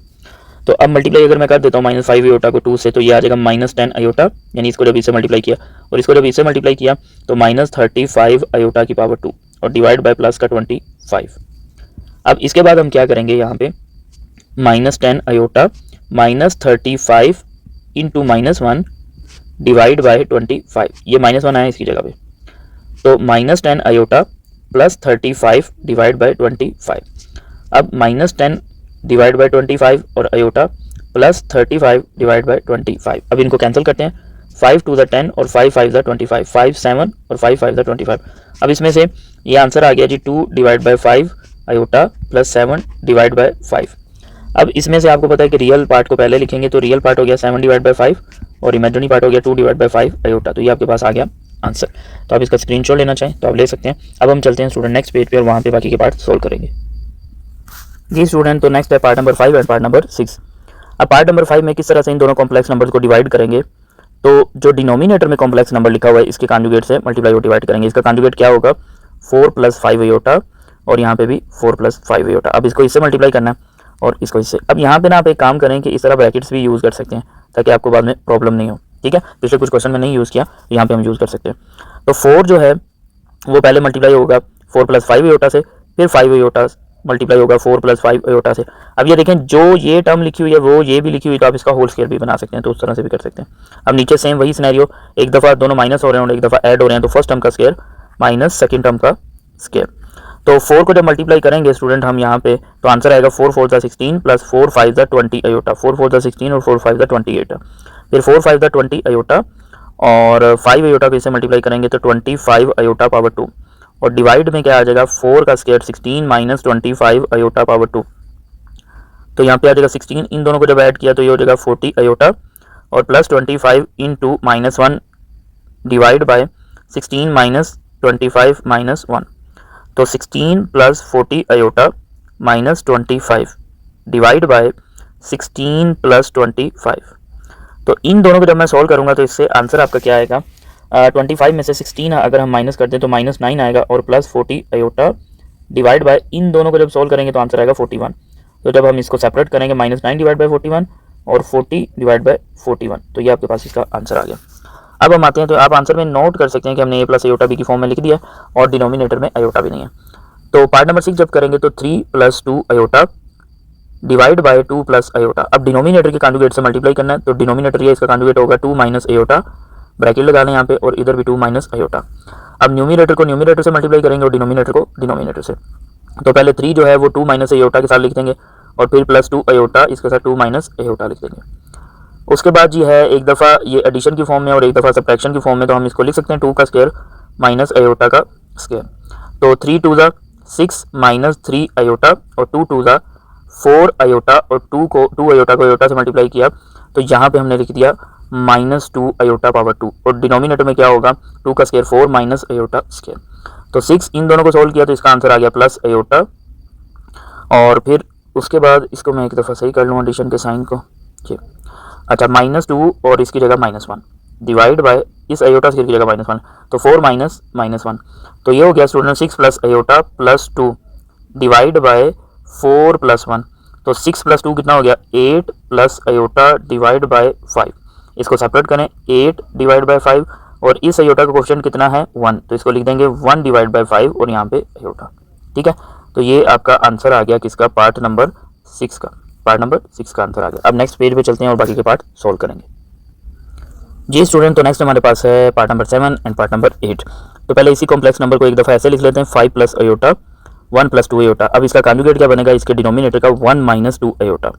तो अब मल्टीप्लाई अगर मैं कर देता हूँ -5 आयोटा को 2 से, तो ये आ जाएगा -10 आयोटा, यानी इसको जब इससे मल्टीप्लाई किया और इसको जब इससे मल्टीप्लाई किया तो -35 आयोटा की पावर 2 और डिवाइड बाय प्लस का 25। अब इसके बाद हम क्या करेंगे, यहाँ पे -10 आयोटा -35 इंटू -1 डिवाइड बाय 25, ये -1 आया इसकी जगह पे, तो -10 आयोटा प्लस 35 डिवाइड बाय 25। अब -10 डिवाइड बाय 25 और आयोटा प्लस 35 डिवाइड बाय 25। अब इनको कैंसिल करते हैं, 5 2 10 और 5 5 25, 5 7 और 5 5 25। अब इसमें से ये आंसर आ गया जी 2 divide bye 5 iota plus 7 divide by 5। अब इसमें से आपको पता है कि रियल पार्ट को पहले लिखेंगे, तो रियल पार्ट हो गया 7 डिवाइड बाय 5 और इमेजिनरी पार्ट हो गया 2 डिवाइड बाय 5 आयोटा। तो ये आपके पास आ गया आंसर। तो आप इसका स्क्रीनशॉट लेना चाहें तो आप ले सकते हैं। अब हम चलते हैं स्टूडेंट नेक्स्ट पेज पे और वहाँ पे बाकी के पार्ट सोल्व करेंगे जी स्टूडेंट। तो नेक्स्ट है part number 5 and part number 6। अब पार्ट नंबर 5 में किस तरह से इन दोनों कॉम्प्लेक्स नंबर्स को डिवाइड करेंगे, तो जो डिनोमिनेटर में कॉम्प्लेक्स नंबर लिखा हुआ है इसके कॉन्जुगेट से मल्टीप्लाई और डिवाइड करेंगे। इसका कॉन्जुगेट क्या होगा, 4 + 5 आयोटा, और यहाँ पे भी 4 + 5 आयोटा। अब इसको इससे मल्टीप्लाई करना है और इसको इससे। अब यहाँ पे ना आप एक काम करें कि इस तरह ब्रैकेट्स भी यूज़ कर सकते हैं ताकि आपको बाद में प्रॉब्लम नहीं हो, ठीक है। पिछले कुछ क्वेश्चन में नहीं यूज़ किया, यहाँ पे हम यूज़ कर सकते हैं। तो 4 जो है वो पहले मल्टीप्लाई होगा 4 + 5 आयोटा से, फिर 5 आयोटा मल्टीप्लाई होगा 4 + 5 आयोटा से। अब ये देखें जो ये टर्म लिखी हुई है वो ये भी लिखी हुई, तो आप इसका होल स्क्वायर भी बना सकते हैं, तो उस तरह से भी कर सकते हैं। अब नीचे सेम वही सिनेरियो, एक दफ़ा दोनों माइनस हो रहे हैं और एक दफ़ा ऐड हो रहे हैं, तो फर्स्ट टर्म का स्क्वायर माइनस सेकंड टर्म का स्क्वायर। तो 4 को जब मल्टीप्लाई करेंगे स्टूडेंट हम यहाँ पे, तो आंसर आएगा 4 × 4 = 16 + 4 × 5 = 20 आयोटा। 4 × 4 = 16 और 4 × 5 = 28, फिर 4 × 5 = 20 आयोटा, और 5 आयोटा को इससे मल्टीप्लाई करेंगे तो 25 आयोटा पावर 2, और डिवाइड में क्या आ जाएगा 4 का स्क्वायर 16 - 25 आयोटा पावर 2। तो यहाँ पे आ जाएगा 16, इन दोनों को जब ऐड किया तो ये हो जाएगा 40 आयोटा, और प्लस 25 × -1 डिवाइड बाय 16 - 25 - 1, तो 16 + 40 आयोटा -25 डिवाइड बाय 16 + 25। तो इन दोनों को जब मैं सॉल्व करूंगा तो इससे आंसर आपका क्या आएगा, 25 में से 16 अगर हम माइनस करते हैं तो -9 आएगा, और प्लस 40 आयोटा डिवाइड बाय, इन दोनों को जब सॉल्व करेंगे तो आंसर आएगा 41। तो जब हम इसको सेपरेट करेंगे -9 डिवाइड बाय 41 और 40 डिवाइड बाय 41, तो ये आपके पास इसका आंसर आ गया। अब हम आते हैं, तो आप आंसर में नोट कर सकते हैं कि हमने a + आयोटा b की फॉर्म में लिख दिया और डिनोमिनेटर में आयोटा भी नहीं है। तो पार्ट नंबर 6 जब करेंगे तो 3 + 2 आयोटा डिवाइड बाय 2 + आयोटा। अब डिनोमिनेटर के कॉन्जुगेट से मल्टीप्लाई करना है, तो डिनोमिनेटर ये इसका कॉन्जुगेट होगा 2 - आयोटा, ब्रैकेट लगा लें यहाँ पे, और इधर भी 2 - आयोटा। अब न्यूमिनेटर को न्यूमिनेटर से मल्टीप्लाई करेंगे और डिनोमिनेटर को डिनोमिनेटर से। तो पहले 3 जो है वो 2 - आयोटा के साथ लिख देंगे, और फिर +2 आयोटा इसके साथ 2 - आयोटा लिख देंगे। उसके बाद जी है एक दफ़ा ये एडिशन की फॉर्म में और एक दफ़ा सब्ट्रैक्शन की फॉर्म में, तो हम इसको लिख सकते हैं 2 का स्क्वायर - आयोटा का स्क्वायर। तो 3 × 2 = 6 - 3 आयोटा, और 2 × 2 = 4 आयोटा, और 2 आयोटा को आयोटा से मल्टीप्लाई किया तो यहाँ पे हमने लिख दिया -2 आयोटा पावर 2, और डिनोमिनेटर में क्या होगा 2 का स्क्वायर 4 - आयोटा स्क्वायर। तो 6 इन दोनों को सोल्व किया तो इसका आंसर आ गया प्लस आयोटा, और फिर उसके बाद इसको मैं एक दफ़ा सही कर लूँ एडिशन के साइन को, ठीक। अच्छा, -2 और इसकी जगह -1 डिवाइड बाय इस आयोटा स्क्वायर की जगह -1, तो 4 - -1, तो ये हो गया स्टूडेंट 6 + आयोटा + 2 डिवाइड बाय 4 + 1, तो 6 + 2 कितना हो गया 8 + आयोटा डिवाइड बाय 5। इसको सेपरेट करें 8 डिवाइड बाय 5, और इस आयोटा का कोएफिशिएंट कितना है 1, तो इसको लिख देंगे 1 डिवाइड बाय 5 और यहाँ पे आयोटा, ठीक है। तो ये आपका आंसर आ गया किसका, पार्ट नंबर 6 का। पार्ट नंबर 6 का आंसर आ गया। अब नेक्स्ट पेज पे चलते हैं और बाकी के पार्ट सॉल्व करेंगे जी स्टूडेंट। तो नेक्स्ट हमारे पास है part number 7 and part number 8। तो पहले इसी कॉम्प्लेक्स नंबर को एक दफ़ा ऐसे लिख लेते हैं 5 + आयोटा 1 + 2 आयोटा। अब इसका कॉन्जुगेट क्या बनेगा, इसके डिनोमिनेटर का 1 - 2 आयोटा,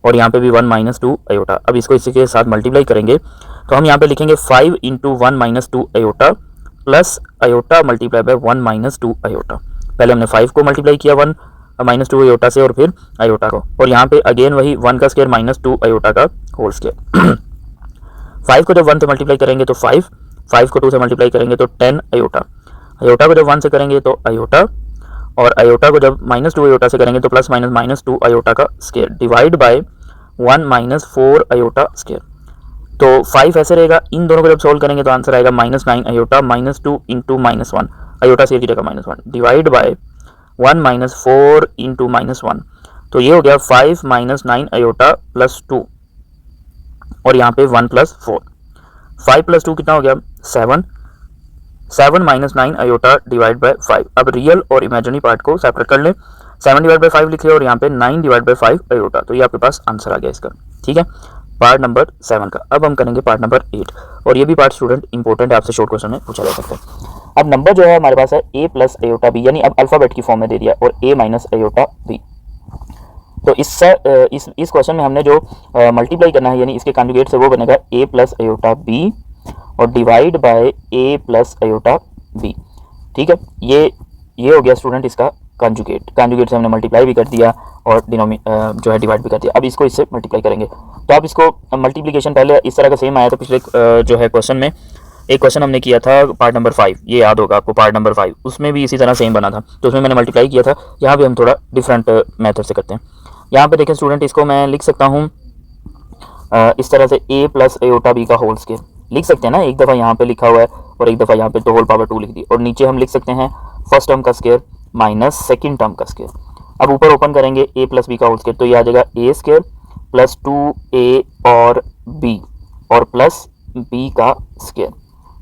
और यहाँ पे भी 1 - 2 आयोटा। अब इसको इसी के साथ मल्टीप्लाई करेंगे तो हम यहाँ पे लिखेंगे 5 × 1 - 2 iota plus iota multiply by 1 - 2 iota. पहले हमने 5 को मल्टीप्लाई किया 1 - 2 आयोटा से, और फिर आयोटा को, और यहाँ पे अगेन वही 1 का स्क्वायर -2 आयोटा का होल स्क्वायर। 5 को जब 1 से मल्टीप्लाई करेंगे तो 5 को 2 से मल्टीप्लाई करेंगे तो 10 आयोटा, आयोटा को जब 1 से करेंगे तो आयोटा, और आयोटा को जब -2 आयोटा से करेंगे तो प्लस माइनस -2 आयोटा का square divide by 1 - 4 iota square. तो 5 ऐसे रहेगा, इन दोनों को जब सोल्व करेंगे तो आंसर आएगा -9 आयोटा -2 × -1 आयोटा स्क्वायर की जगह -1 डिवाइड बाय 1 - 4 × -1, तो ये हो गया 5 - 9 आयोटा प्लस 2, और यहाँ पे 1 + 4, 5 + 2 कितना हो गया 7 - 9 आयोटा डिवाइड बाय 5। अब रियल और इमेजिनरी पार्ट को सेपरेट कर लें, 7 डिवाइड बाय 5 लिखे और यहाँ पे 9 डिवाइड बाय 5 आयोटा, तो ये आपके पास आंसर आ गया इसका, ठीक है, पार्ट नंबर 7 का। अब हम करेंगे पार्ट नंबर 8, और ये भी पार्ट स्टूडेंट इंपॉर्टेंट है, आपसे शॉर्ट क्वेश्चन में पूछा जा सकता है। अब नंबर जो है हमारे पास है a + आयोटा b, यानी अब अल्फ़ाबेट की फॉर्म में दे दिया, और a - आयोटा b। तो इस क्वेश्चन में हमने जो मल्टीप्लाई करना है, यानी इसके कॉन्जुगेट से, वो बनेगा a + आयोटा b और divide by a + iota b, ठीक है। ये हो गया स्टूडेंट इसका कॉन्जुगेट से हमने मल्टीप्लाई भी कर दिया और जो है डिवाइड भी कर दिया। अब इसको इससे मल्टीप्लाई करेंगे, तो आप इसको मल्टीप्लिकेशन पहले इस तरह का सेम आया था पिछले जो है क्वेश्चन में। एक क्वेश्चन हमने किया था पार्ट नंबर 5, ये याद होगा आपको, पार्ट नंबर 5, उसमें भी इसी तरह सेम बना था, तो उसमें मैंने मल्टीप्लाई किया था। यहाँ भी हम थोड़ा डिफरेंट मेथड से करते हैं। यहाँ पे देखें स्टूडेंट, इसको मैं लिख सकता हूँ इस तरह से a + आयोटा b का होल स्क्वायर, लिख सकते हैं ना, एक दफ़ा यहाँ पे लिखा हुआ है और एक दफ़ा यहाँ पे तो होल पावर 2 लिख दी, और नीचे हम लिख सकते हैं फर्स्ट टर्म का स्क्वायर माइनस सेकंड टर्म का स्क्वायर। अब ऊपर ओपन करेंगे a प्लस बी का होल स्क्वायर, तो ये आ जाएगा a स्क्वायर प्लस 2a और b और प्लस b का स्क्वायर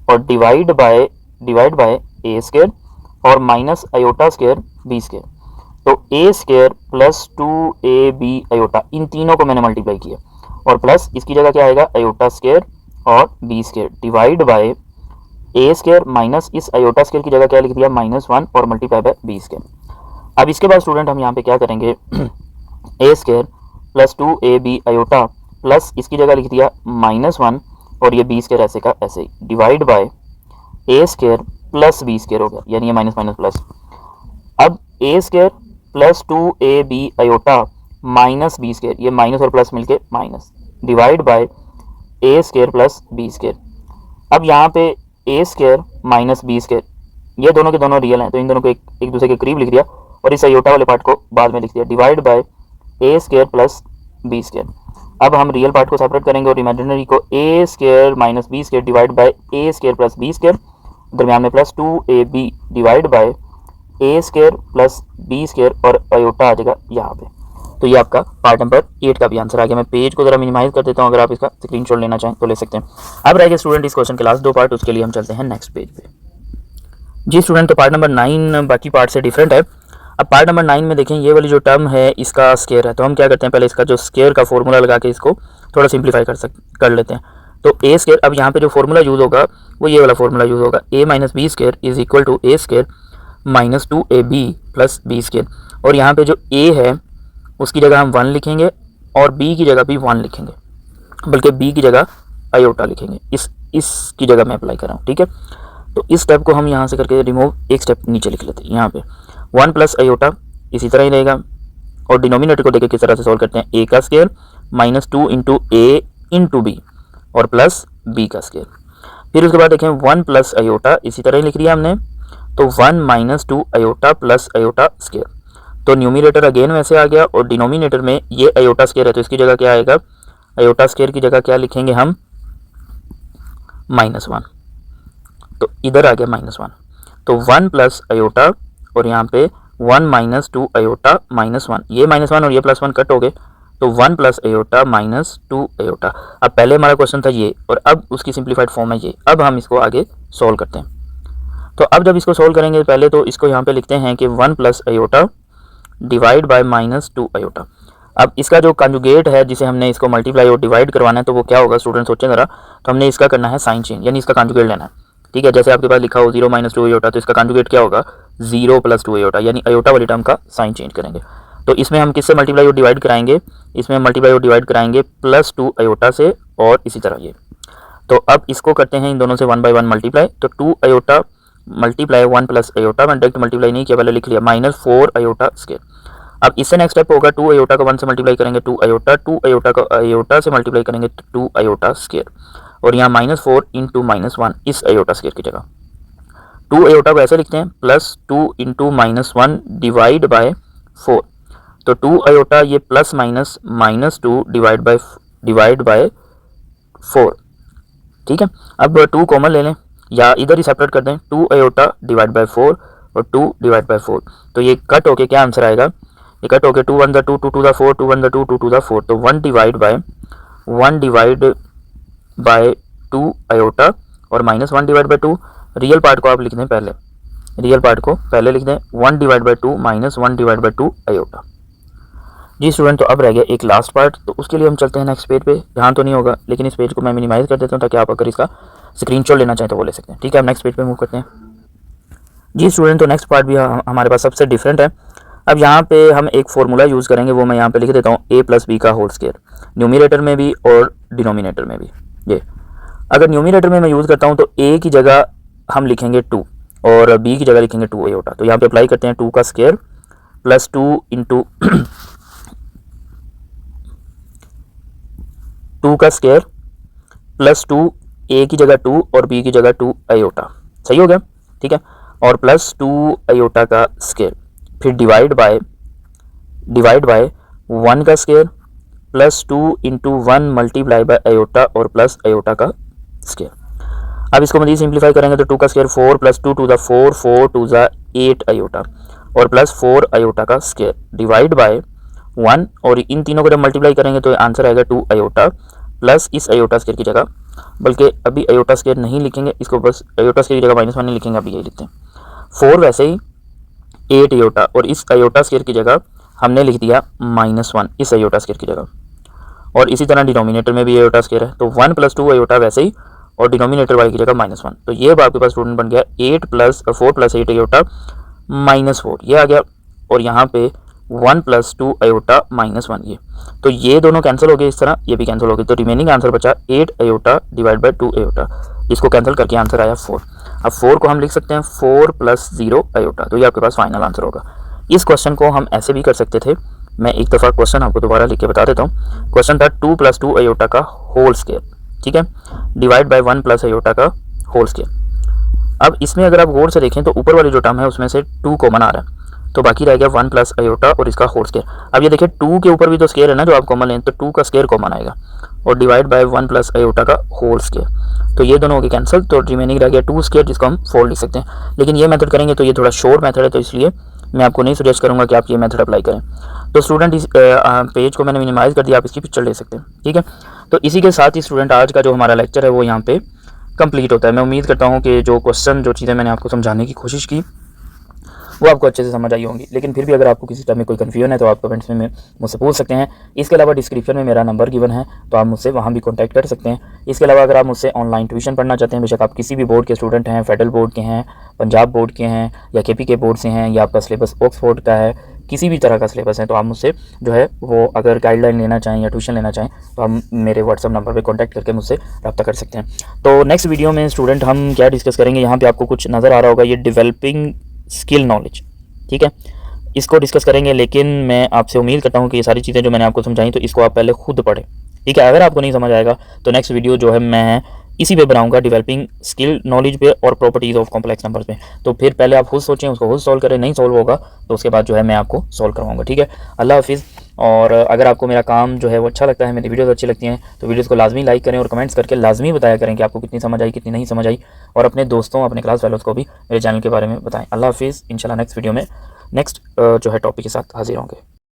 और डिवाइड बाय a स्क्वायर और minus iota square b square. तो a square plus 2ab iota, इन तीनों को मैंने मल्टीप्लाई किया और प्लस इसकी जगह क्या आएगा आयोटा स्क्वायर और b square divide by a square minus इस आयोटा स्क्वायर की जगह क्या लिख दिया -1 और मल्टीप्लाई बाय b स्क्वायर। अब इसके बाद स्टूडेंट हम यहाँ पे क्या करेंगे a square plus 2ab iota plus इसकी जगह लिख दिया -1 और ये b स्क्वायर ऐसे का ऐसे ही divide by a square plus b square हो गया, यानी ये माइनस माइनस प्लस। अब a square plus 2ab iota minus b square, ये माइनस और प्लस मिलके minus divide by a square plus b square. अब यहाँ पे a square minus b square, ये दोनों के दोनों रियल हैं तो इन दोनों को एक दूसरे के करीब लिख दिया और इस आयोटा वाले पार्ट को बाद में लिख दिया divide by a square plus b square. अब हम रियल पार्ट को सेपरेट करेंगे और इमेजिनरी को a square minus b square divide by a square plus b square, दरमियान में plus 2ab divide by a square plus b square और iota आ जाएगा यहाँ पे। तो ये आपका पार्ट नंबर 8 का भी आंसर आ गया। मैं पेज को जरा मिनिमाइज कर देता हूँ, अगर आप इसका स्क्रीनशॉट लेना चाहें तो ले सकते हैं। अब रह गए स्टूडेंट इस क्वेश्चन के लास्ट 2 पार्ट, उसके लिए हम चलते हैं नेक्स्ट पेज पे। जी स्टूडेंट, तो पार्ट नंबर 9 बाकी पार्ट से डिफरेंट है। अब पार्ट नंबर 9 में देखें ये वाली जो टर्म है इसका स्क्वायर है, तो हम क्या करते हैं पहले इसका जो स्क्वायर का फॉर्मूला लगा के इसको थोड़ा सिंप्लीफाई कर लेते हैं। तो ए स्क्वायर, अब यहाँ पे जो फॉर्मूला यूज़ होगा वो ये वाला फॉर्मूला यूज़ होगा, a minus B square is equal to a square minus 2ab plus b square. और यहाँ पे जो a है उसकी जगह हम 1 लिखेंगे और b की जगह भी 1 लिखेंगे, बल्कि b की जगह आयोटा लिखेंगे। इसकी जगह मैं अप्लाई कर रहा हूँ, ठीक है। तो इस स्टेप को हम यहाँ से करके रिमूव एक स्टेप नीचे लिख लेते हैं। यहाँ पे 1 प्लस आयोटा इसी तरह ही रहेगा और डिनोमिनेटर को देखिए किस तरह से सॉल्व करते हैं, a का square minus 2 into a into B और प्लस b का स्क्वायर। फिर उसके बाद देखें 1 प्लस आयोटा इसी तरह ही लिख लिया हमने, तो 1 minus 2 iota plus iota square. तो न्यूमिनेटर अगेन वैसे आ गया और डिनोमिनेटर में ये आयोटा स्क्वायर है तो इसकी जगह क्या आएगा, आयोटा स्क्वायर की जगह क्या लिखेंगे हम -1, तो इधर आ गया -1। तो 1 प्लस आयोटा और यहाँ पे 1 माइनस 2 आयोटा -1, ये -1 और ये +1 कट हो गए, तो 1 प्लस आयोटा माइनस 2 आयोटा। अब पहले हमारा क्वेश्चन था ये और अब उसकी सिंप्लीफाइड फॉर्म है ये। अब हम इसको आगे सॉल्व करते हैं। तो अब जब इसको सॉल्व करेंगे पहले तो इसको यहाँ पे लिखते हैं कि 1 plus iota divide by -2 iota. अब इसका जो कंजुगेट है जिसे हमने इसको मल्टीप्लाई और डिवाइड करवाना है तो वो क्या होगा स्टूडेंट सोचें ज़रा। तो हमने इसका करना है साइन चेंज, यानी इसका कंजुगेट लेना है, ठीक है। जैसे आपके पास लिखा हो 0 माइनस 2 आयोटा, तो इसका कंजुगेट क्या होगा 0 प्लस 2 आयोटा, यानी आयोटा वाली टर्म का साइन चेंज करेंगे। तो इसमें हम किससे मल्टीप्लाई और डिवाइड कराएंगे, इसमें मल्टीप्लाई और डिवाइड कराएंगे +2 आयोटा से और इसी तरह ये। तो अब इसको करते हैं इन दोनों से 1 बाय 1 मल्टीप्लाई, तो 2 आयोटा मल्टीप्लाई 1 प्लस आयोटा, मैं डायरेक्ट मल्टीप्लाई नहीं किया पहले लिख लिया -4 आयोटा स्क्वायर। अब इससे नेक्स्ट स्टेप होगा 2 आयोटा को 1 से मल्टीप्लाई करेंगे 2 आयोटा, 2 आयोटा को आयोटा से मल्टीप्लाई करेंगे 2 आयोटा स्क्वायर और यहाँ -4 इंटू -1 इस आयोटा स्क्वायर की जगह। 2 आयोटा को ऐसे लिखते हैं +2 इंटू -1 डिवाइड बाय 4, तो 2 आयोटा ये प्लस माइनस -2 डिवाइड बाय 4, ठीक है। अब 2 कॉमन ले लें या इधर ही सेपरेट कर दें, 2 आयोटा डिवाइड बाय 4 और 2 डिवाइड बाय 4, तो ये कट होके क्या आंसर आएगा, ये कट होके 2 1 2 2 2 4 2 1 2 2 2 4, तो 1 डिवाइड बाय 2 आयोटा और -1 डिवाइड बाय 2। रियल पार्ट को आप लिख दें पहले, रियल पार्ट को पहले लिख दें 1 divide by 2 -1 divide by 2 iota. जी स्टूडेंट, तो अब रह गया एक लास्ट पार्ट, तो उसके लिए हम चलते हैं नेक्स्ट पेज पे। यहाँ तो नहीं होगा लेकिन इस पेज को मैं मिनिमाइज कर देता हूँ ताकि आप अगर इसका स्क्रीनशॉट लेना चाहें तो वो ले सकते हैं, ठीक है। अब नेक्स्ट पेज पे मूव करते हैं। जी स्टूडेंट, तो नेक्स्ट पार्ट भी हमारे पास सबसे डिफरेंट है। अब यहाँ पे हम एक फार्मूला यूज़ करेंगे, वो मैं यहाँ पे लिख देता हूँ a प्लस बी का होल स्क्वायर, न्यूमिनेटर में भी और डिनोमिनेटर में भी। ये अगर न्यूमिनेटर में मैं यूज़ करता हूँ तो a की जगह हम लिखेंगे 2 और b की जगह लिखेंगे 2 आयोटा। तो यहाँ पे अप्लाई करते हैं 2 का स्क्वायर प्लस 2 इंटू 2 का स्क्वायर प्लस 2, a की जगह 2 और b की जगह 2 आयोटा, सही हो गया, ठीक है। और प्लस 2 आयोटा का स्क्वायर, फिर डिवाइड बाय 1 का square plus 2 into 1 multiply by iota और प्लस आयोटा का स्क्वायर। अब इसको मज़ीद सिंप्लीफाई करेंगे तो 2 का square 4 plus 2 to the 4, 4 to the 8 iota और प्लस 4 आयोटा का स्क्वायर डिवाइड बाय 1, और इन तीनों को जब मल्टीप्लाई करेंगे तो आंसर आएगा 2 आयोटा प्लस इस आयोटा स्क्वायर की जगह, बल्कि अभी आयोटा स्क्वायर नहीं लिखेंगे, इसको बस आयोटा स्क्वायर की जगह -1 नहीं लिखेंगे, अभी यही लिखते हैं 4 वैसे ही 8 आयोटा, और इस आयोटा स्क्वायर की जगह हमने लिख दिया -1 इस आयोटा स्क्वायर की जगह, और इसी तरह डिनोमिनेटर में भी आयोटा स्क्वायर है तो 1 प्लस 2 आयोटा वैसे ही, और डिनोमिनेटर वाली की जगह -1, तो ये आपके पास स्टूडेंट बन गया 4 प्लस 8 आयोटा -4 ये आ गया, और यहाँ पे 1 प्लस 2 आयोटा -1 ये, तो ये दोनों कैंसिल हो गए, इस तरह ये भी कैंसिल हो गए, तो रिमेनिंग आंसर बचा 8 आयोटा डिवाइड बाय 2 आयोटा, इसको कैंसिल करके आंसर आया 4। अब 4 को हम लिख सकते हैं 4 प्लस 0 आयोटा, तो ये आपके पास फाइनल आंसर होगा। इस क्वेश्चन को हम ऐसे भी कर सकते थे, मैं एक दफ़ा क्वेश्चन आपको दोबारा लिख के बता देता हूँ। क्वेश्चन था 2 प्लस 2 आयोटा का होल स्क्वायर, ठीक है, डिवाइड बाय 1 प्लस आयोटा का होल स्क्वायर। अब इसमें अगर आप गौर से देखें तो ऊपर वाली जो टर्म है उसमें से 2 कॉमन आ रहा है, तो बाकी रह गया 1 प्लस आयोटा और इसका होल स्क्वायर। अब ये देखिए 2 के ऊपर भी तो स्क्वायर है ना जो आप कॉमन लें, तो 2 का स्क्वायर कॉमन आएगा और डिवाइड बाय 1 प्लस आयोटा का होल स्क्वायर, तो ये दोनों हो गए कैंसिल, तो रिमेनिंग रह गया 2 स्क्वायर जिसको हम 4 लिख सकते हैं। लेकिन ये मेथड करेंगे तो ये थोड़ा शॉर्ट मेथड है, तो इसलिए मैं आपको नहीं सजेस्ट करूँगा कि आप ये मेथड अप्लाई करें। तो स्टूडेंट इस पेज को मैंने मिनिमाइज़ कर दिया, आप इसकी पिक्चर ले सकते हैं, ठीक है। तो इसी के साथ ही स्टूडेंट आज का जो हमारा लेक्चर है वो यहाँ पे कंप्लीट होता है। मैं उम्मीद करता हूँ कि जो क्वेश्चन जो चीज़ें मैंने आपको समझाने की कोशिश की वो आपको अच्छे से समझ आई होंगी, लेकिन फिर भी अगर आपको किसी टाइप में कोई कन्फ्यूजन है तो आप कमेंट्स में मुझसे पूछ सकते हैं। इसके अलावा डिस्क्रिप्शन में मेरा नंबर गिवन है, तो आप मुझसे वहाँ भी कॉन्टैक्ट कर सकते हैं। इसके अलावा अगर आप मुझसे ऑनलाइन ट्यूशन पढ़ना चाहते हैं, बेशक आप किसी भी बोर्ड के स्टूडेंट हैं, फेडरल बोर्ड के हैं, पंजाब बोर्ड के हैं, या KP के बोर्ड से हैं, या आपका सिलेबस ऑक्सफोर्ड का है, किसी भी तरह का सिलेबस है, तो आप मुझसे जो है वो अगर गाइडलाइन लेना चाहें या ट्यूशन लेना चाहें तो हम मेरे व्हाट्सअप नंबर पे कांटेक्ट करके मुझसे रब्ता कर सकते हैं। तो नेक्स्ट वीडियो में स्टूडेंट हम क्या डिस्कस करेंगे, यहाँ पे आपको कुछ नज़र आ रहा होगा, ये डेवलपिंग स्किल नॉलेज, ठीक है, इसको डिस्कस करेंगे। लेकिन मैं आपसे उम्मीद करता हूँ कि ये सारी चीज़ें जो मैंने आपको समझाई तो इसको आप पहले खुद पढ़ें, ठीक है। अगर आपको नहीं समझ आएगा तो नेक्स्ट वीडियो जो है मैं इसी पे बनाऊंगा, डेवलपिंग स्किल नॉलेज पे और प्रॉपर्टीज़ ऑफ कॉम्प्लेक्स नंबर्स पे। तो फिर पहले आप खुद सोचें, उसको खुद सॉल्व करें, नहीं सॉल्व होगा तो उसके बाद जो है मैं आपको सॉल्व करवाऊंगा, ठीक है। अल्लाह हाफिज़। और अगर आपको मेरा काम जो है वो अच्छा लगता है, मेरी वीडियोस अच्छी लगती हैं, तो वीडियोस को लाजमी लाइक करें और कमेंट्स करके लाजमी बताया करें कि आपको कितनी समझ आई, कितनी नहीं समझ आई, और अपने दोस्तों, अपने क्लास फेलोज़ को भी मेरे चैनल के बारे में बताएं। अल्लाह हाफिज़। इंशाल्लाह नेक्स्ट वीडियो में नेक्स्ट जो है टॉपिक के साथ हाजिर होंगे।